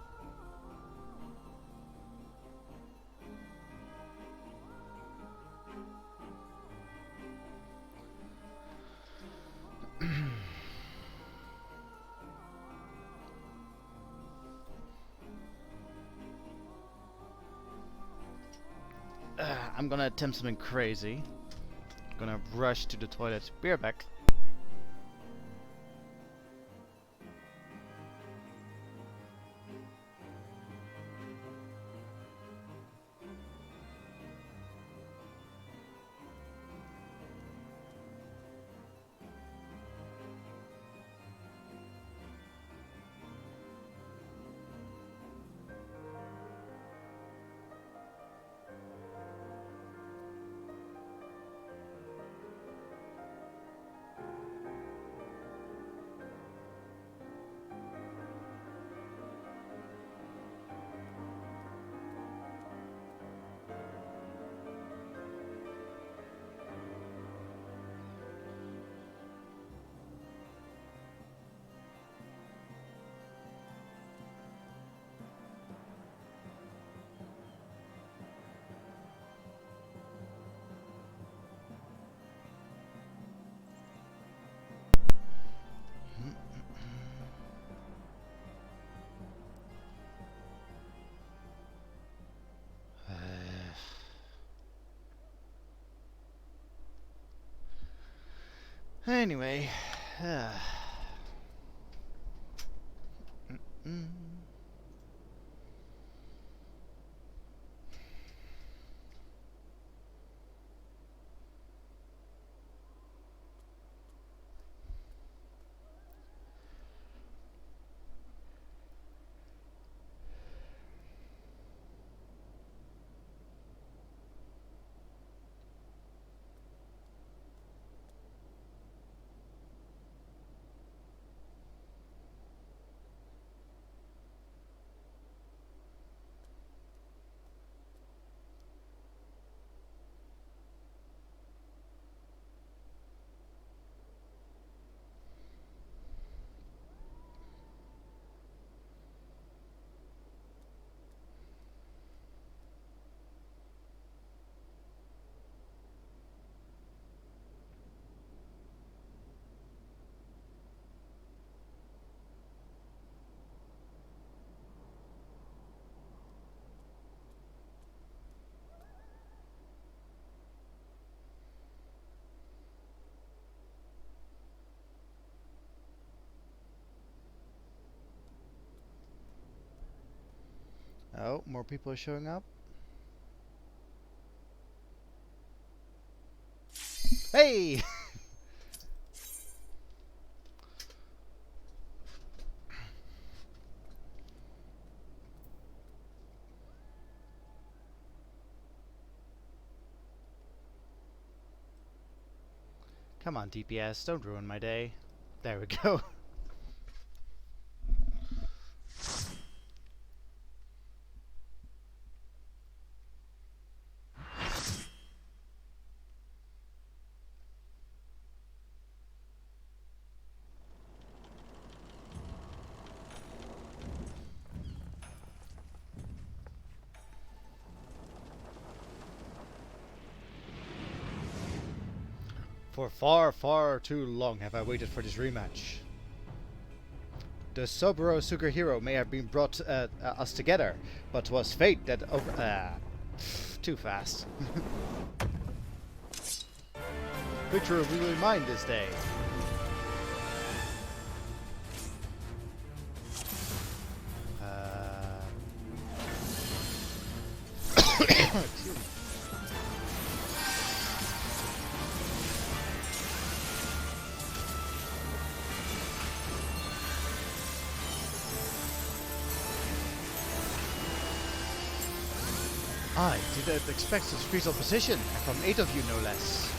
I'm gonna attempt something crazy. Gonna rush to the toilet. Be right back. Anyway, oh, more people are showing up. Hey! Come on, DPS, don't ruin my day. There we go. For far, far too long have I waited for this rematch. The Soburo Sugihiro may have been brought us together, but 'twas fate that over... too fast. Victor will be mine this day. Excuse me. I didn't expect such crucial position, and from 8 of you no less.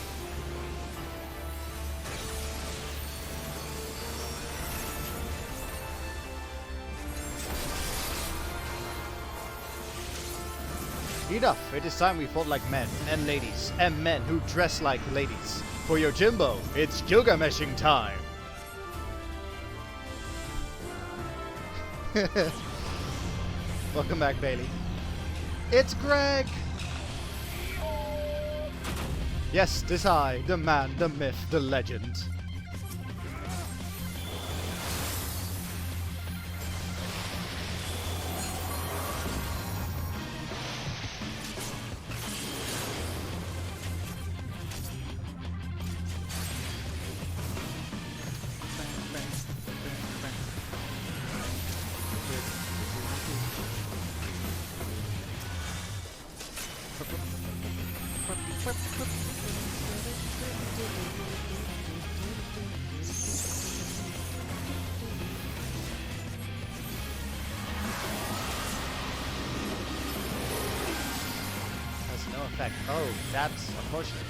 Enough! It is time we fought like men, and ladies, and men who dress like ladies. For your Jimbo, it's Gilgameshing time! Welcome back, Bailey. It's Greg! Yes, this I, the man, the myth, the legend. Has no effect. Oh, that's unfortunate.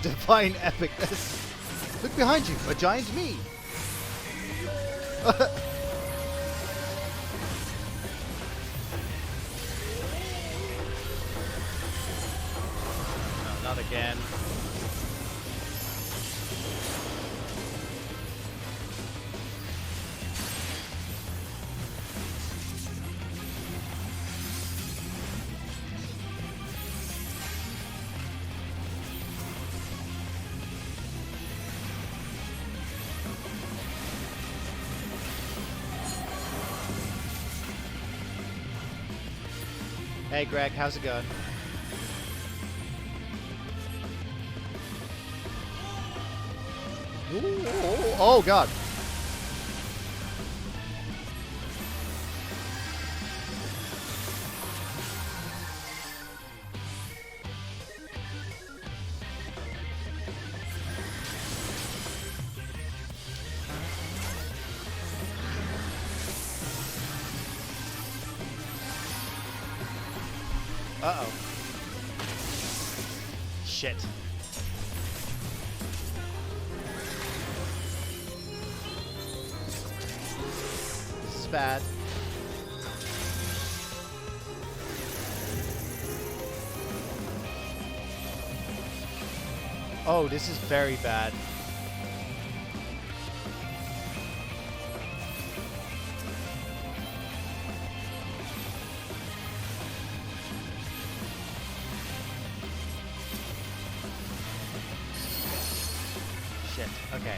Divine epicness. Look behind you, a giant me. No, not again. Hey Greg, how's it going? Ooh, oh god. Uh-oh. Shit. This is bad. Oh, this is very bad. Shit. Okay.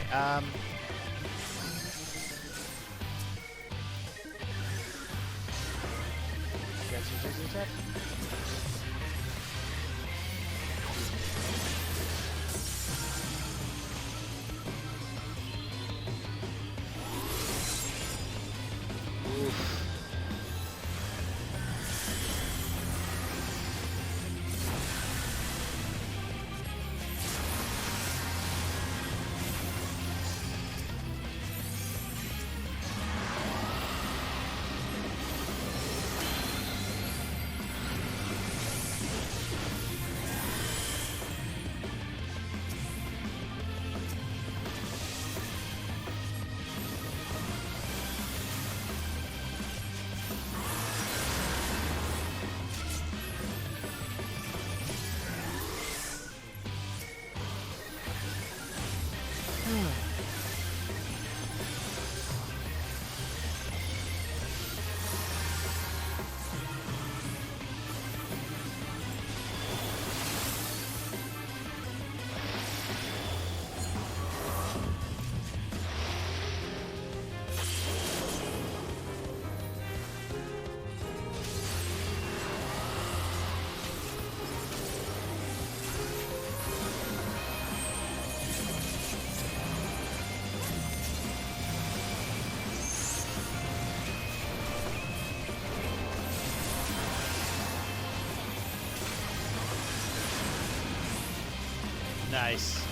Nice.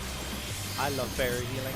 I love fairy healing.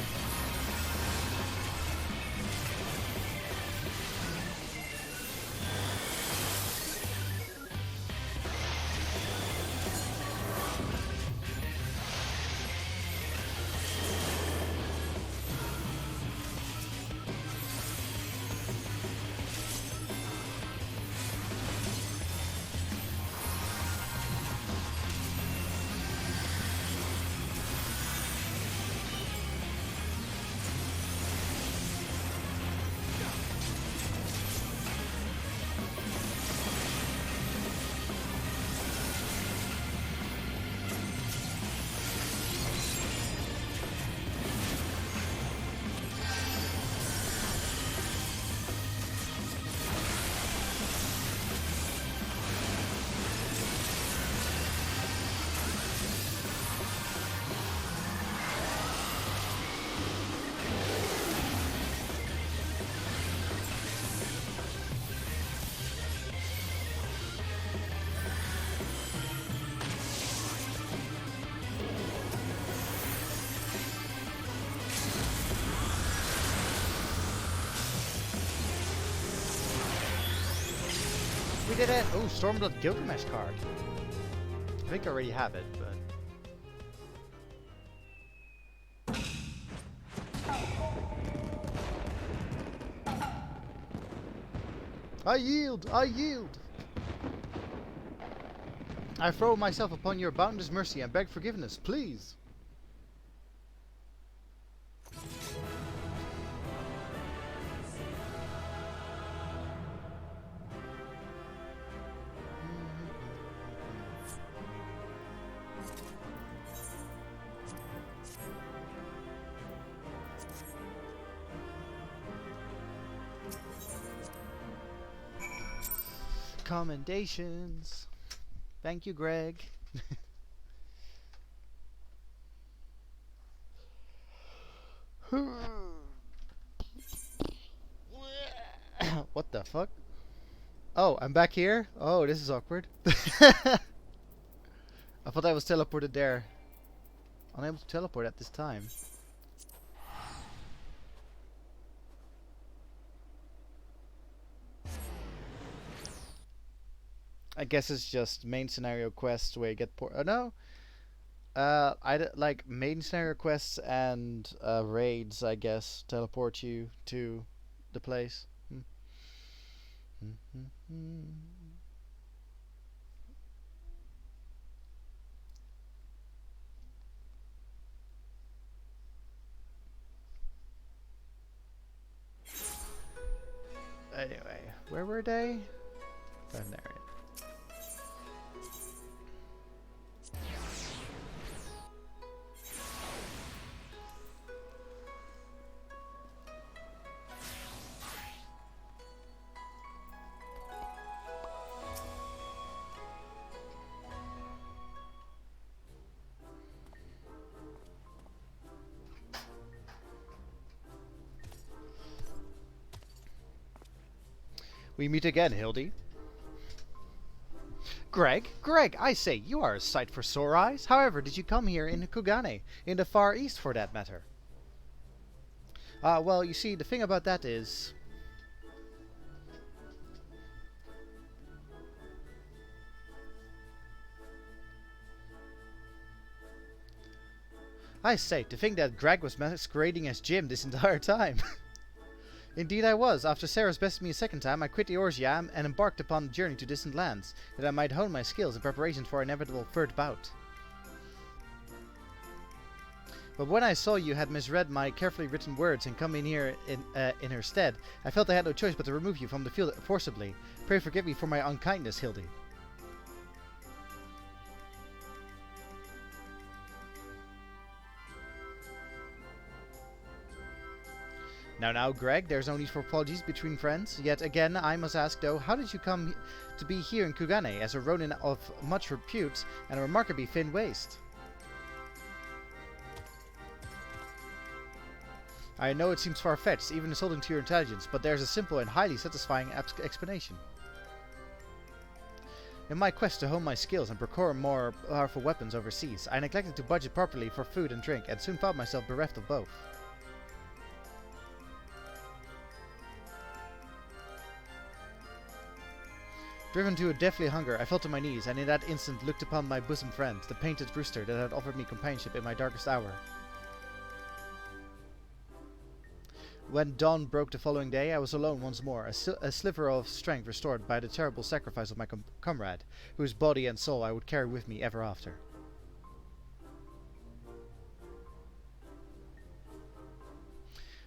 We did it! Oh, Stormblood Gilgamesh card. I think I already have it, but... I yield! I yield! I throw myself upon your boundless mercy and beg forgiveness, please! Commendations. Thank you, Greg. What the fuck? Oh, I'm back here? Oh, this is awkward. I thought I was teleported there. Unable to teleport at this time. I guess it's just main scenario quests where you get oh no. Like main scenario quests and raids, I guess, teleport you to the place. Anyway, where were they? Oh, there. We meet again, Hildy. Greg, I say, you are a sight for sore eyes. However, did you come here in Kugane, in the Far East for that matter? Well, you see, the thing about that is... I say, to think that Greg was masquerading as Jim this entire time. Indeed I was. After Sarah's bested me a second time, I quit the Orgia and embarked upon a journey to distant lands, that I might hone my skills in preparation for our inevitable third bout. But when I saw you had misread my carefully written words and come in here in her stead, I felt I had no choice but to remove you from the field forcibly. Pray forgive me for my unkindness, Hildy. Now, Greg, there's no need for apologies between friends. Yet again, I must ask, though, how did you come to be here in Kugane, as a ronin of much repute and a remarkably thin waist? I know it seems far-fetched, even insulting to your intelligence, but there's a simple and highly satisfying explanation. In my quest to hone my skills and procure more powerful weapons overseas, I neglected to budget properly for food and drink, and soon found myself bereft of both. Driven to a deathly hunger, I fell to my knees, and in that instant looked upon my bosom friend, the painted rooster that had offered me companionship in my darkest hour. When dawn broke the following day, I was alone once more, a sliver of strength restored by the terrible sacrifice of my comrade, whose body and soul I would carry with me ever after.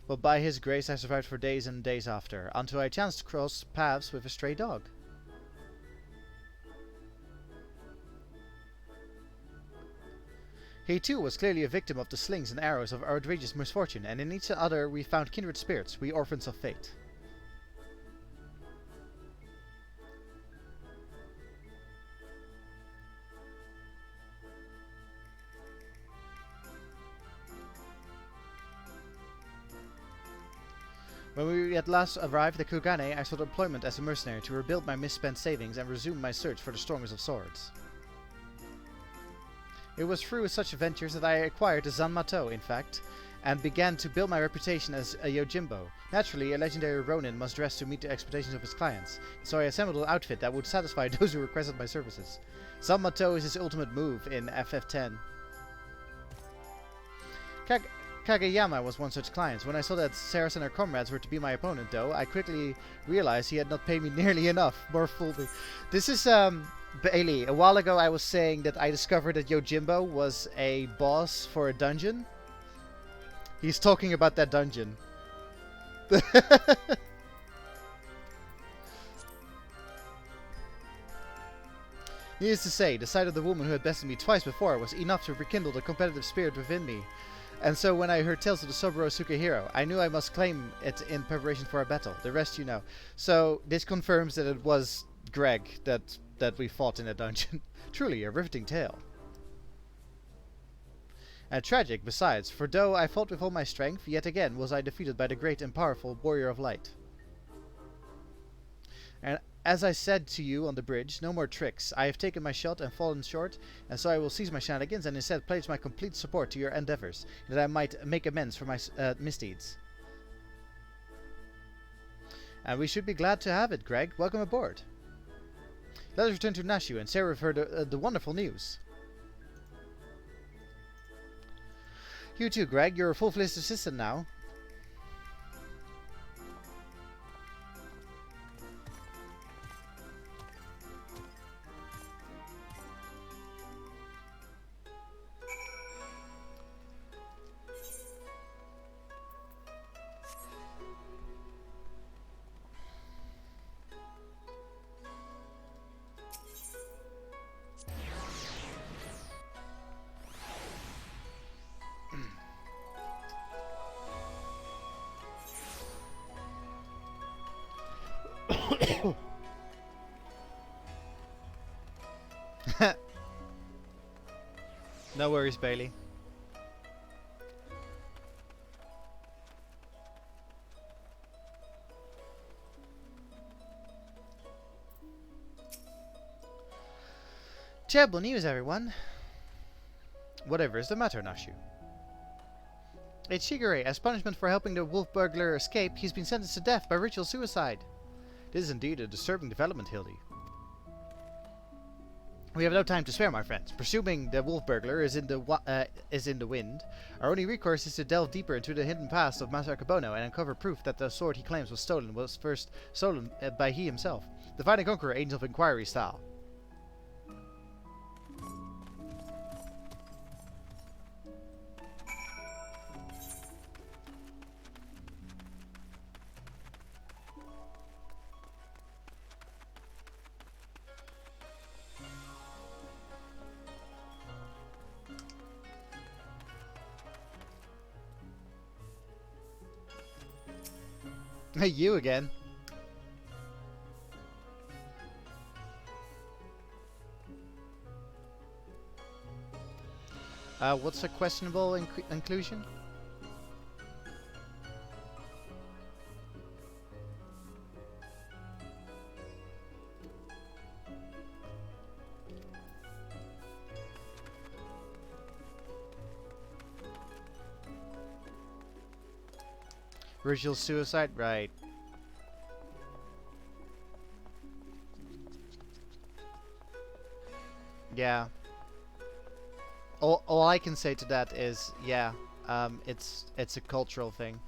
But by his grace I survived for days and days after, until I chanced to cross paths with a stray dog. He too was clearly a victim of the slings and arrows of outrageous misfortune, and in each other we found kindred spirits, we orphans of fate. When we at last arrived at Kugane, I sought employment as a mercenary to rebuild my misspent savings and resume my search for the strongest of swords. It was through such adventures that I acquired the Zanmato, in fact, and began to build my reputation as a Yojimbo. Naturally, a legendary Ronin must dress to meet the expectations of his clients, so I assembled an outfit that would satisfy those who requested my services. Zanmato is his ultimate move in FF10. Kageyama was one such client. When I saw that Ceres and her comrades were to be my opponent, though, I quickly realized he had not paid me nearly enough. More fully. This is, Bailey, a while ago I was saying that I discovered that Yojimbo was a boss for a dungeon. He's talking about that dungeon. Needless to say, the sight of the woman who had bested me twice before was enough to rekindle the competitive spirit within me. And so when I heard tales of the Soburo Sukehiro, I knew I must claim it in preparation for a battle. The rest you know. So this confirms that it was Greg that we fought in a dungeon. Truly a riveting tale. And tragic besides, for though I fought with all my strength, yet again was I defeated by the great and powerful Warrior of Light. And as I said to you on the bridge, no more tricks. I have taken my shot and fallen short, and so I will cease my shenanigans and instead pledge my complete support to your endeavors, that I might make amends for my misdeeds. And we should be glad to have it, Greg. Welcome aboard. Let us return to Nashu and share with her the wonderful news. You too, Greg. You're a full-fledged assistant now. No worries, Bailey. Terrible news, everyone. Whatever is the matter, Nashu? It's Shigure. As punishment for helping the wolf burglar escape, he's been sentenced to death by ritual suicide. This is indeed a disturbing development, Hildy. We have no time to spare, my friends. Presuming the wolf burglar is in the wind, our only recourse is to delve deeper into the hidden past of Master Akabono and uncover proof that the sword he claims was first stolen by he himself. Divide and conquer, Agents of Inquiry style. Hey, you again. What's a questionable inclusion? Ritual suicide, right. Yeah. All I can say to that is, yeah, it's a cultural thing.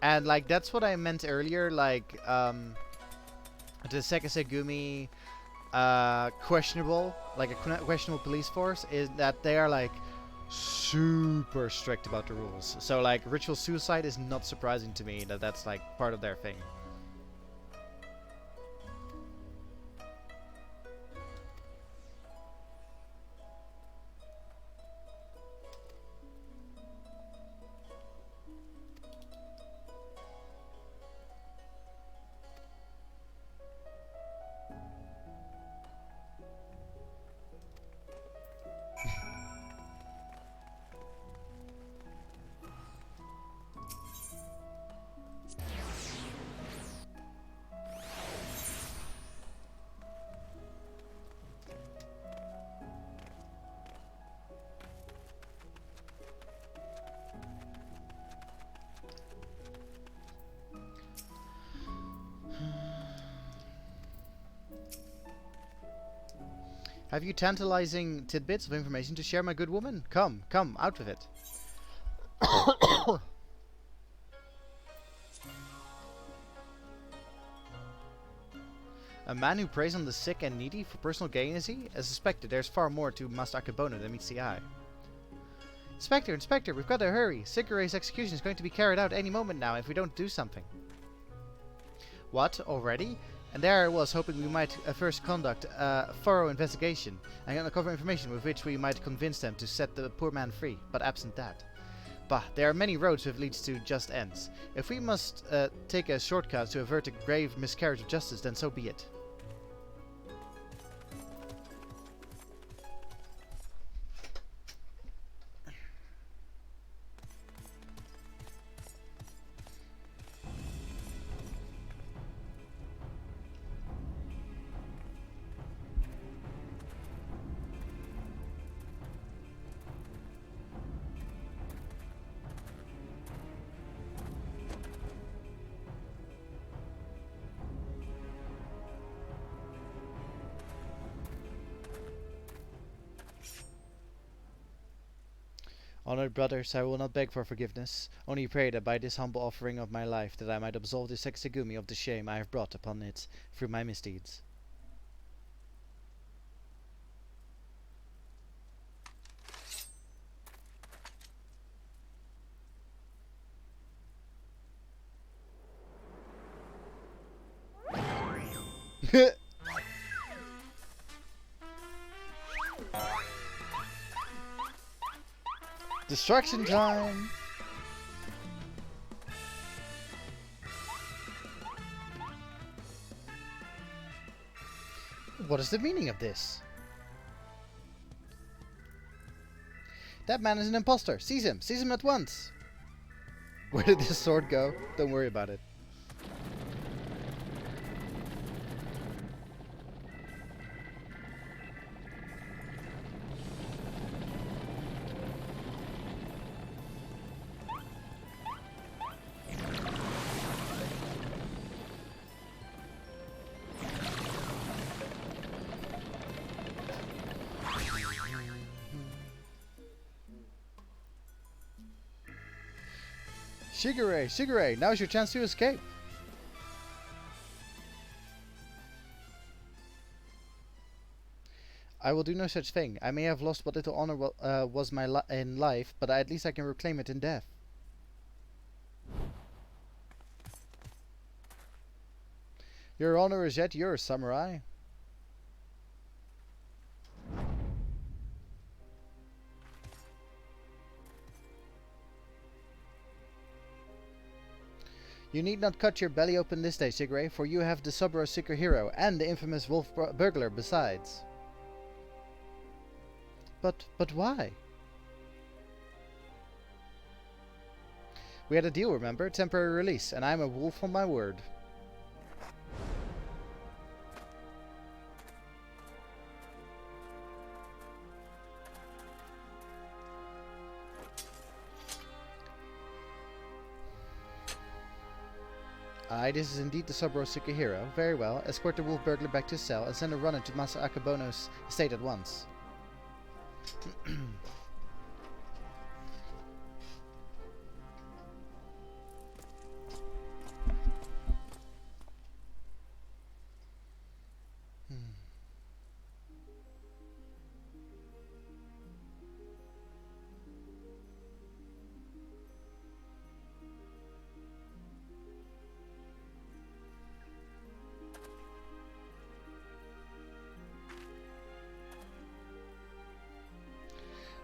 And like that's what I meant earlier, like the Sekisegumi questionable, like a questionable police force, is that they are like super strict about the rules. So like ritual suicide is not surprising to me that that's like part of their thing. Have you tantalizing tidbits of information to share, my good woman? Come, come, out with it. A man who preys on the sick and needy for personal gain, is he? As suspected, there's far more to Master Akebono than meets the eye. Inspector, Inspector, we've got to hurry. Sigure's execution is going to be carried out any moment now if we don't do something. What? Already? And there I was, hoping we might first conduct a thorough investigation and uncover information with which we might convince them to set the poor man free, but absent that. Bah, there are many roads which leads to just ends. If we must take a shortcut to avert a grave miscarriage of justice, then so be it. Honored brothers, I will not beg for forgiveness, only pray that by this humble offering of my life that I might absolve the Sekisegumi of the shame I have brought upon it through my misdeeds. Destruction time! What is the meaning of this? That man is an impostor! Seize him! Seize him at once! Where did this sword go? Don't worry about it. Shigure! Shigure! Now's your chance to escape! I will do no such thing. I may have lost what little honor was in life, but at least I can reclaim it in death. Your honor is yet yours, samurai. You need not cut your belly open this day, Shigure, for you have the Saburo Seeker hero and the infamous wolf burglar besides. But why? We had a deal, remember? Temporary release, and I am a wolf on my word. Aye, this is indeed the Subro Sukihiro. Very well. Escort the wolf burglar back to his cell and send a runner to Masa Akabono's estate at once.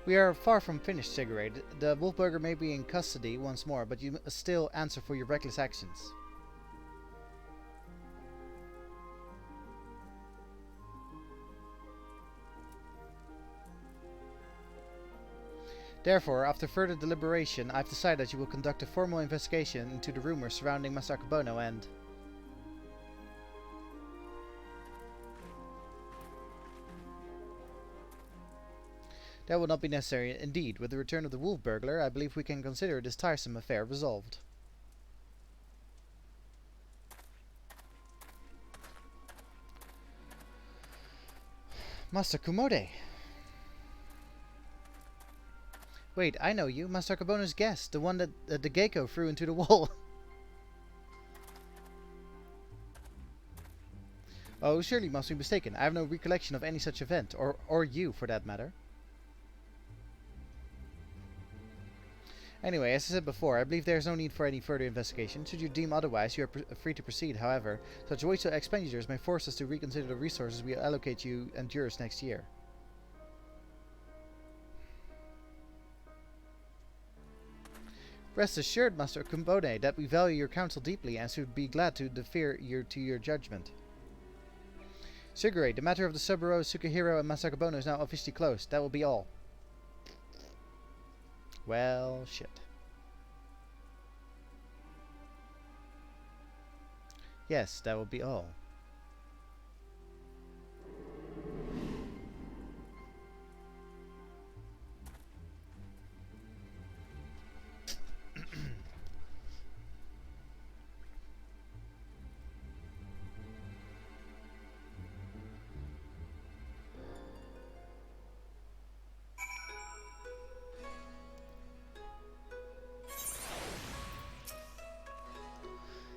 We are far from finished, Sigurd. The Wolfburger may be in custody once more, but you must still answer for your reckless actions. Therefore, after further deliberation, I've decided that you will conduct a formal investigation into the rumors surrounding Masakabono and... That will not be necessary. Indeed, with the return of the wolf burglar, I believe we can consider this tiresome affair resolved. Master Kumode! Wait, I know you. Master Kabono's guest. The one that the gecko threw into the wall. Oh, surely you must be mistaken. I have no recollection of any such event. Or you, for that matter. Anyway, as I said before, I believe there is no need for any further investigation. Should you deem otherwise, you are free to proceed. However, such wasteful expenditures may force us to reconsider the resources we allocate you and yours next year. Rest assured, Master Kumbone, that we value your counsel deeply and should be glad to defer to your judgment. Sugure, the matter of the Subaru, Sukihiro, and Masakabono is now officially closed. That will be all. Well, shit. Yes, that will be all.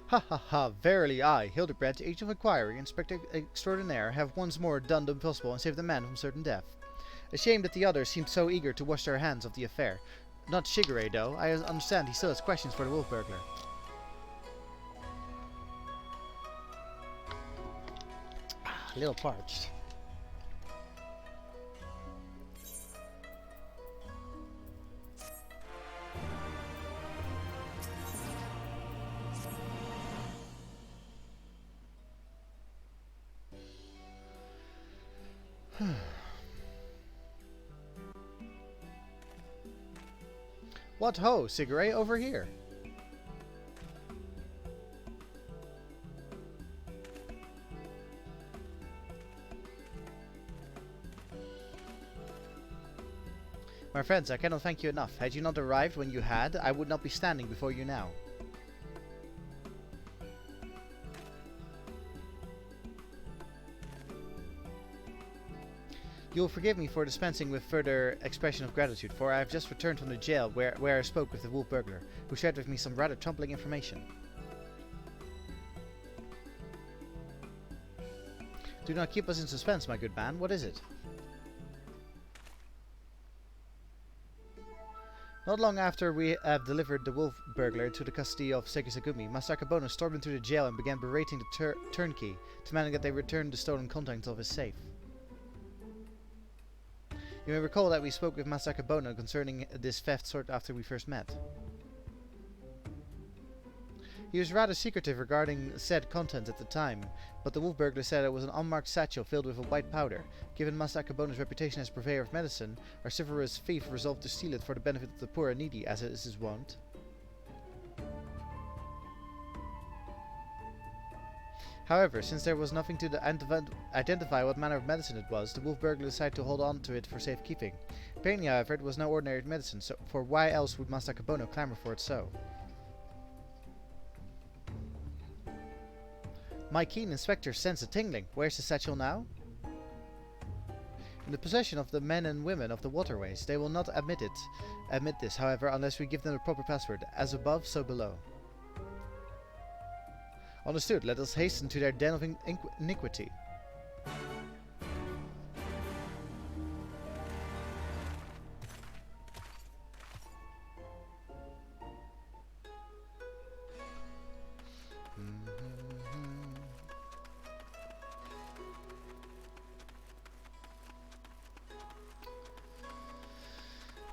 Ha ha ha, verily I, Hildibrand, Agent of Inquiry, Inspector Extraordinaire, have once more done the impossible and saved the man from certain death. A shame that the others seemed so eager to wash their hands of the affair. Not Shigure, though. I understand he still has questions for the wolf burglar. A little parched. What ho, Sigure, over here. My friends, I cannot thank you enough. Had you not arrived when you had, I would not be standing before you now. You will forgive me for dispensing with further expression of gratitude, for I have just returned from the jail where I spoke with the wolf burglar, who shared with me some rather troubling information. Do not keep us in suspense, my good man. What is it? Not long after we have delivered the wolf burglar to the custody of Sekisagumi, Masakabono stormed into the jail and began berating the turnkey, demanding that they return the stolen contents of his safe. You may recall that we spoke with Masakabono concerning this theft short after we first met. He was rather secretive regarding said contents at the time, but the wolf burglar said it was an unmarked satchel filled with a white powder. Given Masakabono's reputation as purveyor of medicine, our chivalrous thief resolved to steal it for the benefit of the poor and needy, as is his wont. However, since there was nothing to identify what manner of medicine it was, the wolf burglar decided to hold on to it for safekeeping. Apparently, however, it was no ordinary medicine, so for why else would Masakabono clamor for it so? My keen inspector sensed a tingling. Where's the satchel now? In the possession of the men and women of the waterways. They will not admit this, however, unless we give them the proper password. As above, so below. Understood. Let us hasten to their den of iniquity.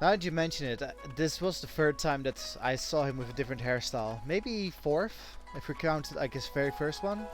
Now that you mention it, this was the third time that I saw him with a different hairstyle. Maybe fourth, if we count like his very first one.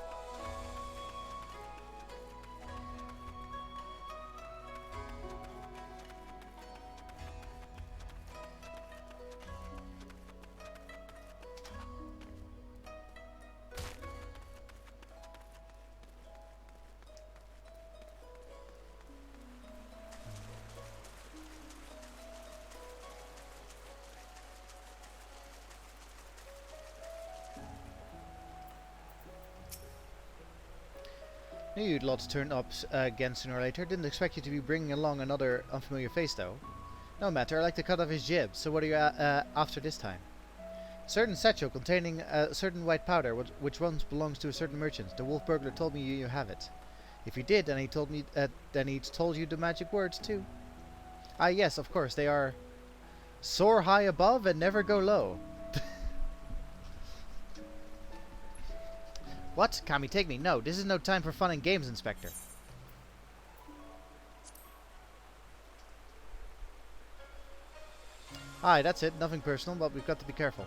Knew you'd lot to turn up again sooner or later. Didn't expect you to be bringing along another unfamiliar face, though. No matter, I like to cut off his jib, so what are you after this time? A certain satchel containing a certain white powder, which once belongs to a certain merchant. The wolf burglar told me you have it. If he did, then he told me then he'd told you the magic words, too. Ah, yes, of course, they are soar high above and never go low. What? Kami, take me. No, this is no time for fun and games, Inspector. Aye, that's it. Nothing personal, but we've got to be careful.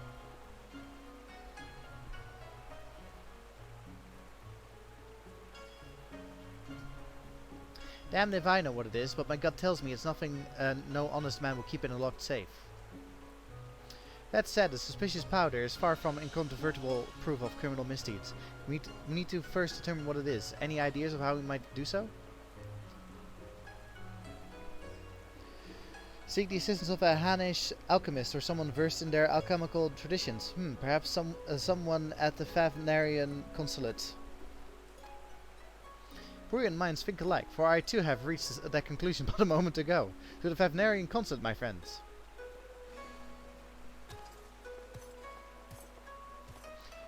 Damned if I know what it is, but my gut tells me it's nothing no honest man will keep in a locked safe. That said, the suspicious powder is far from incontrovertible proof of criminal misdeeds. We need to first determine what it is. Any ideas of how we might do so? Seek the assistance of a Hanish alchemist or someone versed in their alchemical traditions. Perhaps someone at the Favnarian consulate. Brilliant minds think alike, for I too have reached that conclusion but a moment ago. To the Favnarian consulate, my friends.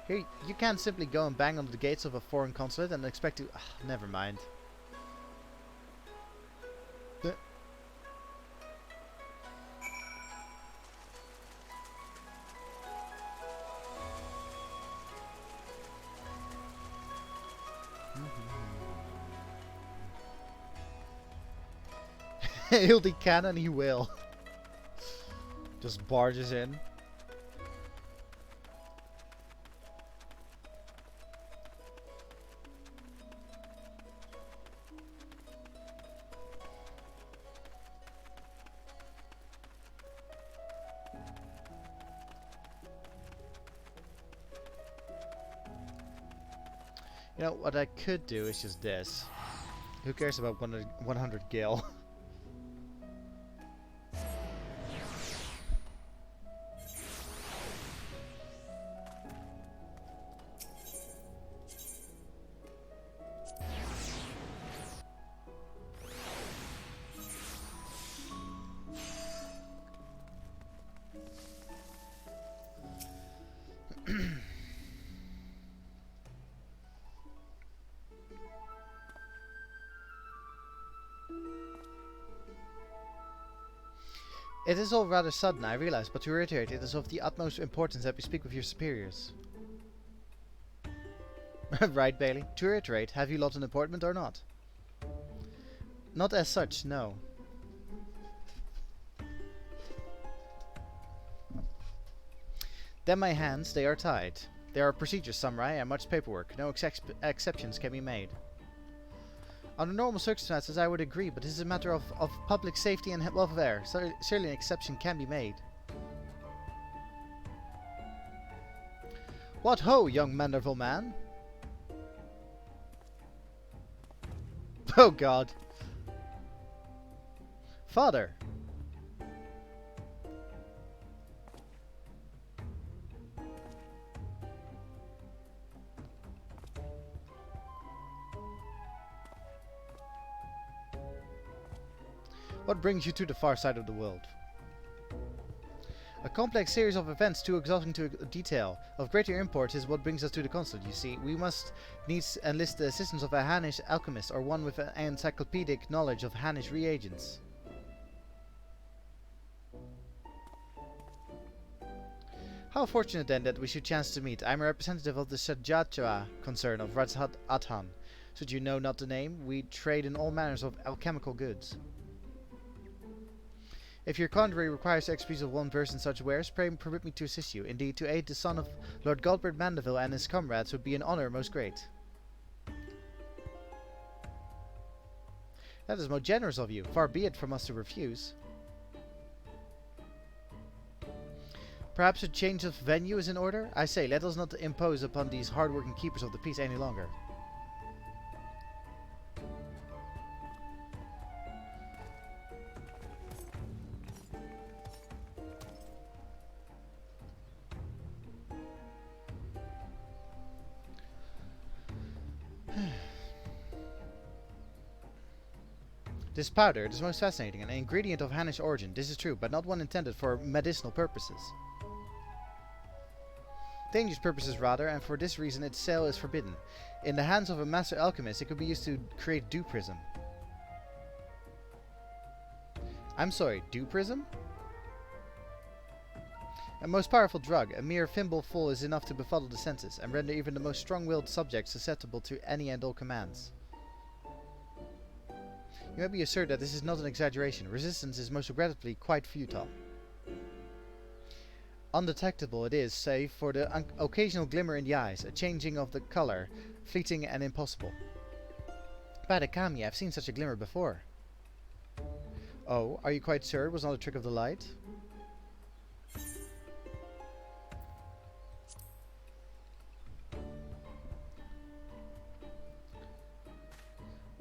Here, you can't simply go and bang on the gates of a foreign consulate and expect to... never mind. Hildy can and he will. Just barges in. You know, what I could do is just this. Who cares about 100 gil? It is all rather sudden, I realize, but to reiterate, it is of the utmost importance that we speak with your superiors. Right, Bailey. To reiterate, have you lot an appointment or not? Not as such, no. Then my hands, they are tied. There are procedures, samurai, and much paperwork. No exceptions can be made. Under normal circumstances, I would agree, but this is a matter of public safety and welfare. So certainly an exception can be made. What ho, young Manderville man? Oh God. Father. What brings you to the far side of the world? A complex series of events too exhausting to detail. Of greater import is what brings us to the console, you see. We must needs enlist the assistance of a Hannish alchemist or one with an encyclopedic knowledge of Hannish reagents. How fortunate then that we should chance to meet. I am a representative of the Sajatra concern of Rajhat Athan. Should you know not the name, we trade in all manners of alchemical goods. If your country requires the expertise of one verse in such wares, pray permit me to assist you. Indeed, to aid the son of Lord Godbert Mandeville and his comrades would be an honour most great. That is most generous of you. Far be it from us to refuse. Perhaps a change of venue is in order? I say, let us not impose upon these hard-working keepers of the peace any longer. This powder is most fascinating, an ingredient of Hannish origin. This is true, but not one intended for medicinal purposes. Dangerous purposes rather, and for this reason its sale is forbidden. In the hands of a master alchemist, it could be used to create dew prism. I'm sorry, dew prism? A most powerful drug. A mere thimbleful is enough to befuddle the senses, and render even the most strong-willed subject susceptible to any and all commands. You may be assured that this is not an exaggeration. Resistance is most regrettably quite futile. Undetectable it is, save for the occasional glimmer in the eyes, a changing of the colour, fleeting and impossible. By the Kami, I've seen such a glimmer before. Oh, are you quite sure it was not a trick of the light?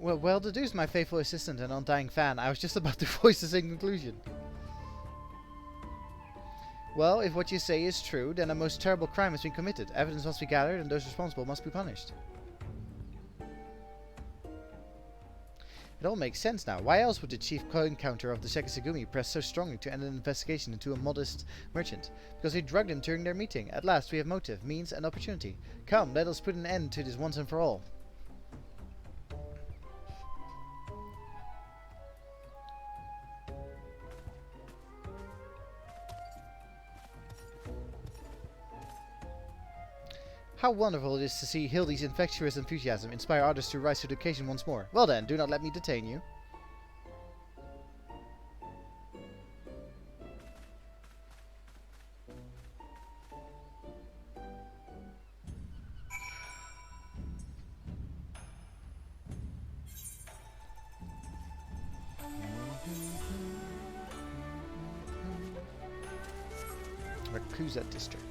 Well deduced, my faithful assistant and undying fan. I was just about to voice the same conclusion. Well, if what you say is true, then a most terrible crime has been committed. Evidence must be gathered, and those responsible must be punished. It all makes sense now. Why else would the chief co-encounter of the Sekisagumi press so strongly to end an investigation into a modest merchant? Because he drugged him during their meeting. At last we have motive, means, and opportunity. Come, let us put an end to this once and for all. How wonderful it is to see Hildy's infectious enthusiasm inspire others to rise to the occasion once more. Well then, do not let me detain you. Rakusa District.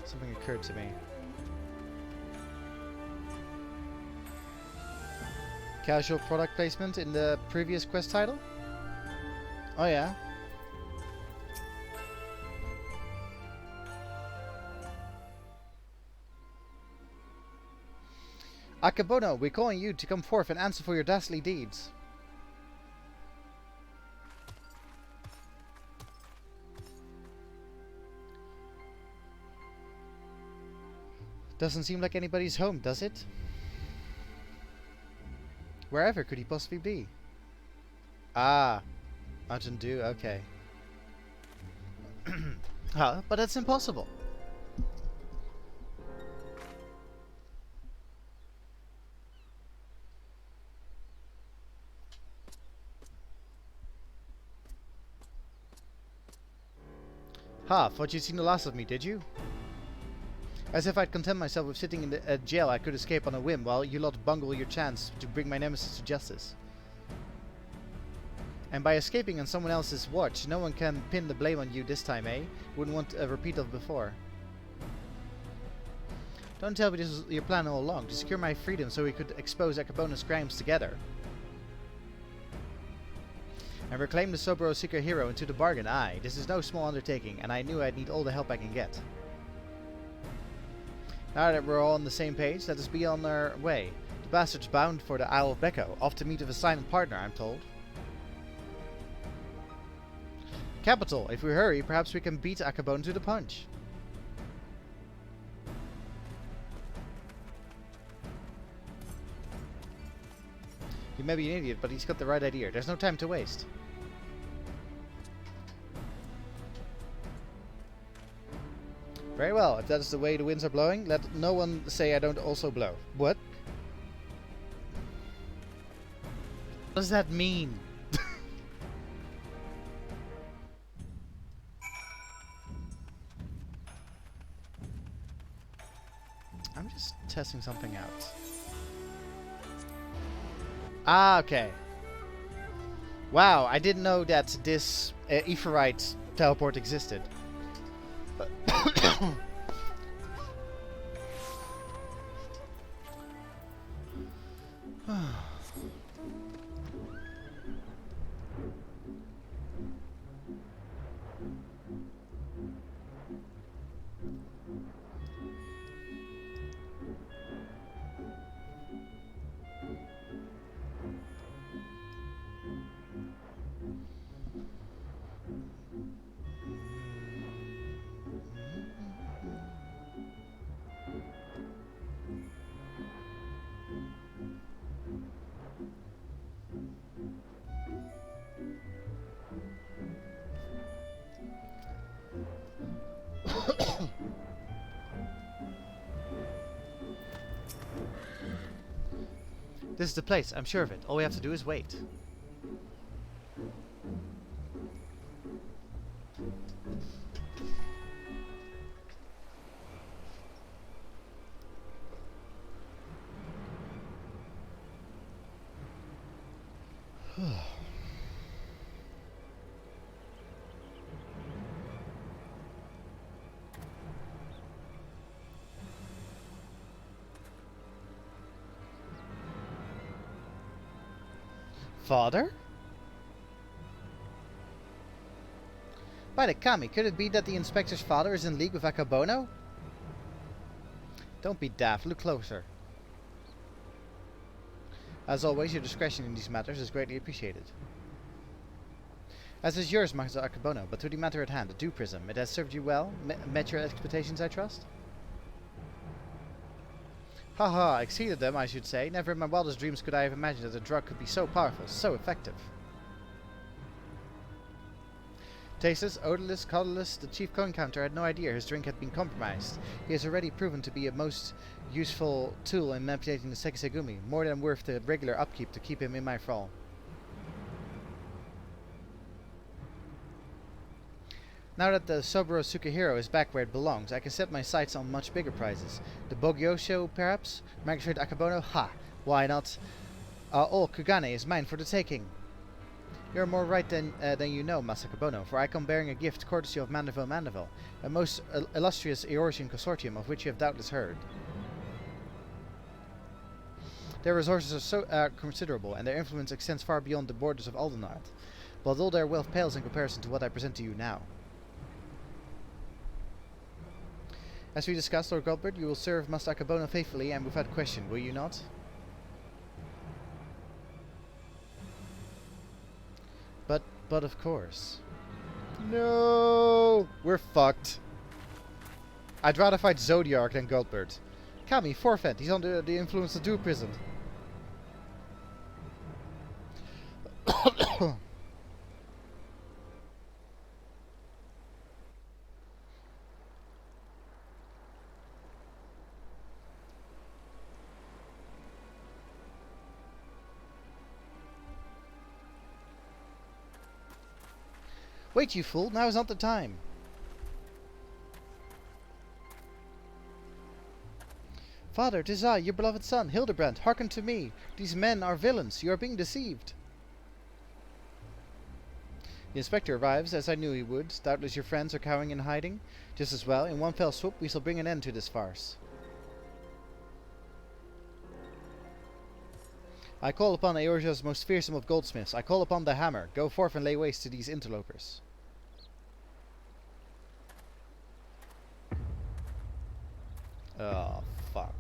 Something occurred to me. Casual product placement in the previous quest title? Oh yeah. Akabono, we're calling you to come forth and answer for your dastardly deeds. Doesn't seem like anybody's home, does it? Wherever could he possibly be? Ah, Mountain Dew, okay. Huh, but that's impossible. Ha, thought you'd seen the last of me, did you? As if I'd content myself with sitting in the jail I could escape on a whim, while you lot bungle your chance to bring my nemesis to justice. And by escaping on someone else's watch, no one can pin the blame on you this time, eh? Wouldn't want a repeat of before. Don't tell me this was your plan all along, to secure my freedom so we could expose Akabona's crimes together. And reclaim the Soboro Seeker hero into the bargain. Aye, this is no small undertaking, and I knew I'd need all the help I can get. Now that we're all on the same page, let us be on our way. The bastard's bound for the Isle of Becco, off to meet with a silent partner, I'm told. Capital! If we hurry, perhaps we can beat Akabona to the punch. He may be an idiot, but he's got the right idea. There's no time to waste. Very well, if that is the way the winds are blowing, let no one say I don't also blow. What? What does that mean? I'm just testing something out. Ah, okay. Wow, I didn't know that this Aephorite teleport existed. This is the place, I'm sure of it. All we have to do is wait. Father? By the Kami, could it be that the inspector's father is in league with Akabono? Don't be daft, look closer. As always, your discretion in these matters is greatly appreciated. As is yours, Master Akabono, but to the matter at hand, the Dew Prism. It has served you well? Met your expectations, I trust? Haha, exceeded them, I should say. Never in my wildest dreams could I have imagined that a drug could be so powerful, so effective. Tasteless, odorless, colorless, the chief co-encounter had no idea his drink had been compromised. He has already proven to be a most useful tool in manipulating the Sekisegumi, more than worth the regular upkeep to keep him in my thrall. Now that the Soboro Sukahiro is back where it belongs, I can set my sights on much bigger prizes. The Bogyosho, perhaps? Magistrate Akabono? Ha! Why not? All Kugane is mine for the taking. You're more right than you know, Master Akabono, for I come bearing a gift courtesy of Mandeville, a most illustrious Eorzean consortium of which you have doubtless heard. Their resources are so considerable, and their influence extends far beyond the borders of Aldenard, but all their wealth pales in comparison to what I present to you now. As we discussed, Lord Goldbert, you will serve Master Akabono faithfully and without question, will you not? But of course. No! We're fucked. I'd rather fight Zodiark than Goldbert. Kami, forfeit. He's under the influence of Dew Prism. Wait, you fool! Now is not the time! Father, 'tis I, your beloved son, Hildibrand. Hearken to me. These men are villains. You are being deceived. The inspector arrives, as I knew he would. Doubtless your friends are cowering in hiding. Just as well. In one fell swoop, we shall bring an end to this farce. I call upon Eorgia's most fearsome of goldsmiths. I call upon the hammer. Go forth and lay waste to these interlopers. Oh, fuck.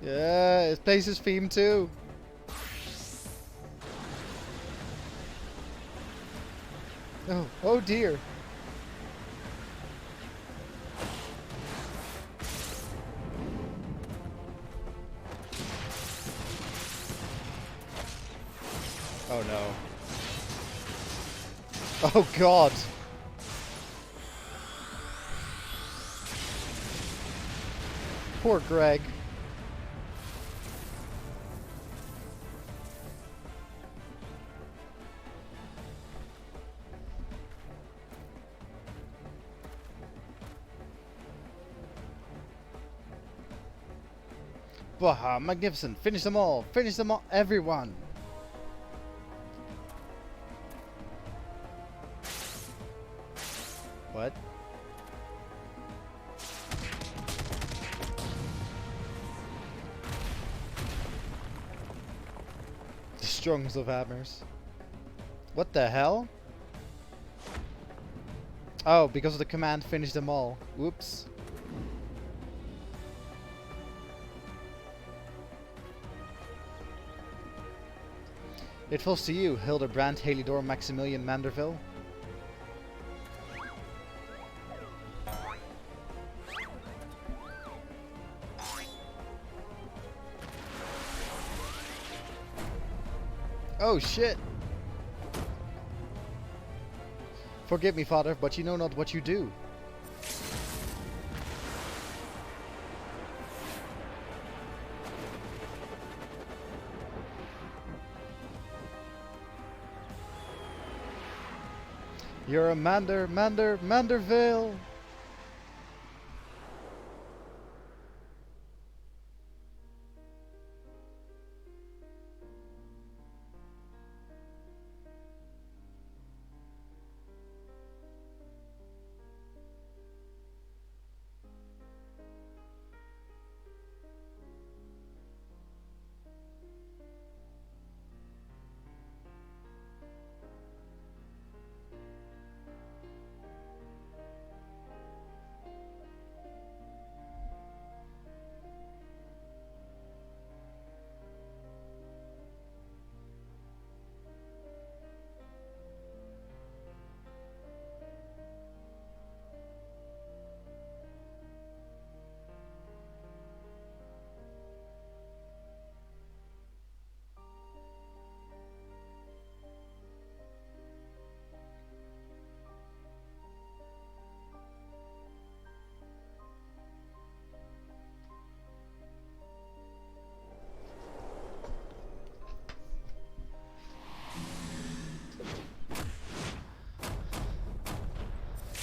Yeah, it plays his theme too. Oh, oh dear. Oh no. Oh god. Poor Greg. Bah, magnificent. Finish them all. Finish them all. Everyone. What? The strongest of hammers. What the hell? Oh, because of the command finish them all. Whoops. It falls to you, Hildibrand, Halidor, Maximilian Manderville. Oh shit! Forgive me, father, but you know not what you do. You're a Manderville!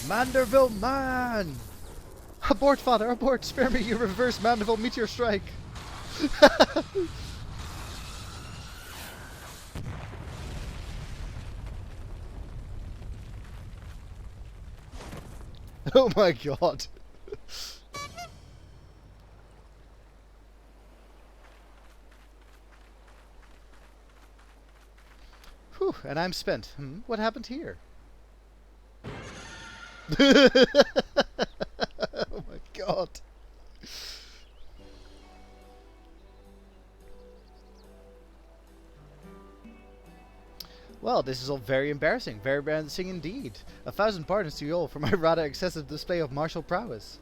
Manderville man! Abort, father, abort! Spare me, you reverse Manderville meteor strike! Oh my god! Whew, and I'm spent. What happened here? Oh my god. Well, this is all very embarrassing. Very embarrassing indeed. 1,000 pardons to you all for my rather excessive display of martial prowess.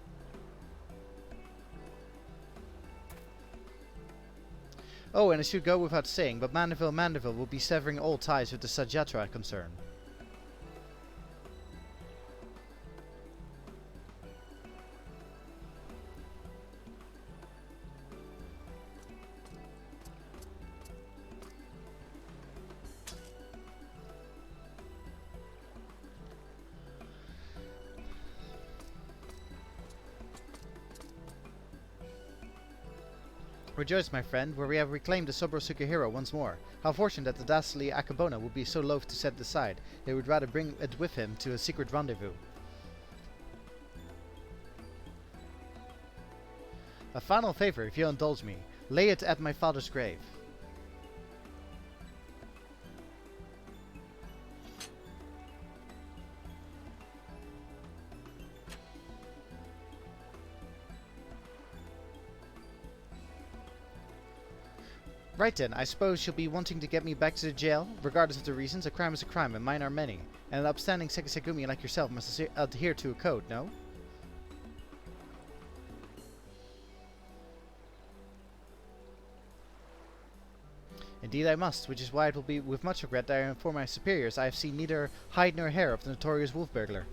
Oh, and it should go without saying, but Manderville will be severing all ties with the Sagyatra concern. Rejoice, my friend, where we have reclaimed the Sobrosuke hero once more. How fortunate that the dastardly Akabona would be so loath to set it aside. He would rather bring it with him to a secret rendezvous. A final favor, if you'll indulge me. Lay it at my father's grave. Right then, I suppose you'll be wanting to get me back to the jail? Regardless of the reasons, a crime is a crime, and mine are many. And an upstanding Sekisegumi like yourself must adhere to a code, no? Indeed I must, which is why it will be with much regret that I inform my superiors I have seen neither hide nor hair of the notorious wolf burglar.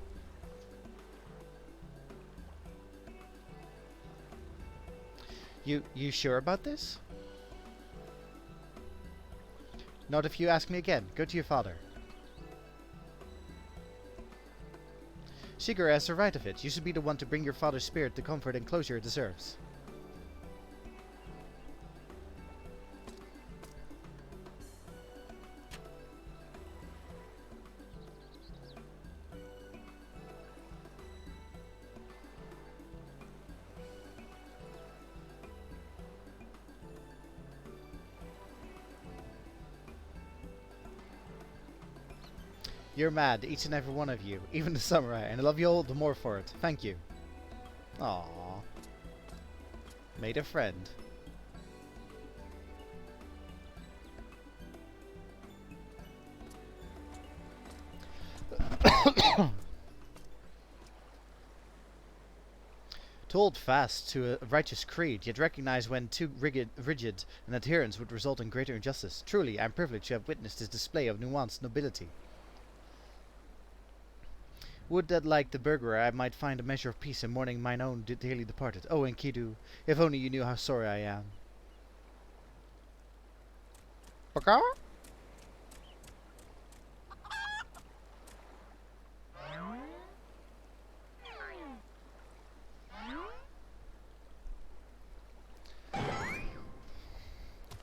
You sure about this? Not if you ask me again. Go to your father. Shigeru has the right of it. You should be the one to bring your father's spirit the comfort and closure it deserves. You're mad, each and every one of you, even the samurai, and I love you all the more for it. Thank you. Aww. Made a friend. To hold fast to a righteous creed, yet recognize when too rigid an adherence would result in greater injustice. Truly, I am privileged to have witnessed this display of nuanced nobility. Would that, like the burglar, I might find a measure of peace in mourning mine own dearly departed. Oh, Enkidu, if only you knew how sorry I am. Baka?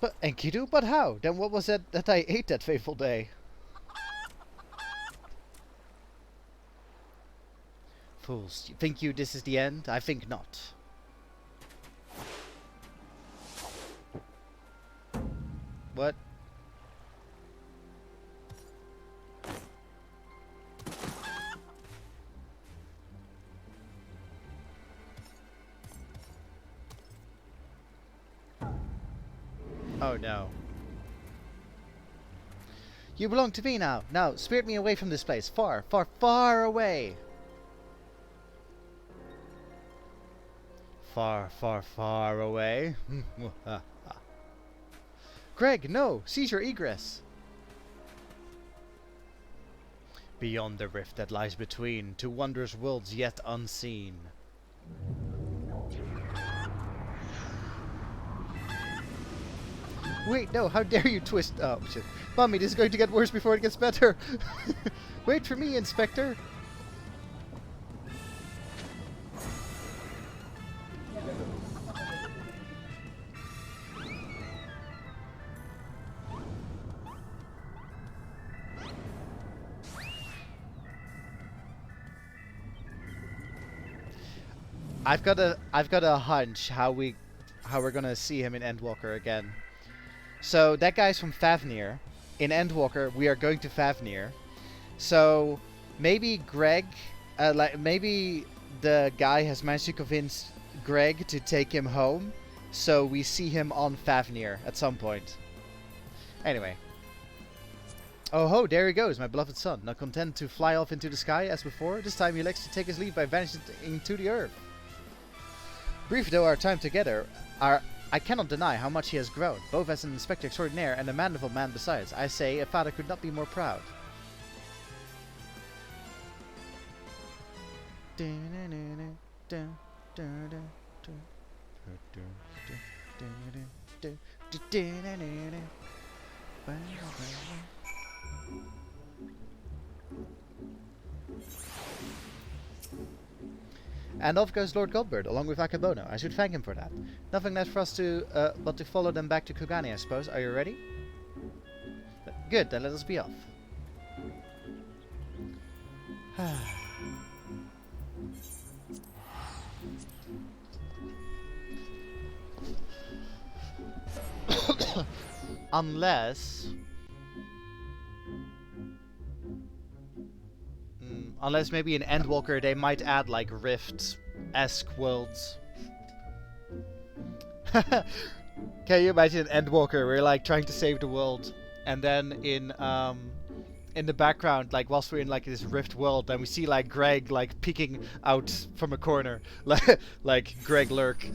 But Enkidu, but how? Then what was that I ate that fateful day? Fools, think you this is the end? I think not. What? Oh no. You belong to me now. Now, spirit me away from this place. Far, far, far away. Far, far, far away. Greg, no! Seize your egress! Beyond the rift that lies between, to wondrous worlds yet unseen. Wait, no, how dare you twist— oh, shit. Mommy, this is going to get worse before it gets better! Wait for me, Inspector! I've got a hunch how we're gonna see him in Endwalker again. So that guy's from Fafnir. In Endwalker, we are going to Fafnir. So maybe Greg, maybe the guy has managed to convince Greg to take him home. So we see him on Fafnir at some point. Anyway. Oh ho, there he goes, my beloved son. Not content to fly off into the sky as before, this time he elects to take his leave by vanishing into the earth. Brief though our time together, I cannot deny how much he has grown, both as an inspector extraordinaire and a manful man besides. I say, a father could not be more proud. And off goes Lord Goldbird, along with Akabono. I should thank him for that. Nothing left for us to but to follow them back to Kugani, I suppose. Are you ready? Good, then let us be off. Unless maybe in Endwalker they might add like Rift-esque worlds. Can you imagine Endwalker? We're like trying to save the world, and then in the background, like whilst we're in like this Rift world, then we see like Greg like peeking out from a corner, like Greg Lurk.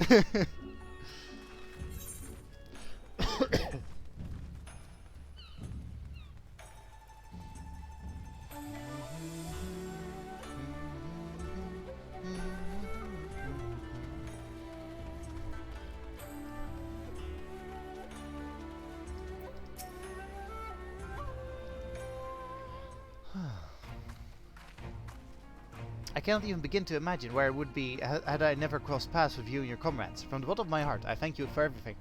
I cannot even begin to imagine where I would be had I never crossed paths with you and your comrades. From the bottom of my heart, I thank you for everything.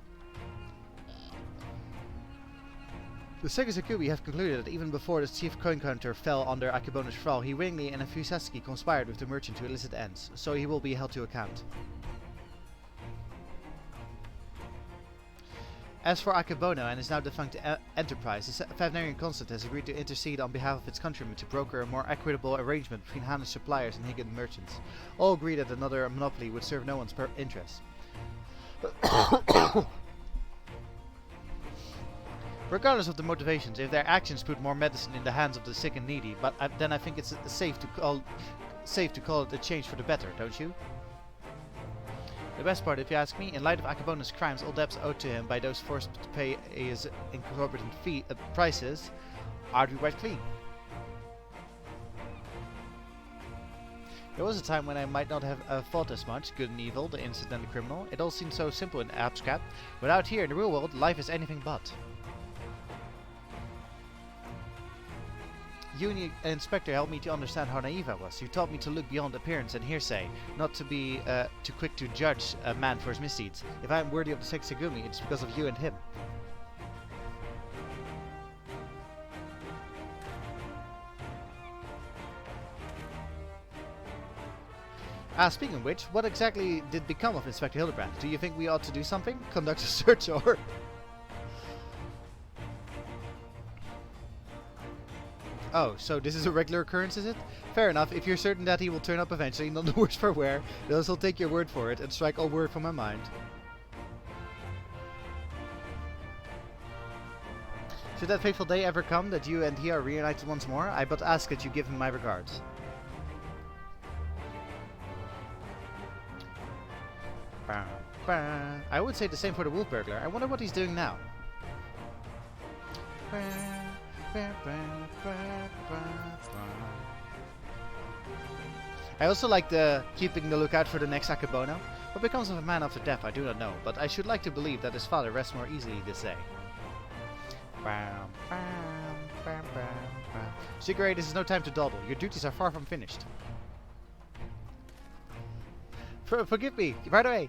The Segasakubi have concluded that even before the chief coin counter fell under Akebono's thrall, he willingly and enthusiastically conspired with the merchant to illicit ends, so he will be held to account. As for Akebono and his now defunct enterprise, the Favnarian Constant has agreed to intercede on behalf of its countrymen to broker a more equitable arrangement between Hanish suppliers and Higgin merchants. All agree that another monopoly would serve no one's interests. Regardless of the motivations, if their actions put more medicine in the hands of the sick and needy, then I think it's safe to call it a change for the better, don't you? The best part, if you ask me, in light of Akebono's crimes, all debts owed to him by those forced to pay his exorbitant prices, are to be wiped clean. There was a time when I might not have thought as much, good and evil, the innocent and the criminal. It all seemed so simple and abstract, but out here in the real world, life is anything but. You and the inspector helped me to understand how naive I was. You taught me to look beyond appearance and hearsay, not to be too quick to judge a man for his misdeeds. If I am worthy of the Segasakubi, it's because of you and him. Speaking of which, what exactly did become of Inspector Hildibrand? Do you think we ought to do something? Conduct a search or... Oh, so this is a regular occurrence, is it? Fair enough, if you're certain that he will turn up eventually, none the worse for wear, then I'll take your word for it and strike all word from my mind. Should that fateful day ever come that you and he are reunited once more, I but ask that you give him my regards. I would say the same for the wolf burglar. I wonder what he's doing now. I also like keeping the lookout for the next Akebono. What becomes of a man after death, I do not know, but I should like to believe that his father rests more easily this day. Shigure, this is no time to dawdle. Your duties are far from finished. Forgive me, right away.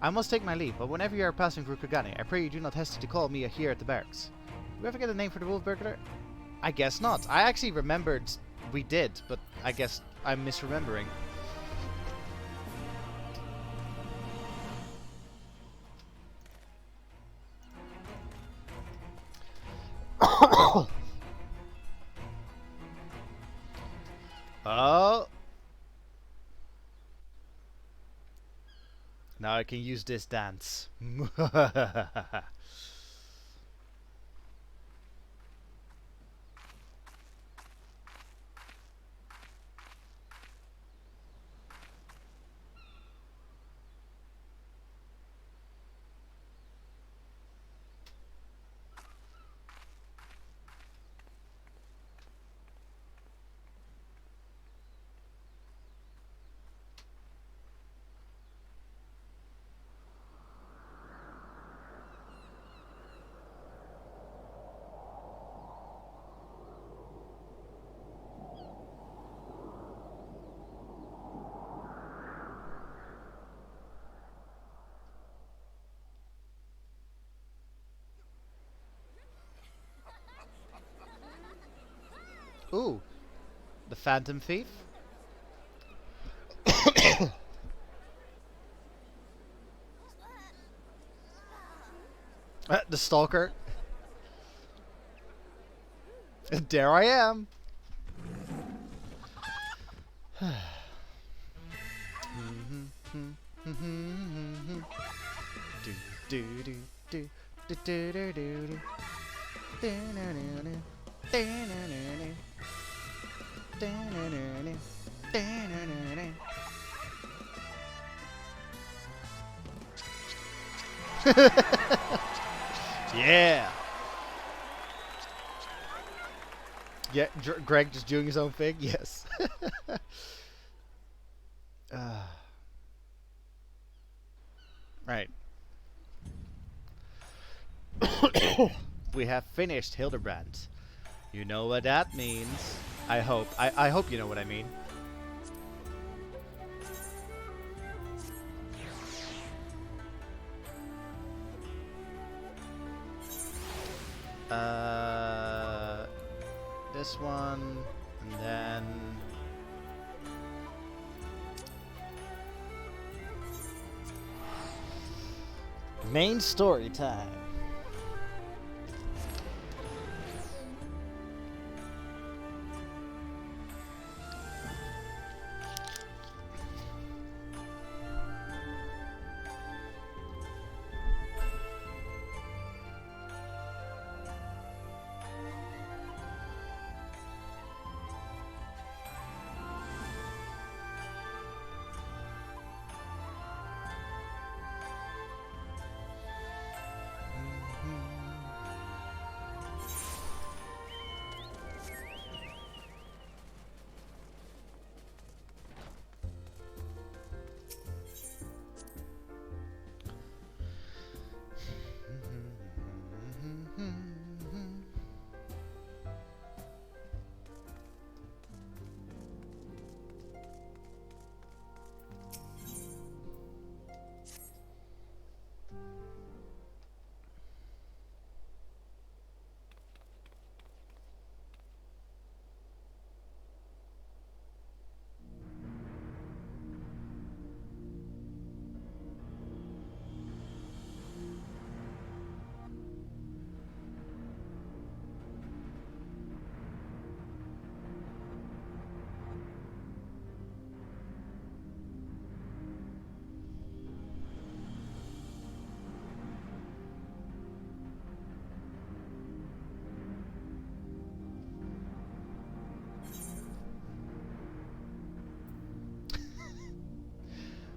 I must take my leave, but whenever you are passing through Kugani, I pray you do not hesitate to call me here at the barracks. Did we ever get a name for the wolf burglar? I guess not. I actually remembered we did, but I guess I'm misremembering. Oh! Now I can use this dance. Phantom Thief. The Stalker. There I am. Yeah. Yeah, Greg just doing his own thing. Yes. Right. We have finished Hildibrand. You know what that means. I hope. I hope you know what I mean. This one, and then main story time.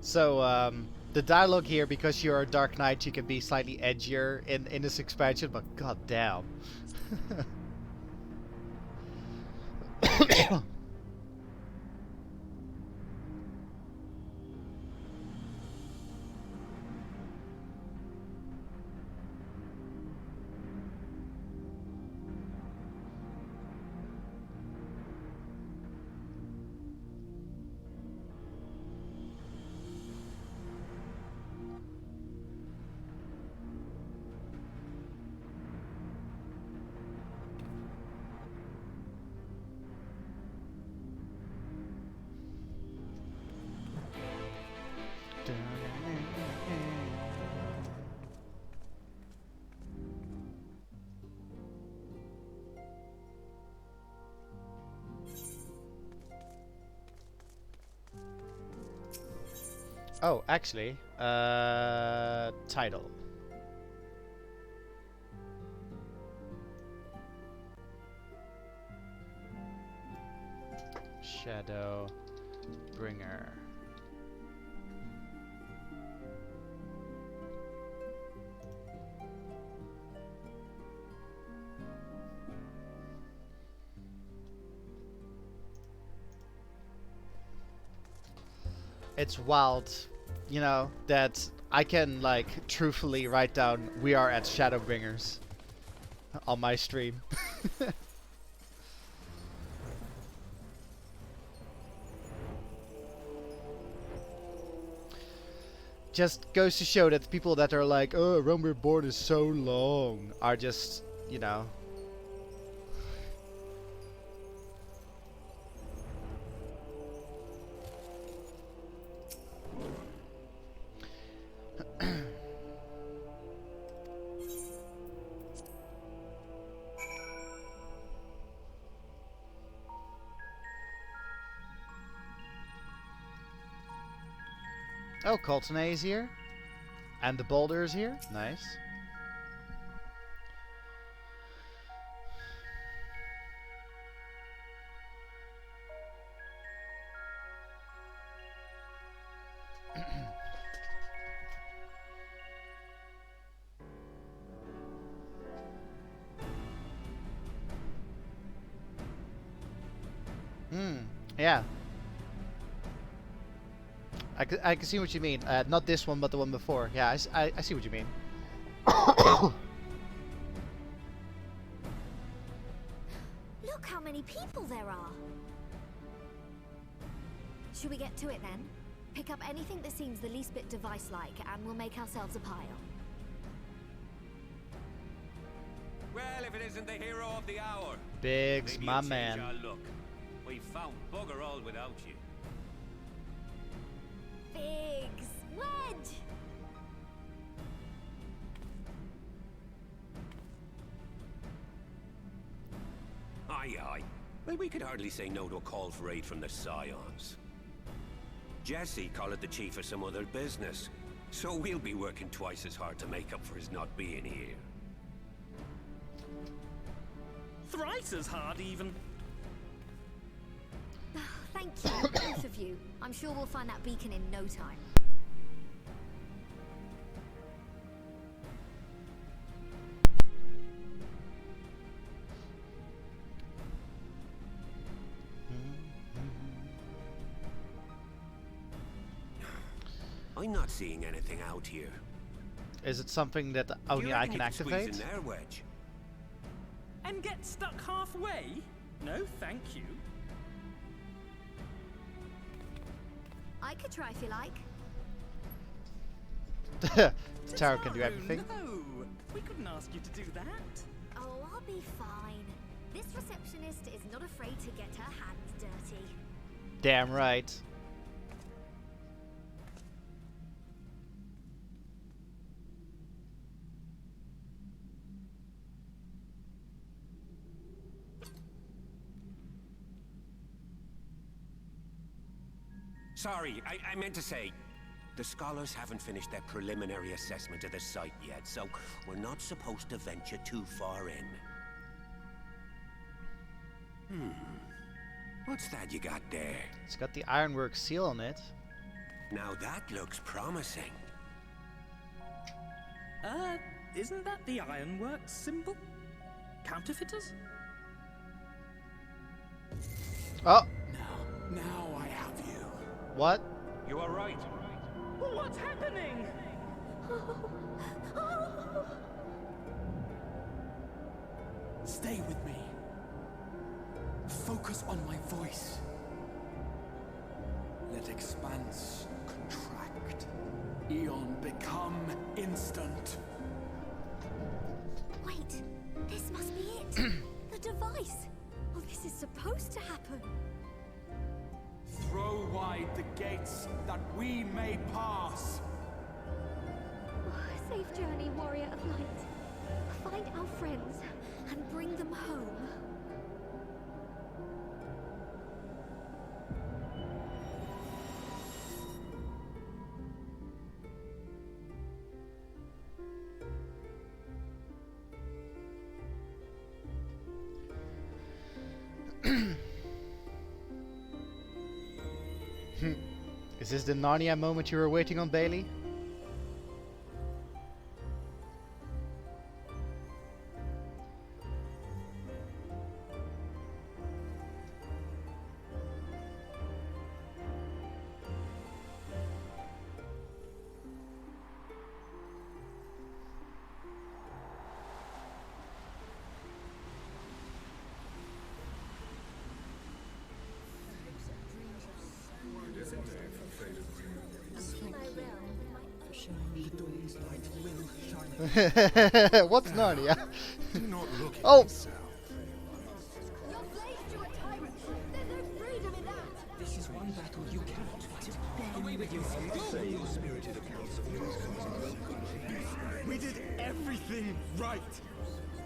So, the dialogue here, because you're a Dark Knight, you can be slightly edgier in this expansion, but god damn. Oh, actually, title. Shadowbringer. It's wild, you know, that I can, like, truthfully write down "we are at Shadowbringers" on my stream. Just goes to show that the people that are like, "Oh, Realm Reborn is so long," are just, you know. Oh, Coltonay is here. And the boulder is here. Nice. Yeah. I can see what you mean. Not this one, but the one before. Yeah, I see what you mean. Look how many people there are. Should we get to it then? Pick up anything that seems the least bit device-like, and we'll make ourselves a pile. Well, if it isn't the hero of the hour. Biggs, my man. Look, we've found bugger all without you. Biggs! Wedge! Aye, aye. Well, we could hardly say no to a call for aid from the Scions. Jesse called it the chief of some other business, so we'll be working twice as hard to make up for his not being here. Thrice as hard, even. Thank you, both of you. I'm sure we'll find that beacon in no time. I'm not seeing anything out here. Is it something that only I can activate? Squeeze in there, Wedge? And get stuck halfway? No, thank you. I could try if you like. Taro can do everything. No, we couldn't ask you to do that. Oh, I'll be fine. This receptionist is not afraid to get her hands dirty. Damn right. Sorry, I meant to say, the scholars haven't finished their preliminary assessment of the site yet, so we're not supposed to venture too far in. What's that you got there? It's got the ironwork seal on it. Now that looks promising. Isn't that the ironworks symbol? Counterfeiters? Oh! Now I have you. What? You are right. What's happening? Stay with me. Focus on my voice. Let expanse contract. Eon become instant. Wait, this must be it. The device. Oh, this is supposed to happen. Throw wide the gates that we may pass. Safe journey, warrior of light. Find our friends and bring them home. Is this the Narnia moment you were waiting on, Bailey? What's Narnia? Oh! This is one battle you cannot fight. Away with you. We did everything right.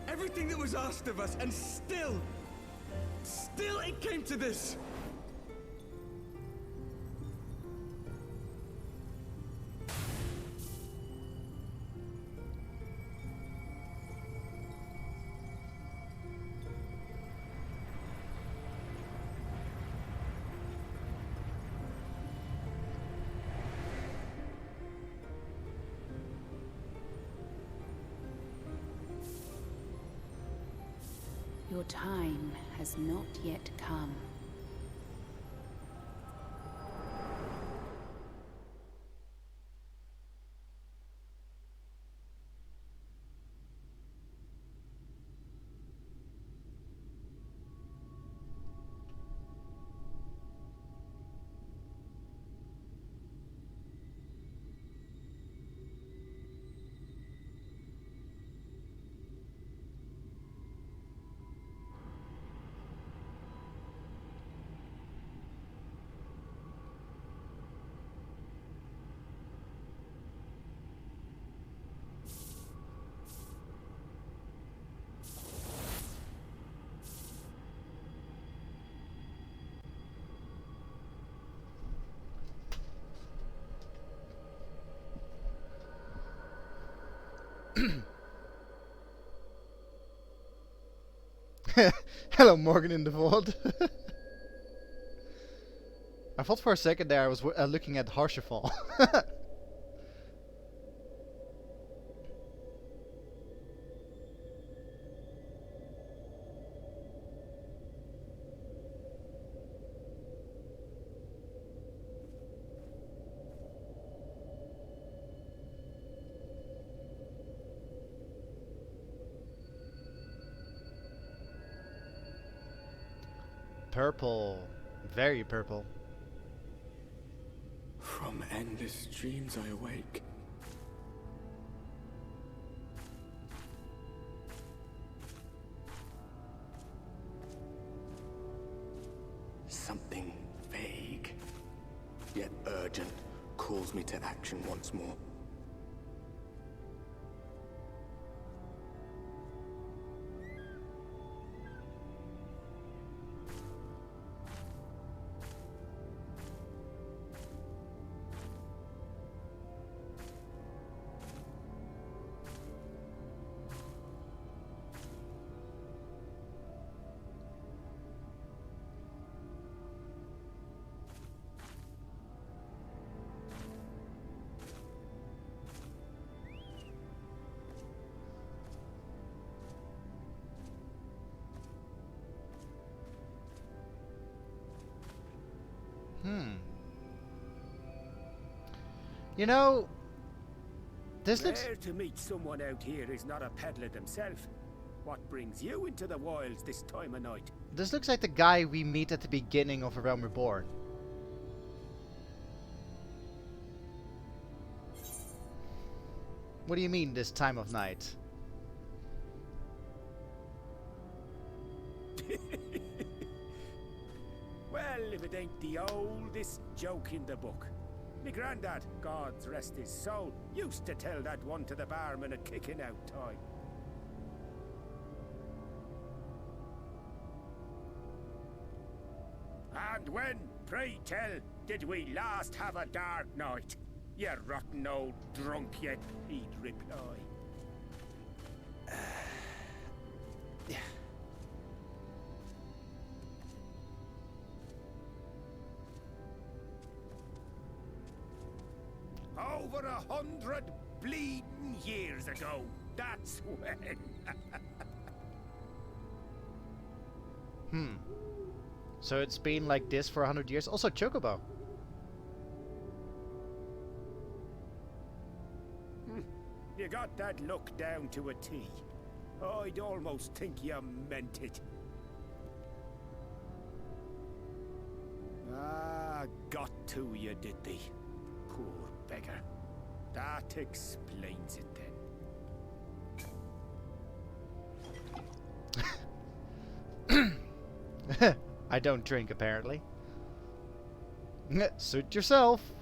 Everything that was asked of us, and still it came to this. Your time has not yet come. Hello, Morgan in the vault. I thought for a second there I was looking at Harsherfall. Purple. Very purple. From endless dreams I awake. Something vague, yet urgent, calls me to action once more. You know, this looks... Rare to meet someone out here who's not a peddler themselves. What brings you into the wilds this time of night? This looks like the guy we meet at the beginning of A Realm Reborn. What do you mean, this time of night? Well, if it ain't the oldest joke in the book. Me granddad, God's rest his soul, used to tell that one to the barman at kicking out time. And when, pray tell, did we last have a dark night? You rotten old drunk, yet he'd reply. Over 100 bleeding years ago, that's when. So it's been like this for 100 years. Also, Chocobo. You got that look down to a T. I'd almost think you meant it. Ah, got to you, did they? Poor beggar. That explains it then. I don't drink, apparently. Suit yourself.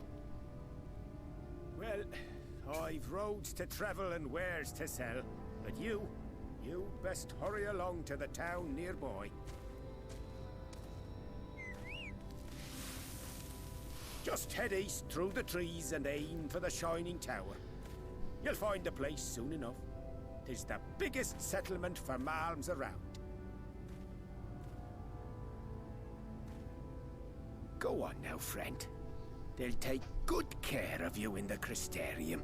Well, I've roads to travel and wares to sell, but you best hurry along to the town nearby. Just head east through the trees and aim for the Shining Tower. You'll find the place soon enough. 'Tis the biggest settlement for malms around. Go on now, friend. They'll take good care of you in the Crystarium.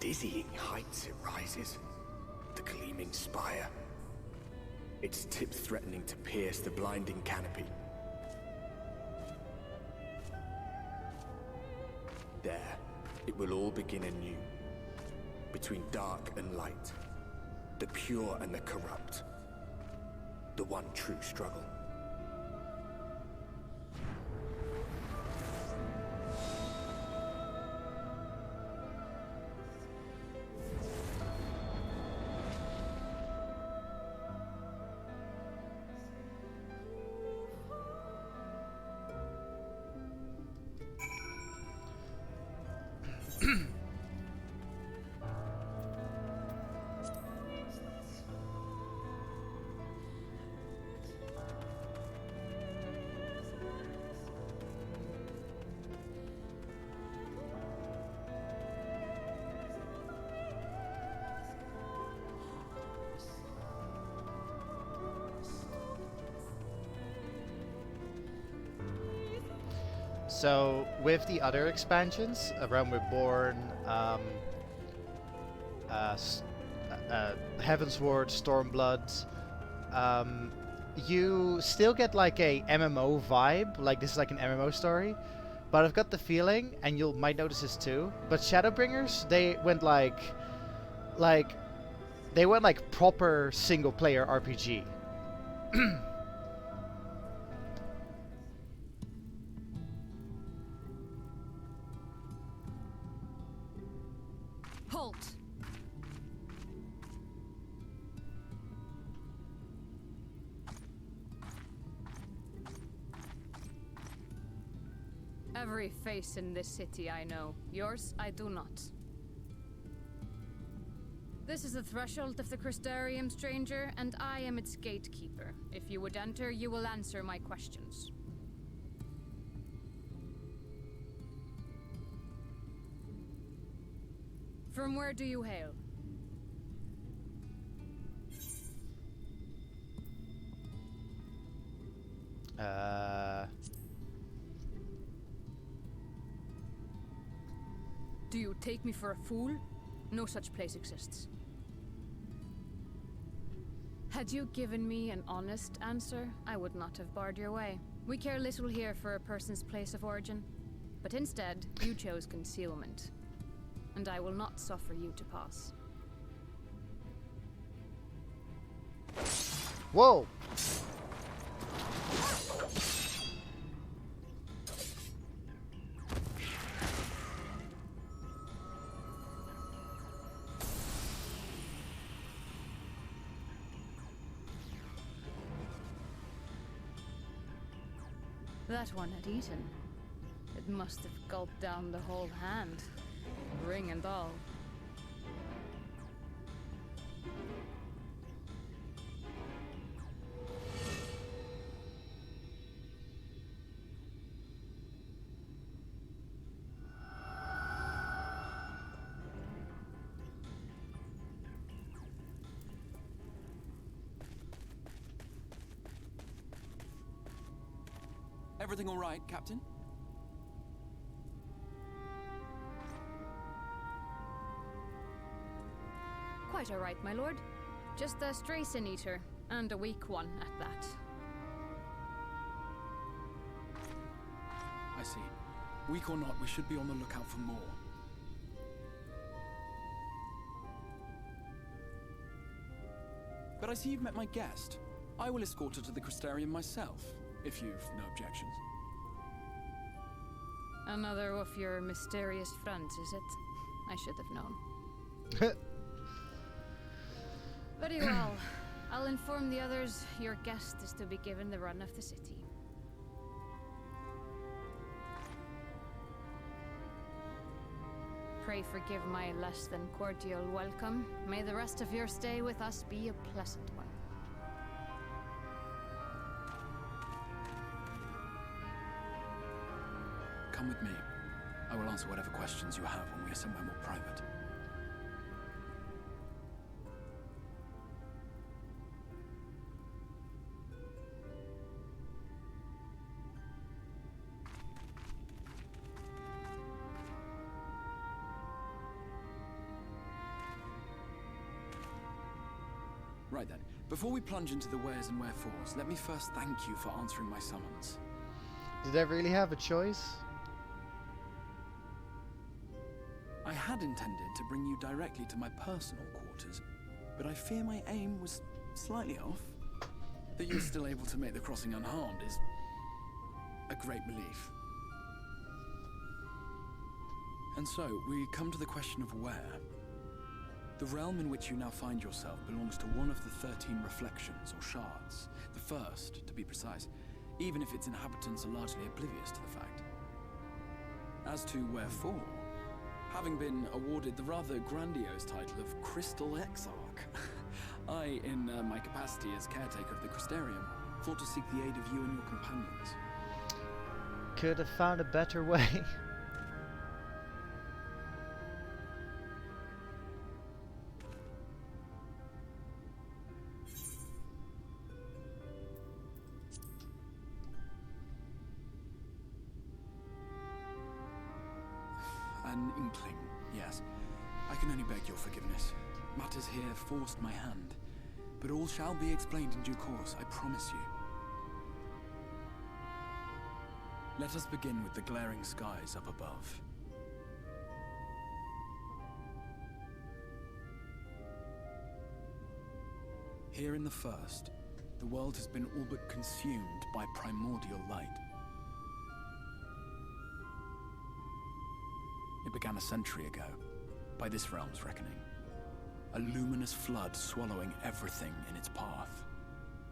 dizzying heights it rises. The gleaming spire. Its tip threatening to pierce the blinding canopy. There, it will all begin anew. Between dark and light. The pure and the corrupt. The one true struggle. So with the other expansions, Realm Reborn, Heavensward, Stormblood, you still get like a MMO vibe, like this is like an MMO story. But I've got the feeling, and you might notice this too, but Shadowbringers, they went like proper single player RPG. Halt! Every face in this city I know. Yours, I do not. This is the threshold of the Crystarium, stranger, and I am its gatekeeper. If you would enter, you will answer my questions. From where do you hail? Do you take me for a fool? No such place exists. Had you given me an honest answer, I would not have barred your way. We care little here for a person's place of origin. But instead, you chose concealment. And I will not suffer you to pass. Whoa! That one had eaten. It must have gulped down the whole hand. Ring and all. Everything all right, Captain? Quite all right, my lord. Just a stray sin eater, and a weak one at that. I see. Weak or not, we should be on the lookout for more. But I see you've met my guest. I will escort her to the Crystarium myself, if you've no objections. Another of your mysterious friends, is it? I should have known. Very well. I'll inform the others your guest is to be given the run of the city. Pray forgive my less than cordial welcome. May the rest of your stay with us be a pleasant one. Come with me. I will answer whatever questions you have when we are somewhere more private. Right then, before we plunge into the wheres and wherefores, let me first thank you for answering my summons. Did I really have a choice? I had intended to bring you directly to my personal quarters, but I fear my aim was slightly off. That you're still able to make the crossing unharmed is a great relief. And so, we come to the question of where. The realm in which you now find yourself belongs to one of the 13 reflections, or shards. The first, to be precise, even if its inhabitants are largely oblivious to the fact. As to wherefore, having been awarded the rather grandiose title of Crystal Exarch, I, in my capacity as caretaker of the Crystarium, thought to seek the aid of you and your companions. Could have found a better way. An inkling, yes. I can only beg your forgiveness. Matters here forced my hand. But all shall be explained in due course, I promise you. Let us begin with the glaring skies up above. Here in the first, the world has been all but consumed by primordial light. It began a century ago, by this realm's reckoning. A luminous flood swallowing everything in its path.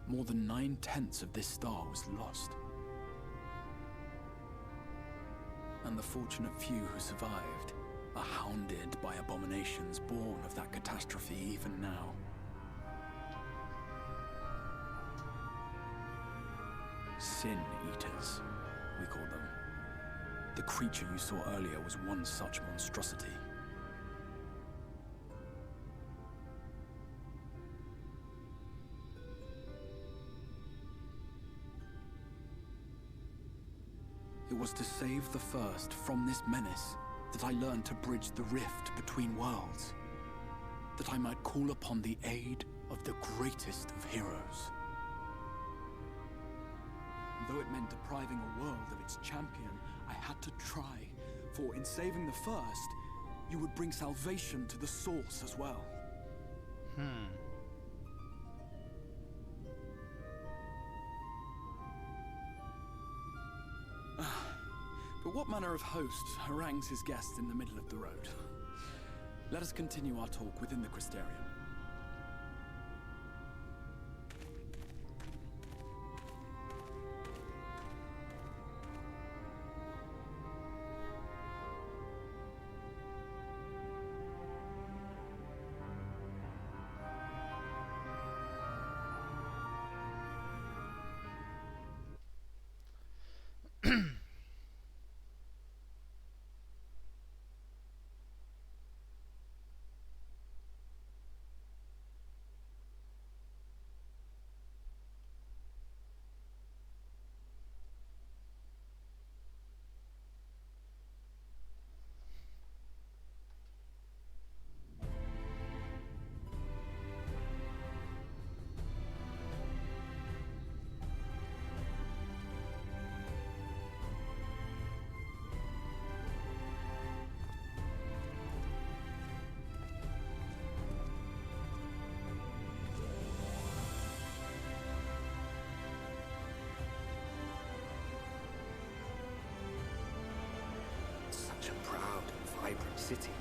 More than 9/10 of this star was lost. And the fortunate few who survived are hounded by abominations born of that catastrophe even now. Sin Eaters, we call them. The creature you saw earlier was one such monstrosity. It was to save the first from this menace that I learned to bridge the rift between worlds. That I might call upon the aid of the greatest of heroes. And though it meant depriving a world of its champion, I had to try, for in saving the first, you would bring salvation to the source as well. But what manner of host harangues his guests in the middle of the road? Let us continue our talk within the Crystarium. Such a proud and vibrant city.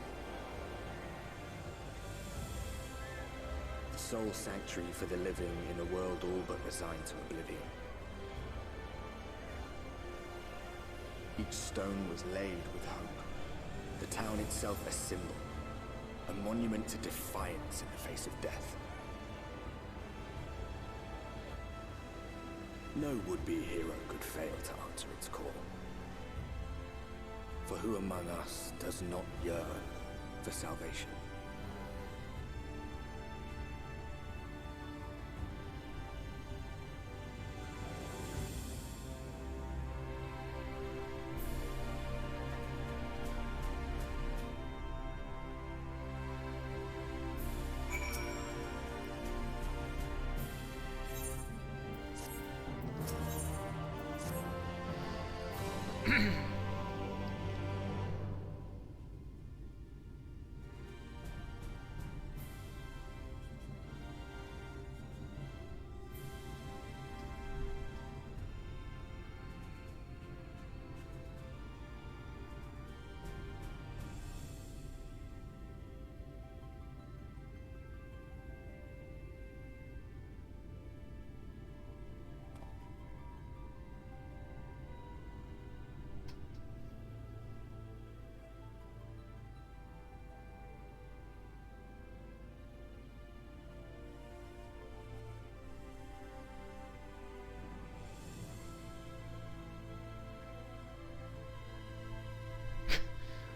The sole sanctuary for the living in a world all but resigned to oblivion. Each stone was laid with hope. The town itself a symbol, a monument to defiance in the face of death. No would-be hero could fail to answer its call. For who among us does not yearn for salvation?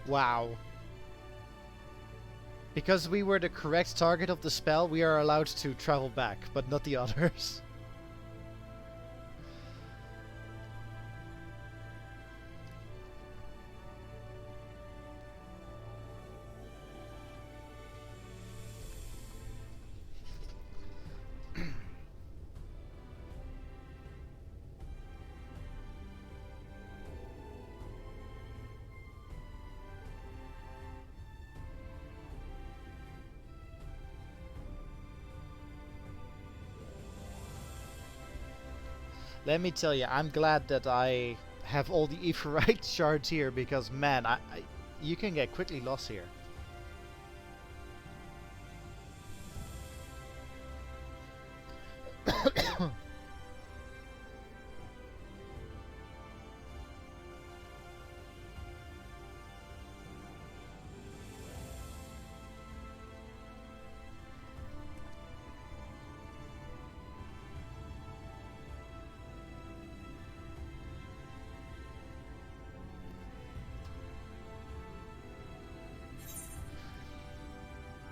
Wow. Because we were the correct target of the spell, we are allowed to travel back, but not the others. Let me tell you, I'm glad that I have all the Aephorite shards here, because man, you can get quickly lost here.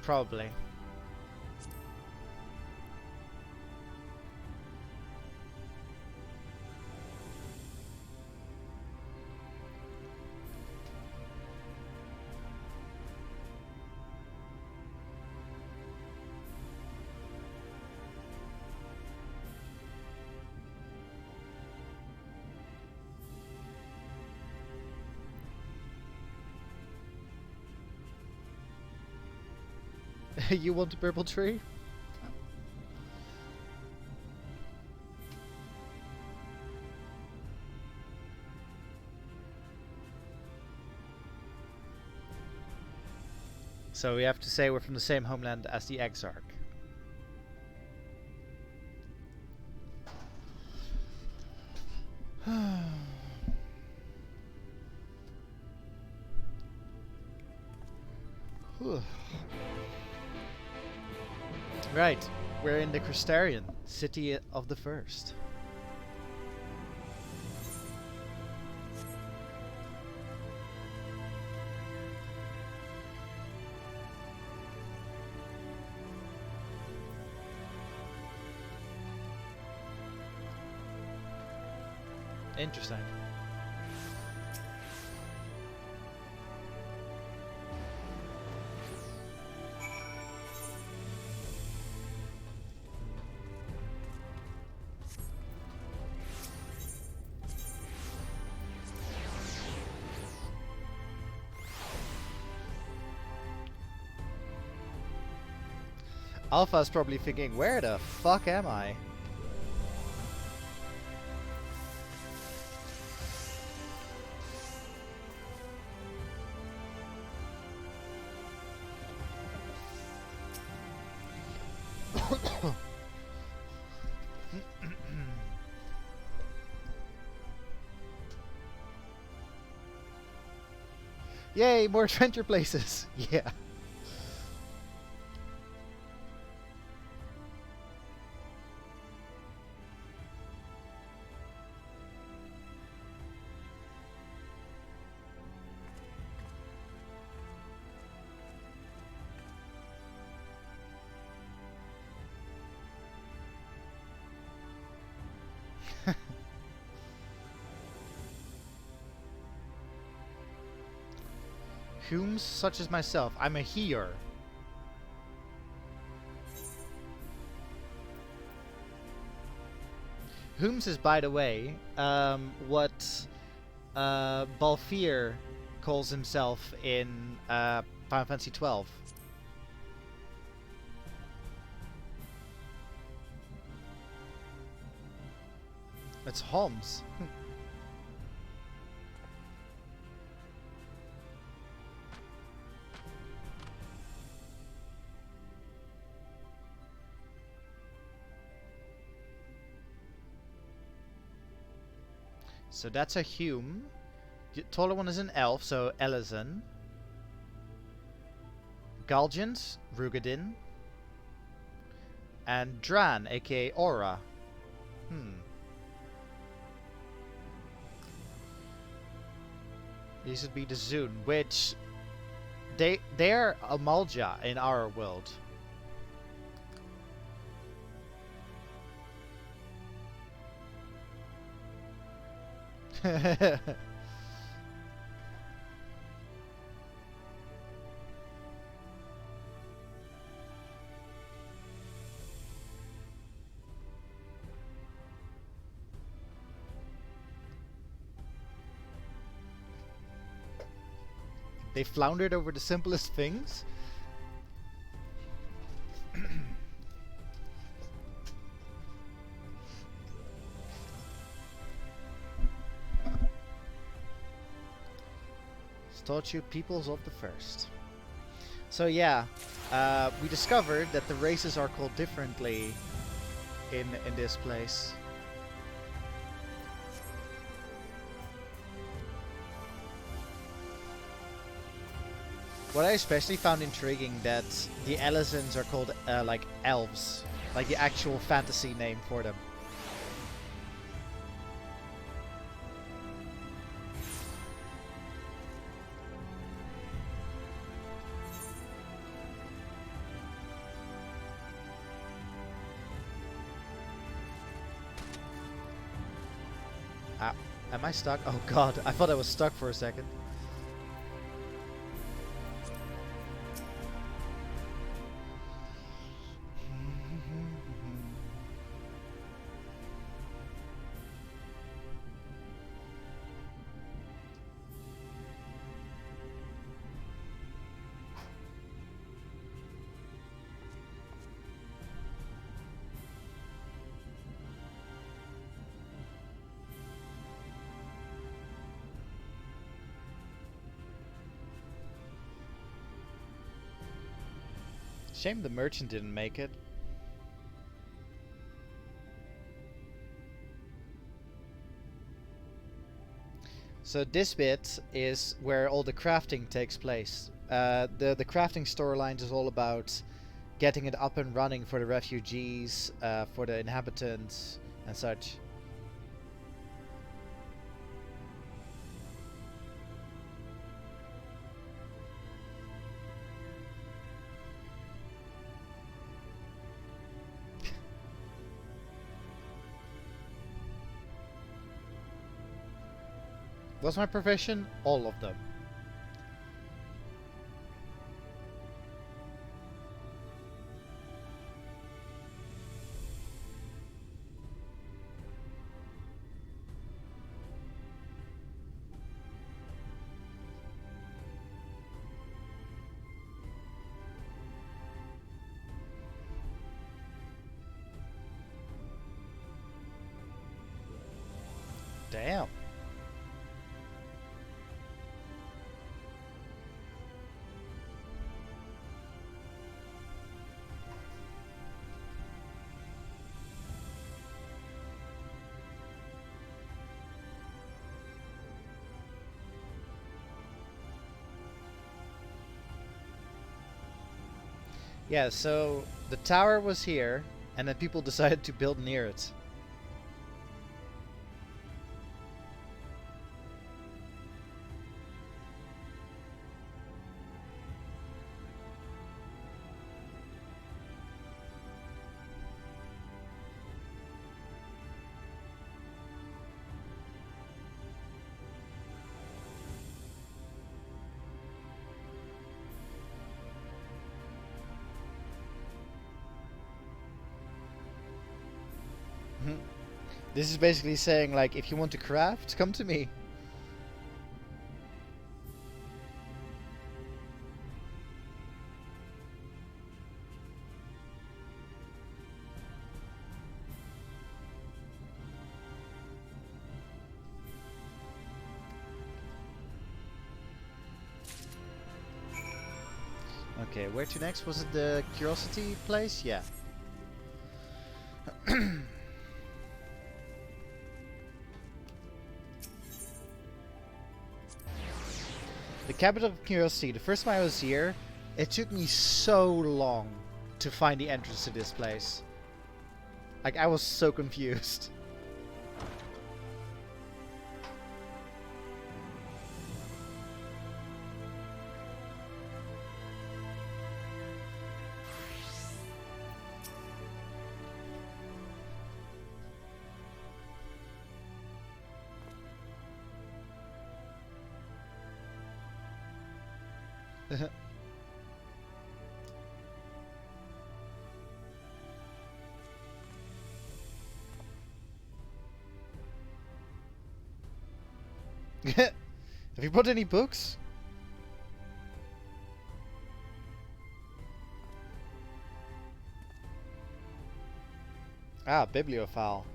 Probably. You want a purple tree? So we have to say we're from the same homeland as the Exarch. Right, we're in the Crystarian, city of the First. Interesting. Alpha's probably thinking, where the fuck am I? Yay, more adventure places! Yeah. Whom such as myself, I'm a heer. Whom's is, by the way, what Balfir calls himself in Final Fantasy 12. It's Holmes. So that's a Hume. The taller one is an elf, so Elizan. Galgant, Rugadin. And Dran, aka Aura. These would be the Zune, which they're a Malja in our world. They floundered over the simplest things. Statue peoples of the first. So yeah, we discovered that the races are called differently in this place. What I especially found intriguing that the Alizons are called like elves, like the actual fantasy name for them. Am I stuck? Oh god, I thought I was stuck for a second. Shame the merchant didn't make it. So this bit is where all the crafting takes place. The crafting storylines is all about getting it up and running for the refugees, for the inhabitants and such. What's my profession? All of them. Damn. Yeah, so the tower was here, and then people decided to build near it. This is basically saying, like, if you want to craft, come to me. Okay, where to next? Was it the Curiosity place? Yeah. The capital of Curiosity. The first time I was here, it took me so long to find the entrance to this place. Like, I was so confused. Have you brought any books? Ah, bibliophile.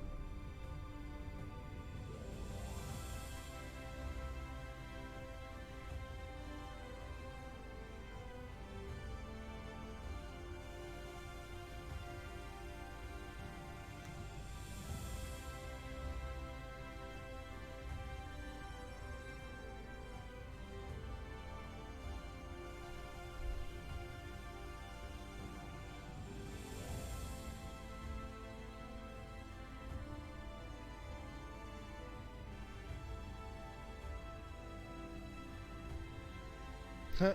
Huh.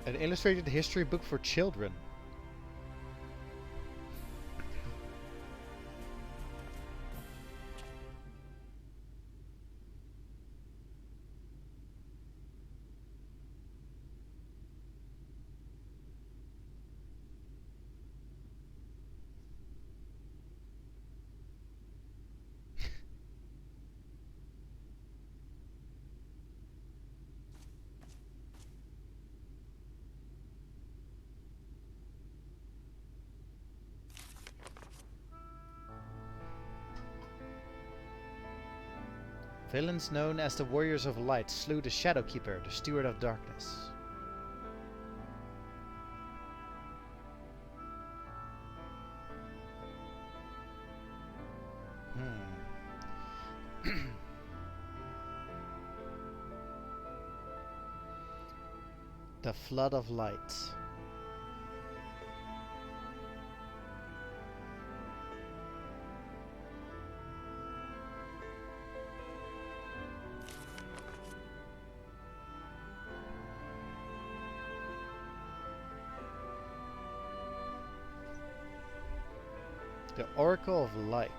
An illustrated history book for children. Villains known as the Warriors of Light slew the Shadowkeeper, the Steward of Darkness. The Flood of Light. The Oracle of Light.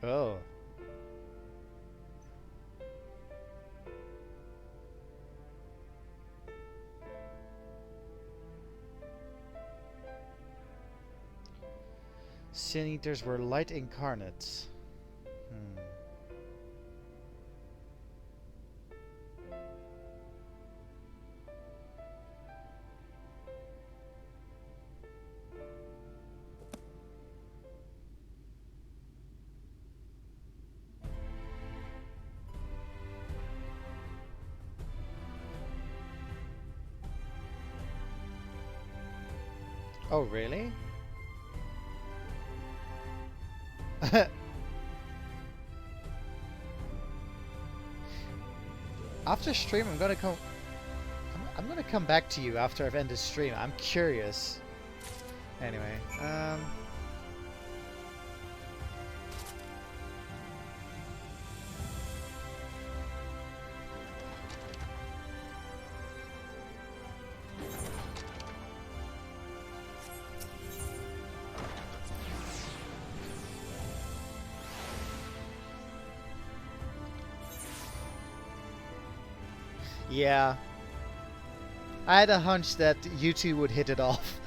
Oh. Sin Eaters were light incarnates. Oh, really? After stream, I'm gonna come back to you after I've ended stream. I'm curious. Anyway, yeah. I had a hunch that you two would hit it off.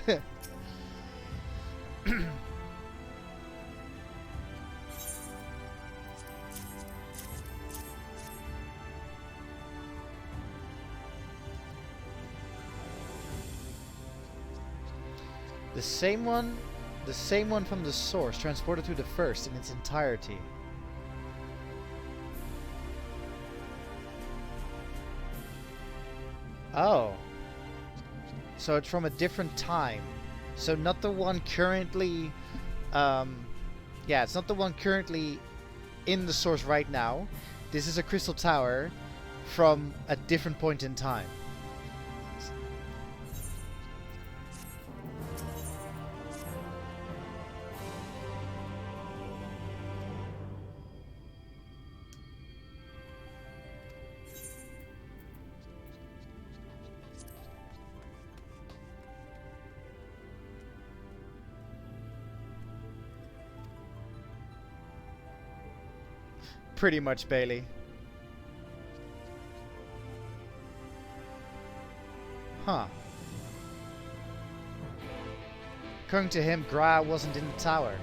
The same one from the source, transported to the first in its entirety. Oh. So it's from a different time. So not the one currently... yeah, it's not the one currently in the source right now. This is a crystal tower from a different point in time. Pretty much, Bailey. Huh. According to him, Gra wasn't in the tower.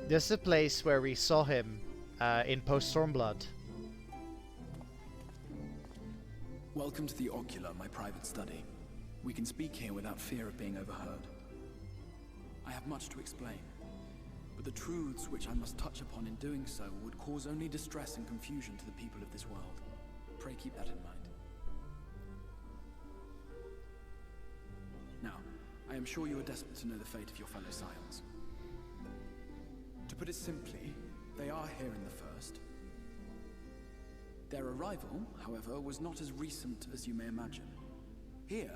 This is the place where we saw him in Post Stormblood. Welcome to the Ocular, my private study. We can speak here without fear of being overheard. I have much to explain, but the truths which I must touch upon in doing so would cause only distress and confusion to the people of this world. Pray keep that in mind. Now, I am sure you are desperate to know the fate of your fellow Scions. To put it simply, they are here in the First. Their arrival, however, was not as recent as you may imagine. Here,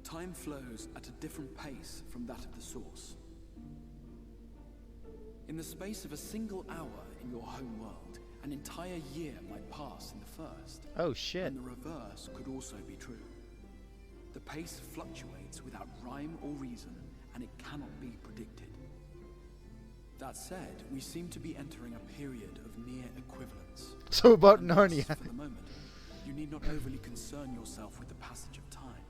time flows at a different pace from that of the Source. In the space of a single hour in your home world, an entire year might pass in the First. Oh shit. And the reverse could also be true. The pace fluctuates without rhyme or reason, and it cannot be predicted. That said, we seem to be entering a period of near equivalence. So about And thus, Narnia. for the moment, you need not overly concern yourself with the passage of time.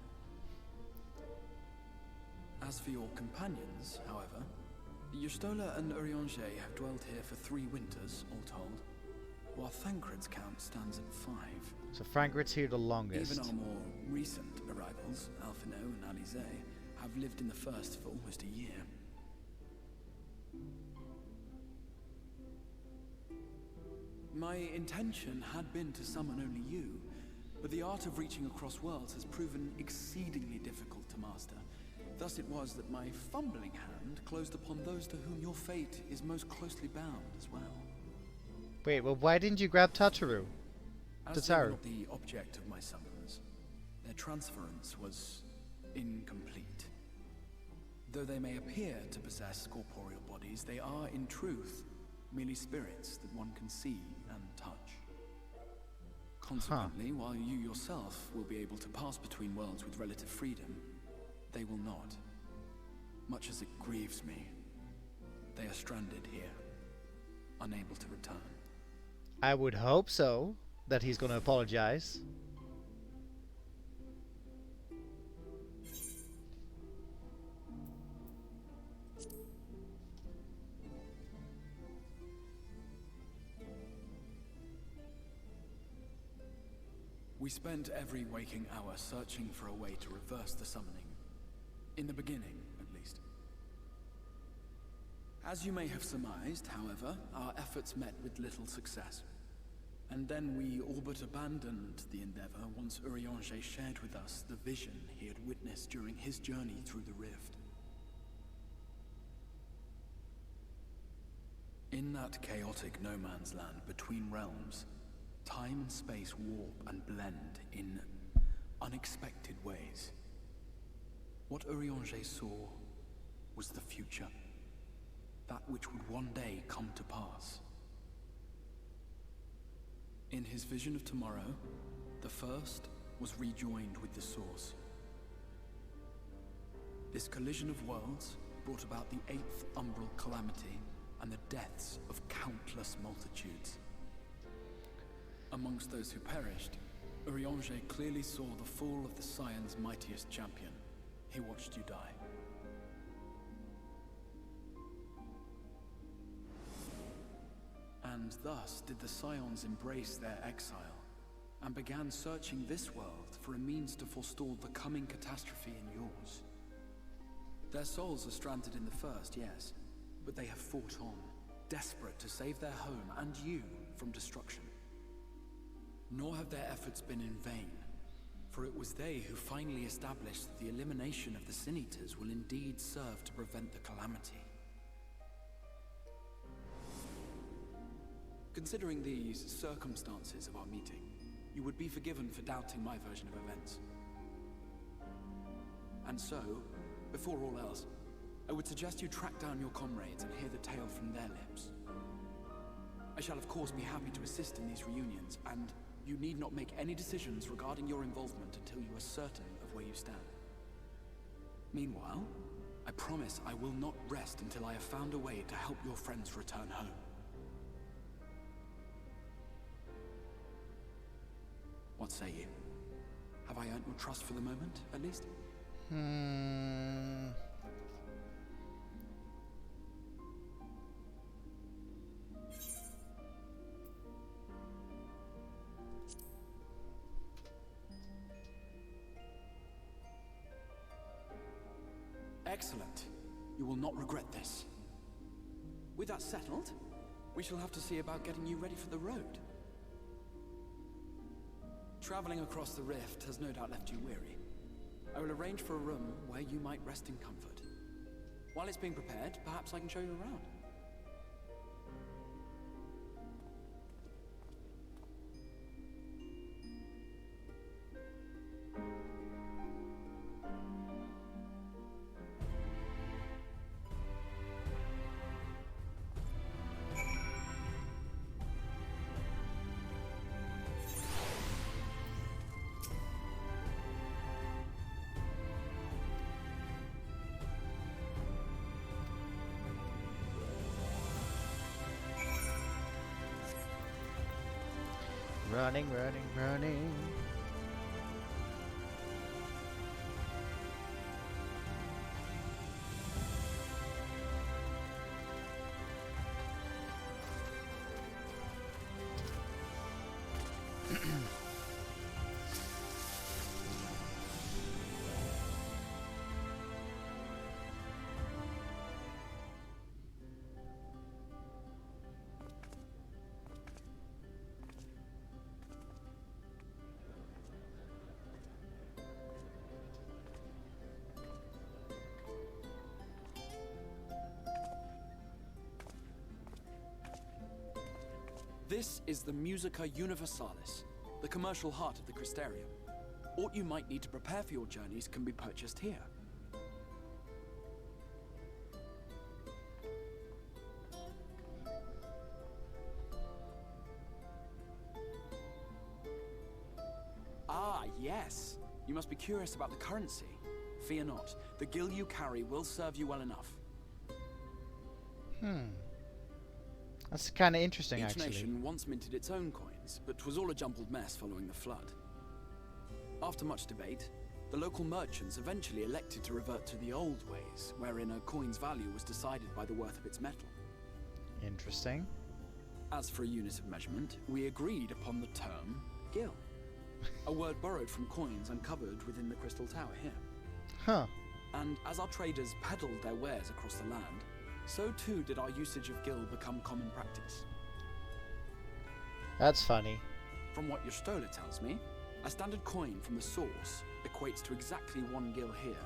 As for your companions, however, Y'shtola and Urianger have dwelled here for 3 winters, all told, while Thancred's count stands at 5. So Frankrit's here the longest. Even our more recent arrivals, Alphino and Alize, have lived in the First for almost a year. My intention had been to summon only you, but the art of reaching across worlds has proven exceedingly difficult to master. Thus it was that my fumbling hand closed upon those to whom your fate is most closely bound as well. Wait, well why didn't you grab Tataru? As they were not the object of my summons, their transference was incomplete. Though they may appear to possess corporeal bodies, they are in truth merely spirits that one can see and touch. Consequently, while you yourself will be able to pass between worlds with relative freedom, they will not. Much as it grieves me, they are stranded here, unable to return. I would hope so, that he's gonna apologize. We spent every waking hour searching for a way to reverse the summoning. In the beginning, at least. As you may have surmised, however, our efforts met with little success. And then we all but abandoned the endeavor once Urianger shared with us the vision he had witnessed during his journey through the rift. In that chaotic no-man's land between realms, time and space warp and blend in unexpected ways. What Urianger saw was the future. That which would one day come to pass. In his vision of tomorrow, the First was rejoined with the Source. This collision of worlds brought about the 8th umbral calamity and the deaths of countless multitudes. Amongst those who perished, Urianger clearly saw the fall of the Scion's mightiest champion. He watched you die. And thus did the Scions embrace their exile, and began searching this world for a means to forestall the coming catastrophe in yours. Their souls are stranded in the first, yes, but they have fought on, desperate to save their home and you from destruction. Nor have their efforts been in vain, for it was they who finally established that the elimination of the Sin Eaters will indeed serve to prevent the calamity. Considering these circumstances of our meeting, you would be forgiven for doubting my version of events. And so, before all else, I would suggest you track down your comrades and hear the tale from their lips. I shall of course be happy to assist in these reunions, and you need not make any decisions regarding your involvement until you are certain of where you stand. Meanwhile, I promise I will not rest until I have found a way to help your friends return home. What say you? Have I earned your trust for the moment, at least? Excellent. You will not regret this. With that settled, we shall have to see about getting you ready for the road. Traveling across the rift has no doubt left you weary. I will arrange for a room where you might rest in comfort. While it's being prepared, perhaps I can show you around. Running, running, running. This is the Musica Universalis, the commercial heart of the Crystarium. What you might need to prepare for your journeys can be purchased here. Ah, yes. You must be curious about the currency. Fear not. The gil you carry will serve you well enough. That's kind of interesting, Each actually. nation once minted its own coins, but was all a jumbled mess following the flood. After much debate, the local merchants eventually elected to revert to the old ways, wherein a coin's value was decided by the worth of its metal. Interesting. As for a unit of measurement, we agreed upon the term gil, a word borrowed from coins uncovered within the Crystal Tower here. Huh. And as our traders peddled their wares across the land, so too did our usage of gil become common practice. That's funny. From what your stola tells me, a standard coin from the source equates to exactly 1 gil here,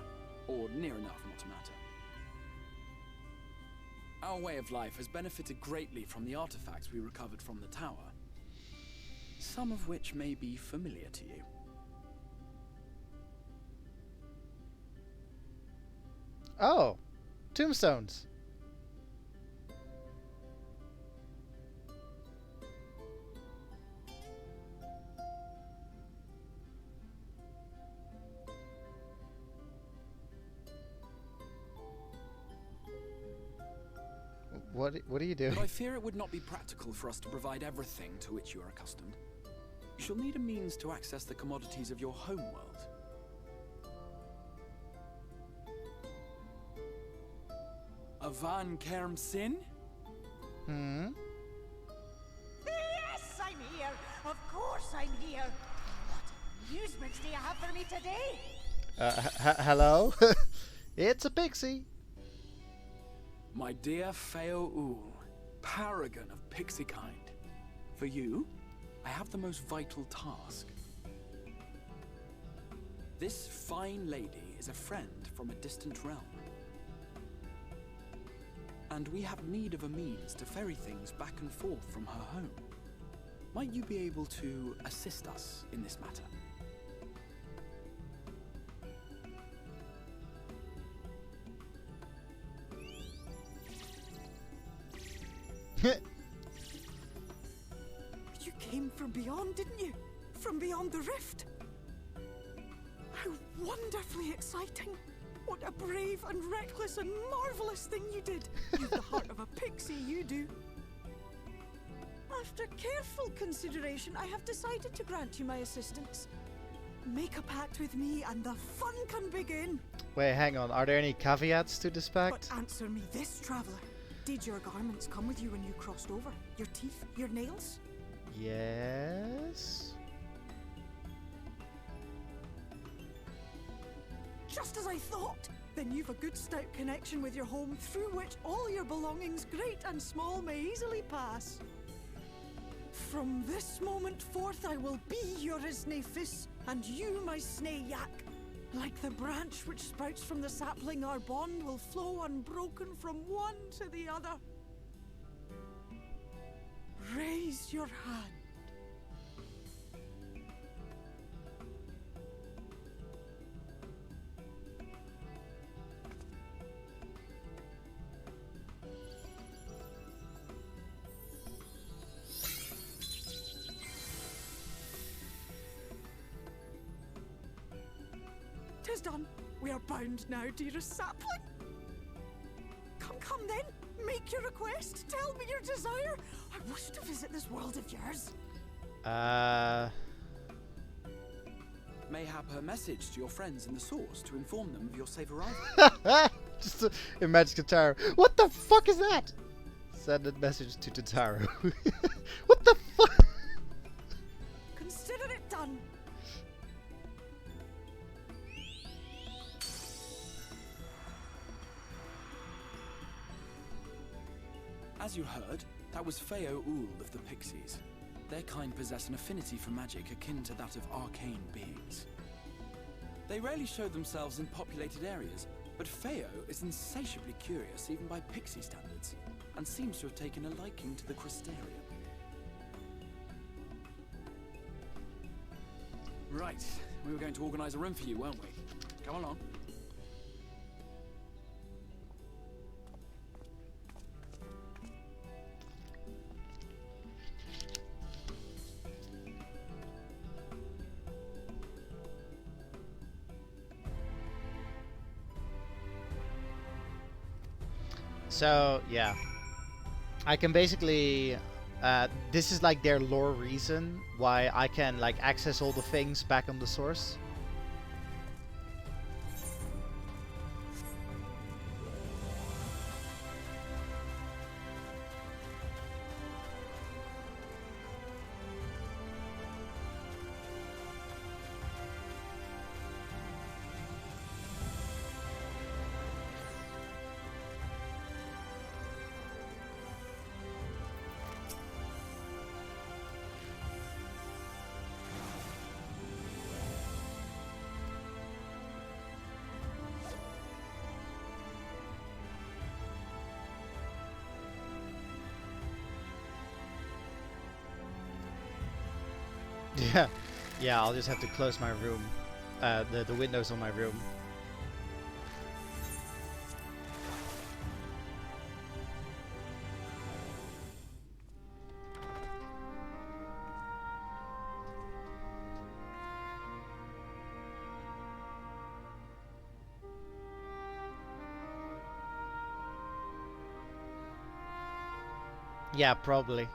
or near enough not to matter. Our way of life has benefited greatly from the artifacts we recovered from the tower, some of which may be familiar to you. Oh, tombstones. What are you doing? But I fear it would not be practical for us to provide everything to which you are accustomed. You shall need a means to access the commodities of your homeworld. A van Kerm Sin? course I'm here. What amusements do you have for me today? Hello? It's a pixie. My dear Feo Ul, paragon of pixie kind. For you, I have the most vital task. This fine lady is a friend from a distant realm. And we have need of a means to ferry things back and forth from her home. Might you be able to assist us in this matter? You came from beyond, didn't you? From beyond the rift? How wonderfully exciting! What a brave and reckless and marvelous thing you did! You've the heart of a pixie, you do. After careful consideration, I have decided to grant you my assistance. Make a pact with me and the fun can begin. Wait, hang on. Are there any caveats to this pact? But answer me this, traveler. Did your garments come with you when you crossed over? Your teeth? Your nails? Yes. Just as I thought! Then you've a good stout connection with your home through which all your belongings, great and small, may easily pass. From this moment forth I will be your Isne Fis, and you my Sne Yak. Like the branch which sprouts from the sapling, our bond will flow unbroken from one to the other. Raise your hand. Tis done. We are bound now, dearest sapling. Come then. Make your request. Tell me your desire. I wish to visit this world of yours. Mayhap her message to your friends in the source to inform them of your safe arrival. Just imagine Tataru. What the fuck is that? Send a message to Tataru. What the fuck? Consider it done. As you heard, that was Feo Ul of the Pixies. Their kind possess an affinity for magic akin to that of arcane beings. They rarely show themselves in populated areas, but Feo is insatiably curious even by Pixie standards, and seems to have taken a liking to the Crystarium. Right, we were going to organize a room for you, weren't we? Come along. So, yeah. I can basically... this is like their lore reason why I can like access all the things back on the source. Yeah, yeah. I'll just have to close my room, the windows on my room. Yeah, probably.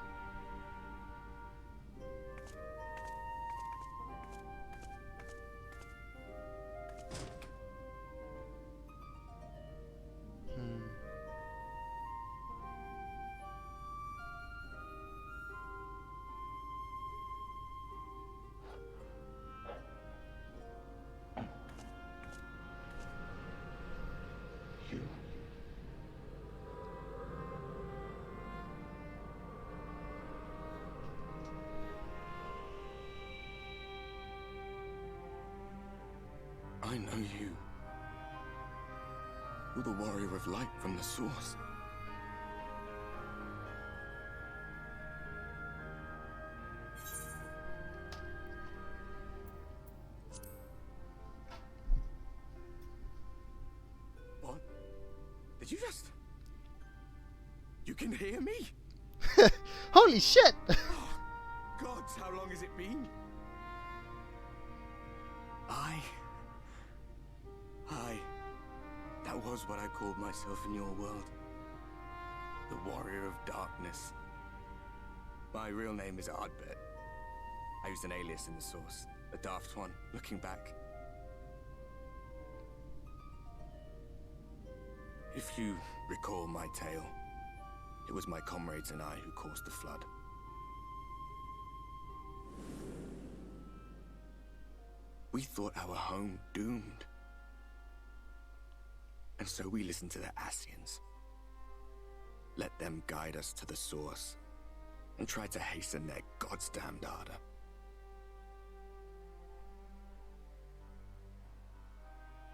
I know you. You're the warrior of light from the source. What? Did you just... You can hear me? Holy shit! Gods, how long has it been? That was what I called myself in your world. The Warrior of Darkness. My real name is Ardbert. I used an alias in the source, a daft one, looking back. If you recall my tale, it was my comrades and I who caused the flood. We thought our home doomed. And so we listened to the Ascians. Let them guide us to the source, and tried to hasten their God's damned ardor.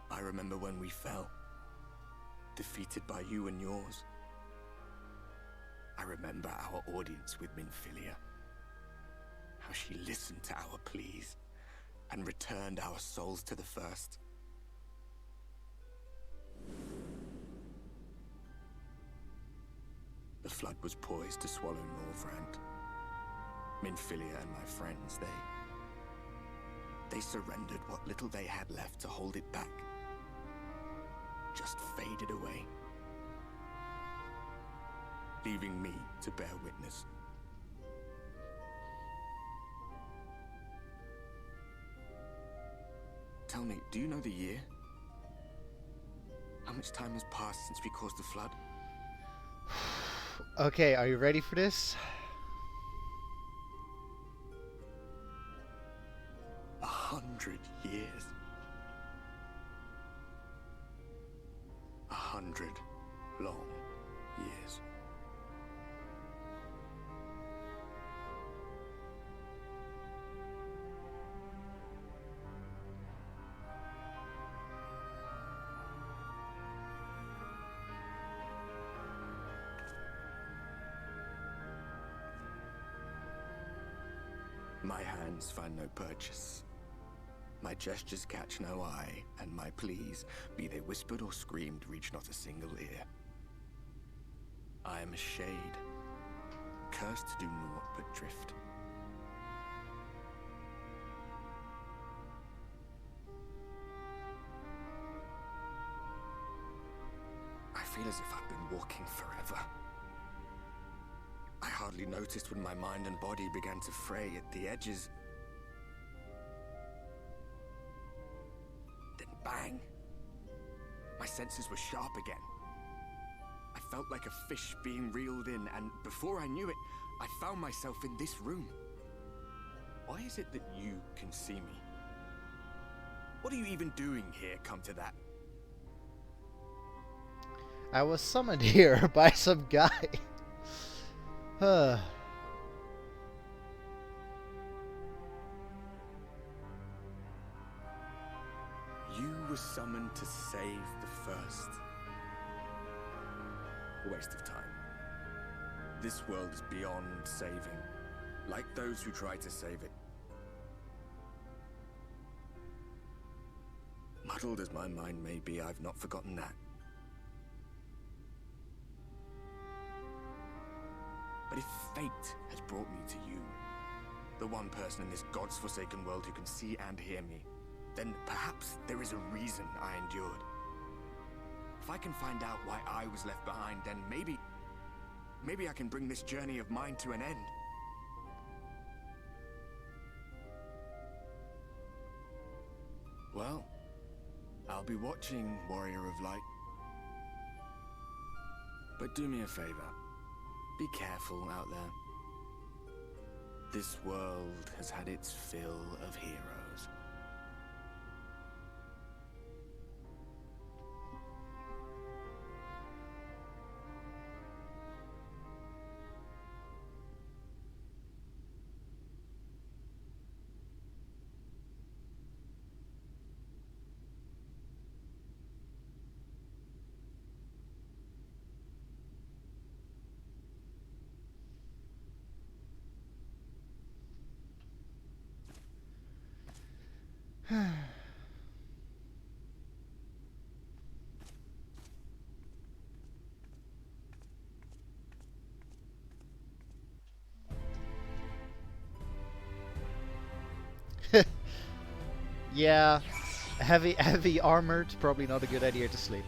I remember when we fell, defeated by you and yours. I remember our audience with Minfilia, how she listened to our pleas and returned our souls to the First. The flood was poised to swallow Norvrand. Minfilia and my friends, they surrendered what little they had left to hold it back. Just faded away, leaving me to bear witness. Tell me, do you know the year? How much time has passed since we caused the flood? Okay, are you ready for this? 100 years. 100 long years. My hands find no purchase. My gestures catch no eye, and my pleas, be they whispered or screamed, reach not a single ear. I am a shade, cursed to do naught but drift. I feel as if I've been walking forever. I hardly noticed when my mind and body began to fray at the edges. Then bang! My senses were sharp again. I felt like a fish being reeled in, and before I knew it, I found myself in this room. Why is it that you can see me? What are you even doing here, come to that? I was summoned here by some guy. You were summoned to save the First. A waste of time. This world is beyond saving, like those who try to save it. Muddled as my mind may be, I've not forgotten that. But if fate has brought me to you, the one person in this God's forsaken world who can see and hear me, then perhaps there is a reason I endured. If I can find out why I was left behind, then maybe I can bring this journey of mine to an end. Well, I'll be watching, Warrior of Light. But do me a favor. Be careful out there. This world has had its fill of heroes. Yeah, heavy armored, probably not a good idea to sleep.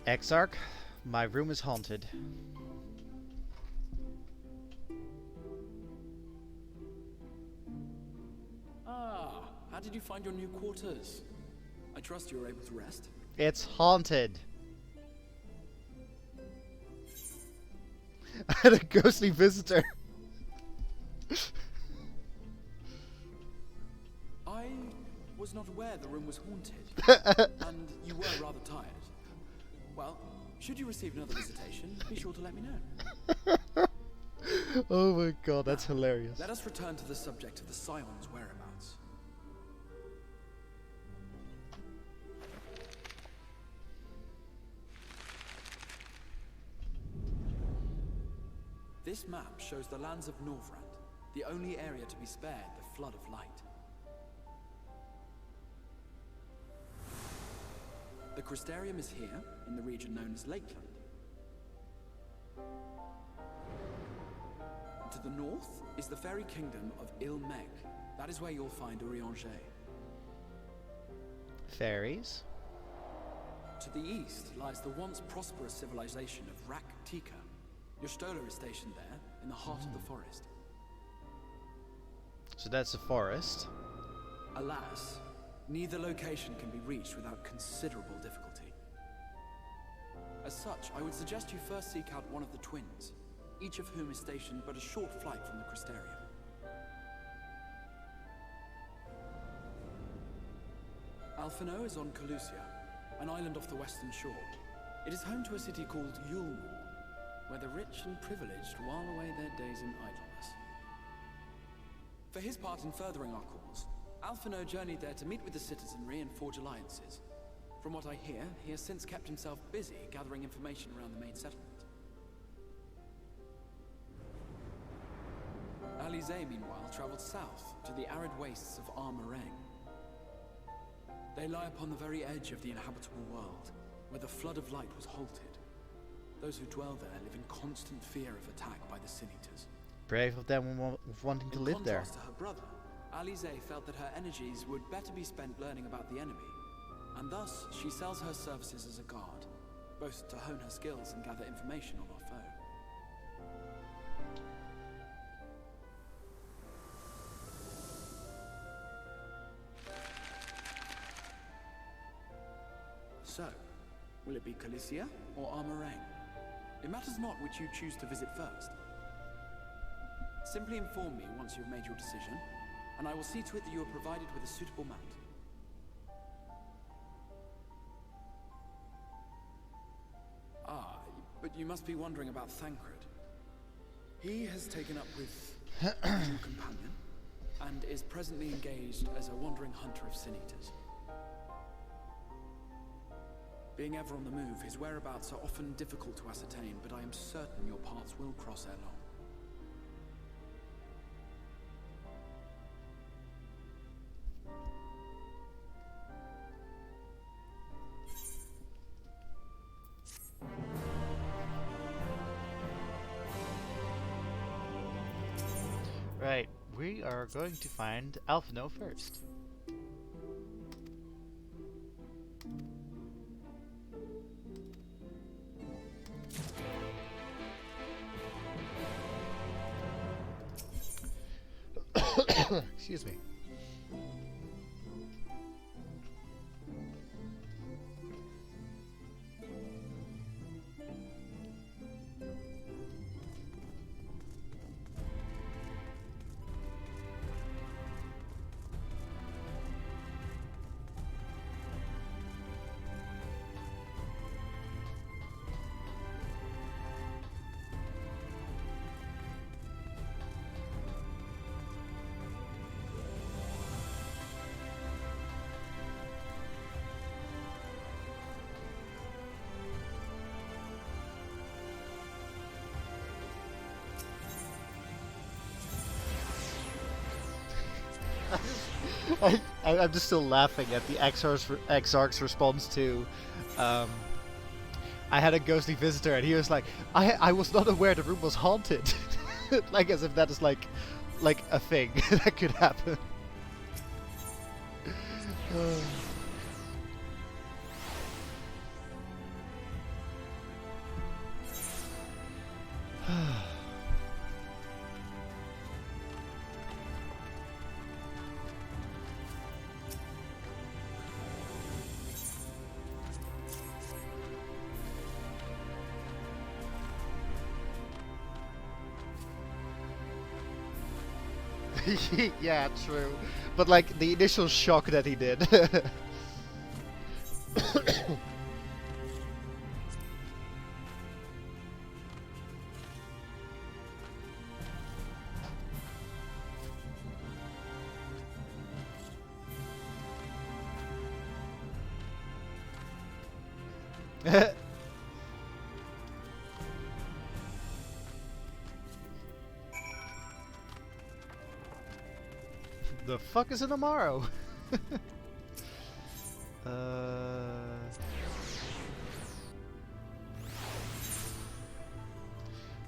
Exarch, my room is haunted. Ah, how did you find your new quarters? I trust you were able to rest. It's haunted. I had a ghostly visitor. I was not aware the room was haunted, and you were rather tired. Well, should you receive another visitation, be sure to let me know. Oh my god, that's hilarious. Let us return to the subject of the Scion's whereabouts. This map shows the lands of Norvrand, the only area to be spared the flood of light. The Crystarium is here, in the region known as Lakeland. And to the north is the fairy kingdom of Il-Meg. That is where you'll find Urianger. Fairies? To the east lies the once prosperous civilization of Rak-Tika. Your Stola is stationed there, in the heart of the forest. So that's a forest. Alas, neither location can be reached without considerable difficulty. As such, I would suggest you first seek out one of the twins, each of whom is stationed but a short flight from the Crystarium. Alphino is on Calusia, an island off the western shore. It is home to a city called Yulmore, where the rich and privileged while away their days in idleness. For his part in furthering our cause, Alphino journeyed there to meet with the citizenry and forge alliances. From what I hear, he has since kept himself busy gathering information around the main settlement. Alize, meanwhile, traveled south to the arid wastes of Armarang. They lie upon the very edge of the inhabitable world, where the flood of light was halted. Those who dwell there live in constant fear of attack by the Sin-Eaters. Brave of them wanting to live there. In contrast to her brother, Alize felt that her energies would better be spent learning about the enemy, and thus she sells her services as a guard, both to hone her skills and gather information on our foe. So, will it be Calicia or Armarang? It matters not which you choose to visit first. Simply inform me once you've made your decision, and I will see to it that you are provided with a suitable mount. Ah, but you must be wondering about Thancred. He has taken up with your companion, and is presently engaged as a wandering hunter of Sin-Eaters. Being ever on the move, his whereabouts are often difficult to ascertain, but I am certain your paths will cross ere long. Right, we are going to find Alphino first. Excuse me. I'm just still laughing at the Exarch's response to, I had a ghostly visitor and he was like, I was not aware the room was haunted. Like as if that is like a thing that could happen. Yeah, true. But like the initial shock that he did. The fuck is in tomorrow?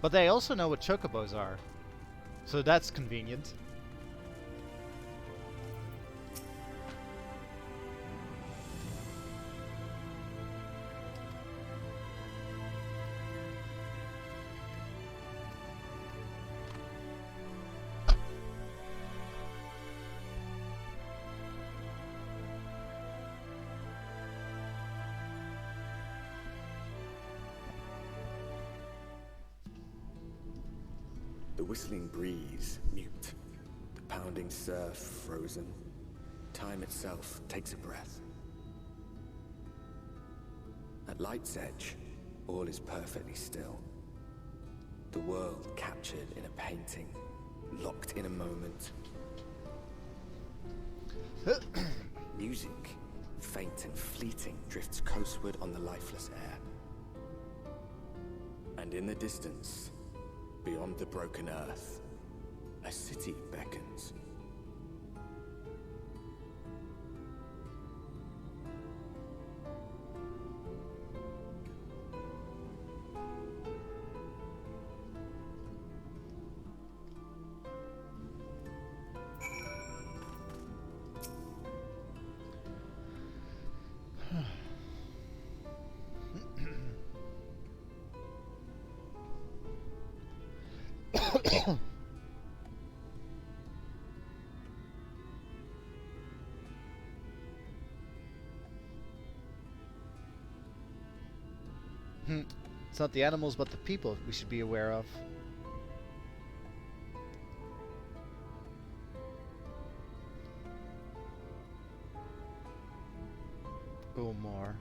But they also know what chocobos are, so that's convenient. The whistling breeze, mute. The pounding surf, frozen. Time itself takes a breath. At light's edge, all is perfectly still. The world captured in a painting, locked in a moment. Music, faint and fleeting, drifts coastward on the lifeless air. And in the distance, beyond the broken earth, a city beckons. It's not the animals, but the people we should be aware of. Or more.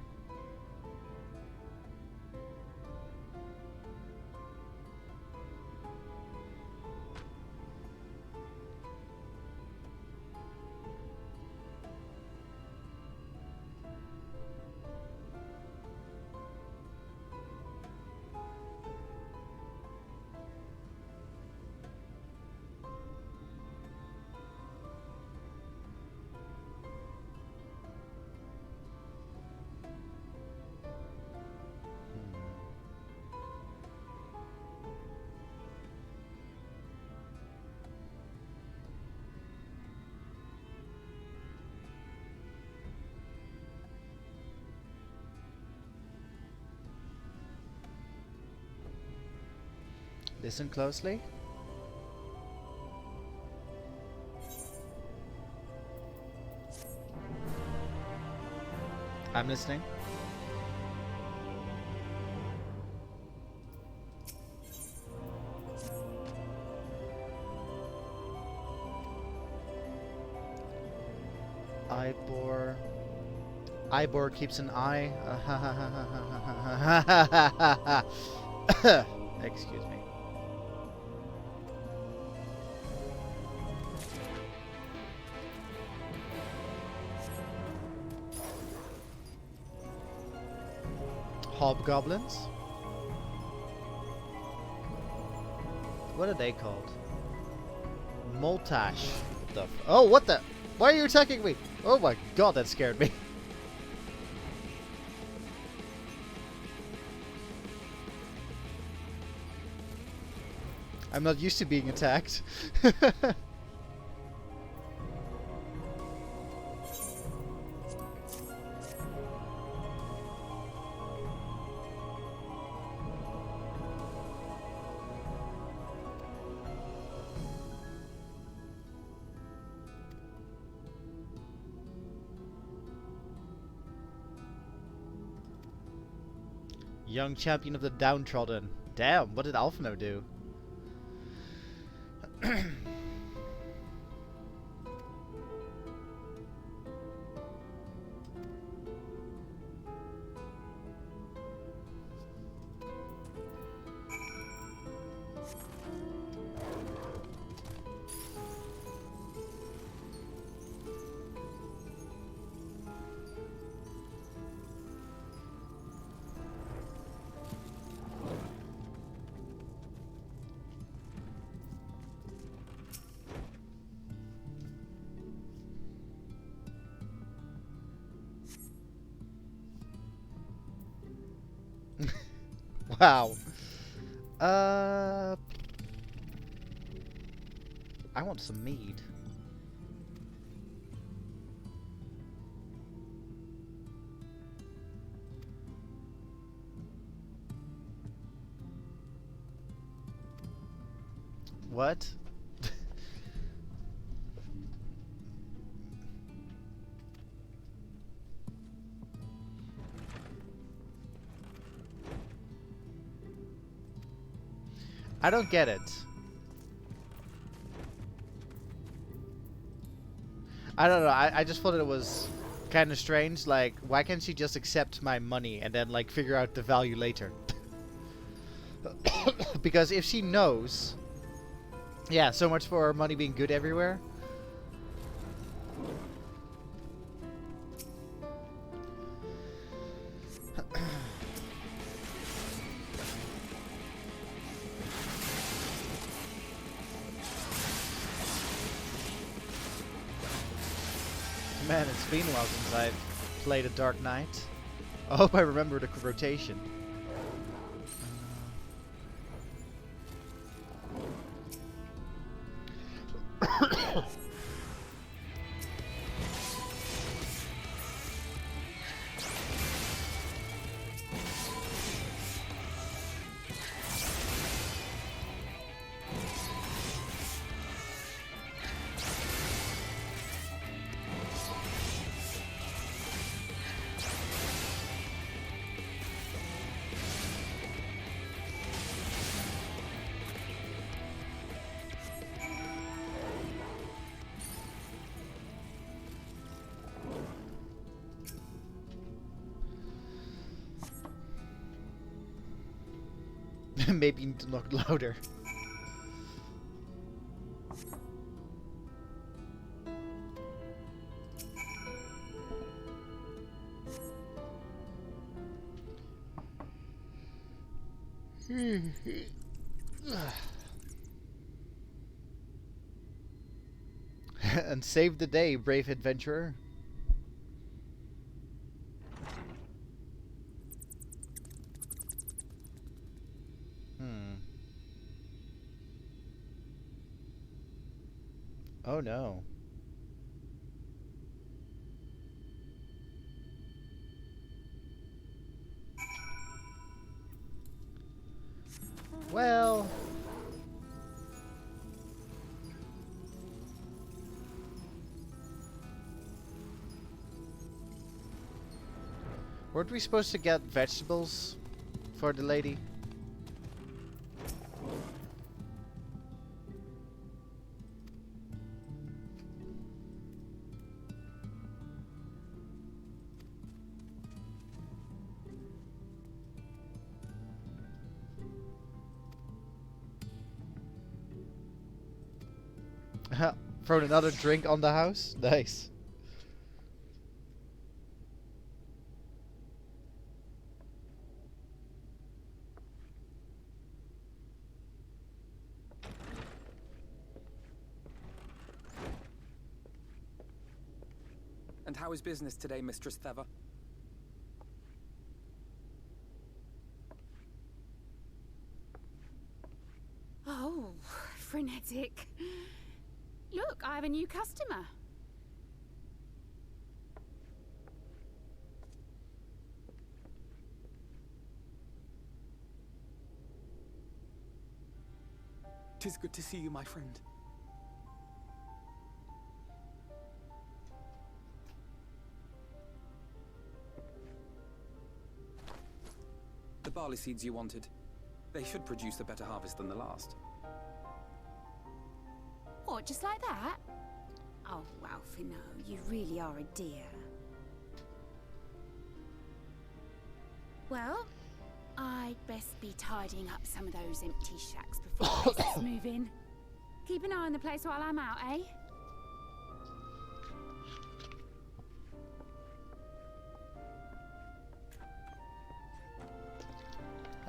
Listen closely. I'm listening. Ivor keeps an eye. Excuse me. Hobgoblins? What are they called? Moltash. What the oh, what the? Why are you attacking me? Oh my god, that scared me. I'm not used to being attacked. Young champion of the downtrodden. Damn, what did Alphino do? Wow. I want some mead. What? I don't get it. I don't know, I just thought it was kind of strange, like, why can't she just accept my money and then, like, figure out the value later? Because if she knows... Yeah, so much for money being good everywhere. Man, it's been a while since I've played a Dark Knight. I hope I remember the rotation. Maybe you need to knock louder. And save the day, brave adventurer. Oh no. Well... Weren't we supposed to get vegetables for the lady? Thrown another drink on the house? Nice. And how is business today, Mistress Theva? Oh, frenetic. Look, I have a new customer. Tis good to see you, my friend. The barley seeds you wanted. They should produce a better harvest than the last. What, just like that? Oh, wow, Fino, you really are a dear. Well, I'd best be tidying up some of those empty shacks before the guests move in. Keep an eye on the place while I'm out, eh?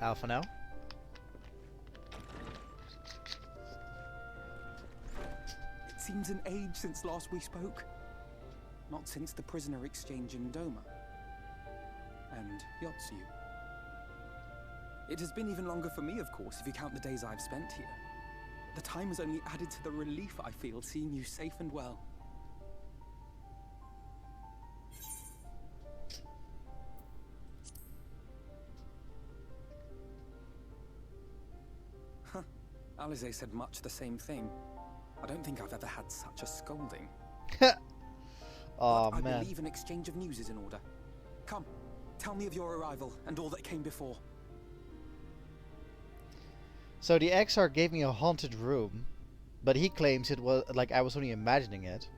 Alpha now. It seems an age since last we spoke. Not since the prisoner exchange in Doma. And Yotsu. It has been even longer for me, of course, if you count the days I've spent here. The time has only added to the relief I feel seeing you safe and well. Huh. Alize said much the same thing. I don't think I've ever had such a scolding. Oh but man. I believe an exchange of news is in order. Come, tell me of your arrival and all that came before. So the XR gave me a haunted room, but he claims it was like I was only imagining it.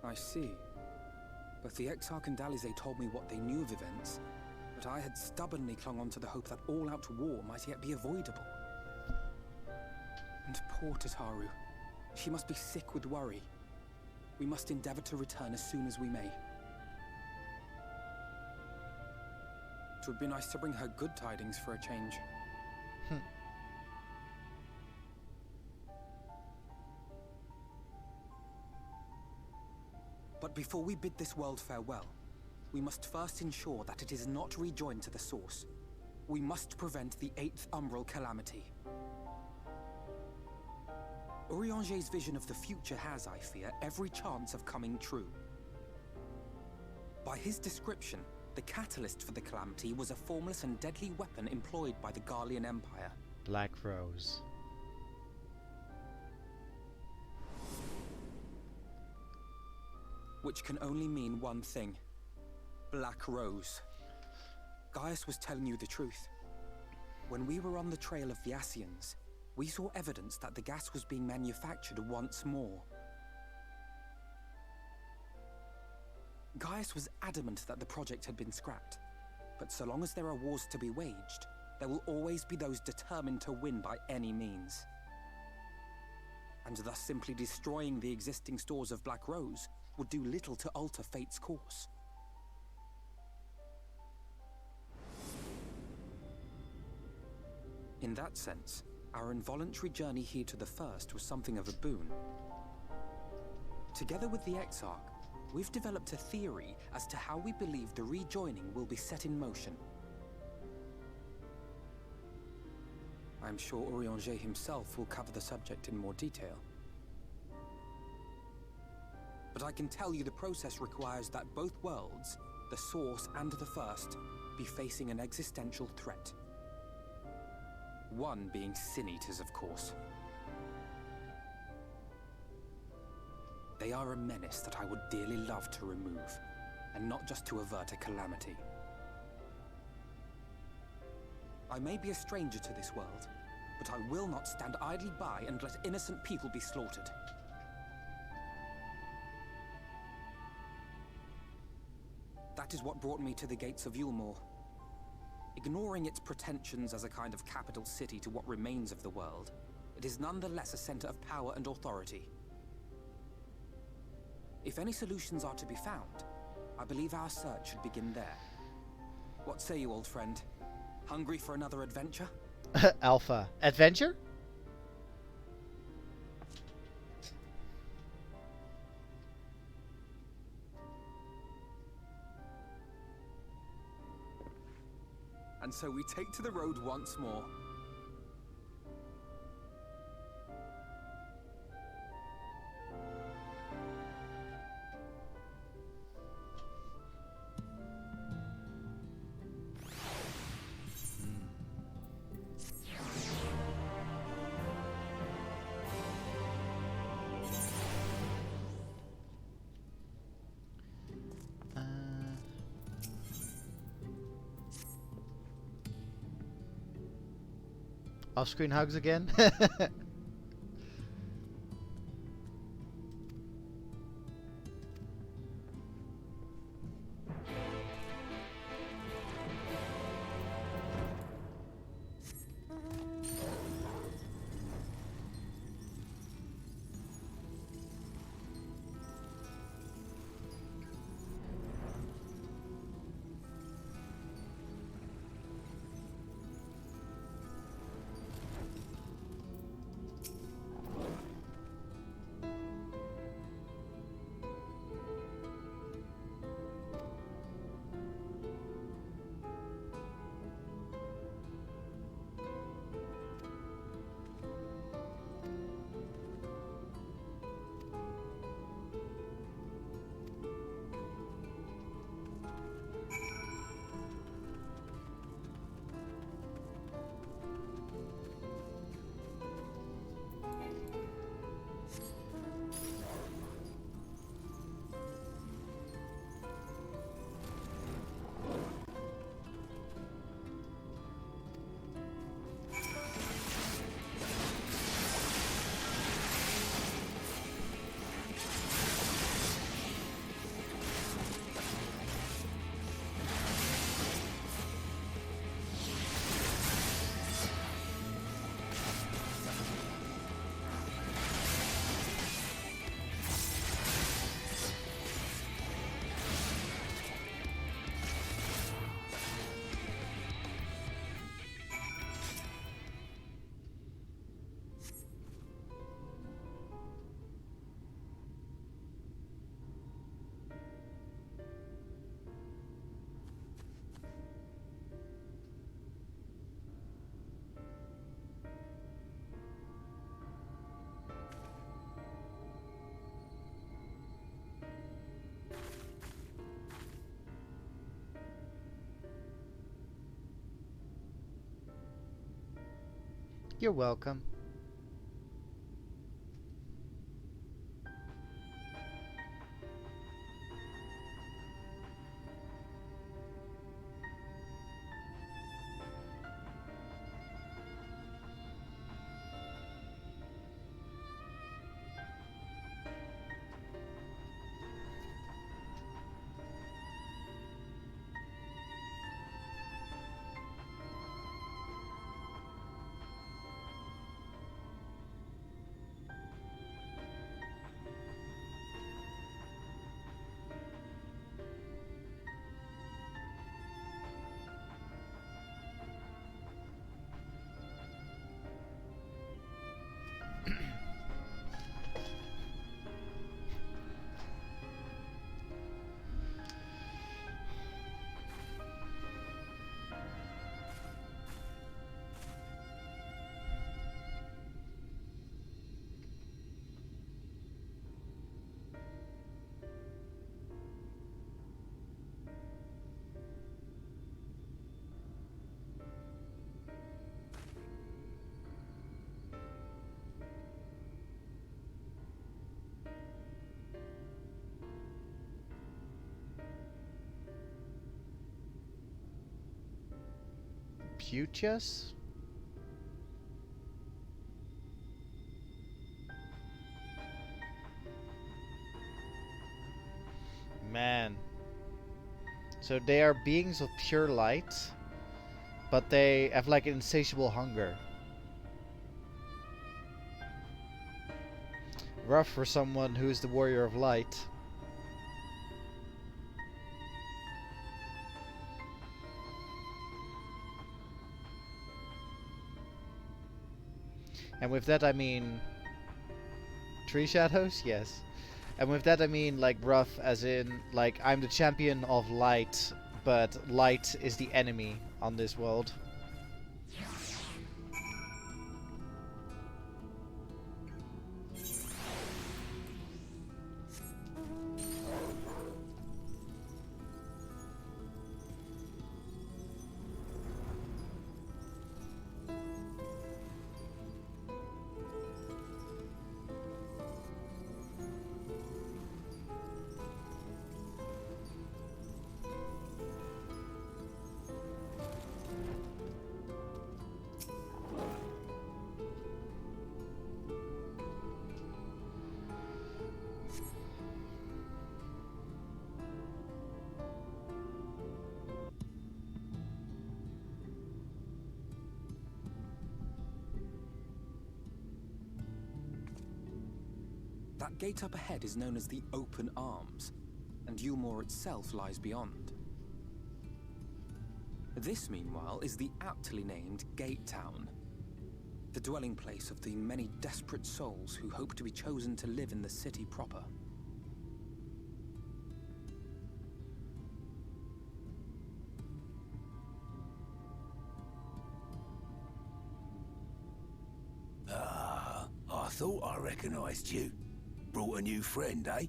I see. Both the Exarch and Alize told me what they knew of events, but I had stubbornly clung on to the hope that all-out war might yet be avoidable. And poor Tataru. She must be sick with worry. We must endeavor to return as soon as we may. It would be nice to bring her good tidings for a change. But before we bid this world farewell, we must first ensure that it is not rejoined to the source. We must prevent the 8th Umbral calamity. Urianger's vision of the future has, I fear, every chance of coming true. By his description, the catalyst for the calamity was a formless and deadly weapon employed by the Garlean Empire. Black Rose. Which can only mean one thing. Black Rose. Gaius was telling you the truth. When we were on the trail of the Ascians, we saw evidence that the gas was being manufactured once more. Gaius was adamant that the project had been scrapped. But so long as there are wars to be waged, there will always be those determined to win by any means. And thus simply destroying the existing stores of Black Rose would do little to alter fate's course. In that sense, our involuntary journey here to the First was something of a boon. Together with the Exarch, we've developed a theory as to how we believe the rejoining will be set in motion. I'm sure Urianger himself will cover the subject in more detail. But I can tell you the process requires that both worlds, the Source and the First, be facing an existential threat. One being Sin Eaters, of course. They are a menace that I would dearly love to remove, and not just to avert a calamity. I may be a stranger to this world, but I will not stand idly by and let innocent people be slaughtered. That is what brought me to the gates of Yulmore. Ignoring its pretensions as a kind of capital city to what remains of the world, it is nonetheless a center of power and authority. If any solutions are to be found, I believe our search should begin there. What say you, old friend? Hungry for another adventure? Alpha. Adventure? And so we take to the road once more. Off-screen hugs again? You're welcome. Putius? Man. So they are beings of pure light, but they have like an insatiable hunger. Rough for someone who is the warrior of light. And with that I mean tree shadows? Yes. And with that I mean like rough as in like I'm the champion of light, but light is the enemy on this world. That gate up ahead is known as the Open Arms, and Yulmore itself lies beyond. This, meanwhile, is the aptly named Gate Town, the dwelling place of the many desperate souls who hope to be chosen to live in the city proper. Ah, I thought I recognized you. Brought a new friend, eh?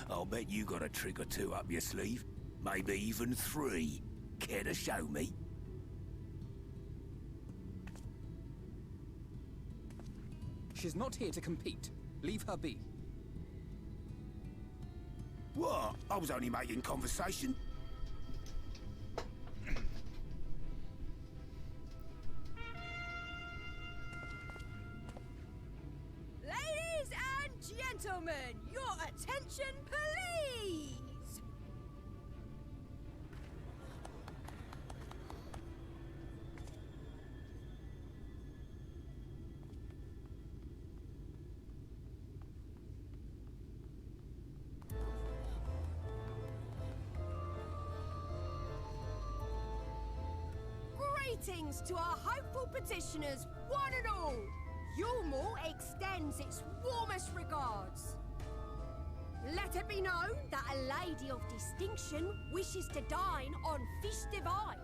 I'll bet you got a trick or two up your sleeve. Maybe even 3. Care to show me? She's not here to compete. Leave her be. What? I was only making conversation. Ladies and gentlemen, your attention, please! Greetings to our hopeful petitioners, one and all. Yulmore extends its warmest regards. Let it be known that a lady of distinction wishes to dine on fish divine.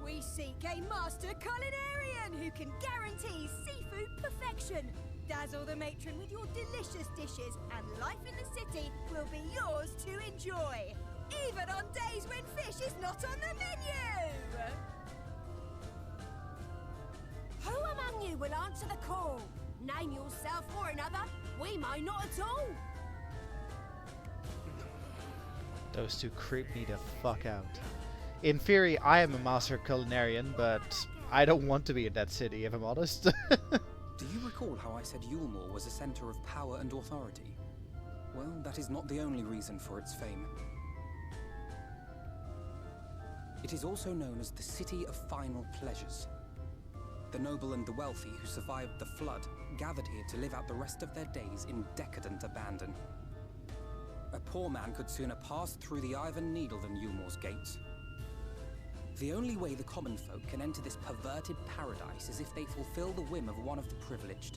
We seek a master culinarian who can guarantee seafood perfection. Dazzle the matron with your delicious dishes, and life in the city will be yours to enjoy, even on days when fish is not on the menu! Who among you will answer the call? Name yourself or another. We may not at all. Those two creep me the fuck out. In theory, I am a master culinarian, but I don't want to be in that city, if I'm honest. Do you recall how I said Yulmore was a center of power and authority? Well, that is not the only reason for its fame. It is also known as the City of Final Pleasures. The noble and the wealthy who survived the flood gathered here to live out the rest of their days in decadent abandon. A poor man could sooner pass through the Iron Needle than Yulmore's gates. The only way the common folk can enter this perverted paradise is if they fulfill the whim of one of the privileged.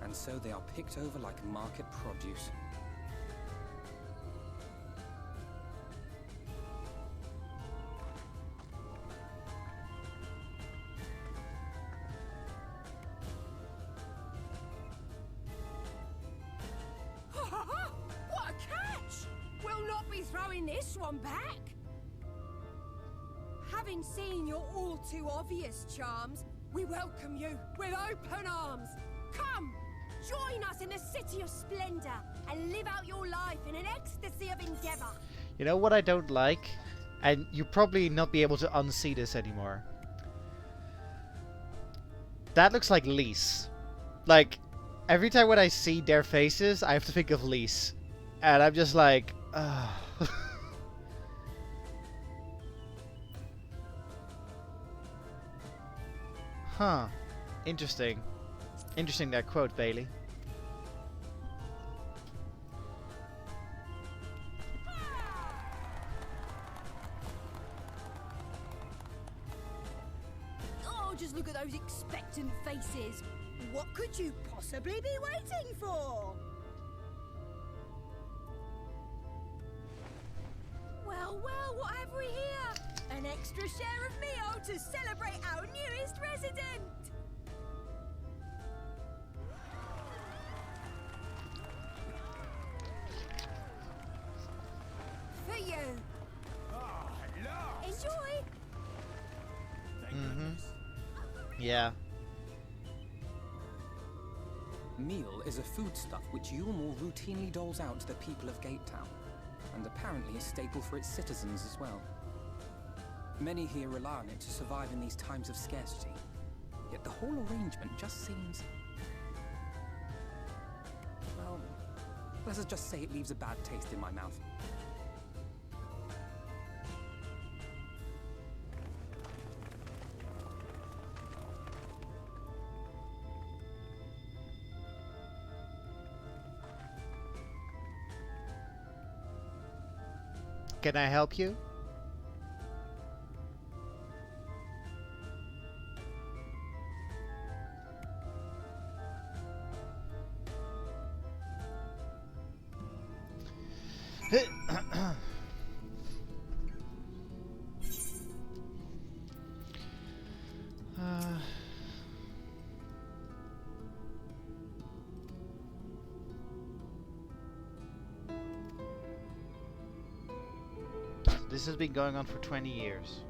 And so they are picked over like market produce. What a catch! We'll not be throwing this one back. Having seen your all too obvious charms, we welcome you with open arms. Come, Join us in the city of splendor and live out your life in an ecstasy of endeavor. You know what I don't like? And you probably not be able to unsee this anymore. That looks like Lise. Like, every time when I see their faces, I have to think of Lise. And I'm just like, ugh. Huh. Interesting. Interesting, that quote, Bailey. Oh, just look at those expectant faces. What could you possibly be waiting for? Well, well, what have we here? An extra share of meal to celebrate our newest resident. For you. Enjoy. Yeah. Meal is a foodstuff which Yulmore routinely doles out to the people of Gatetown, and apparently a staple for its citizens as well. Many here rely on it to survive in these times of scarcity, yet the whole arrangement just seems... well, let's just say it leaves a bad taste in my mouth. Can I help you? This has been going on for 20 years.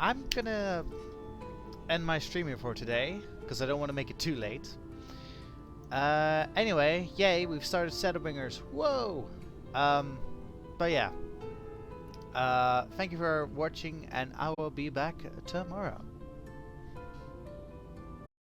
I'm gonna end my streaming for today, because I don't want to make it too late. Anyway, yay, we've started Shadowbringers. Whoa! But yeah. Thank you for watching, and I will be back tomorrow.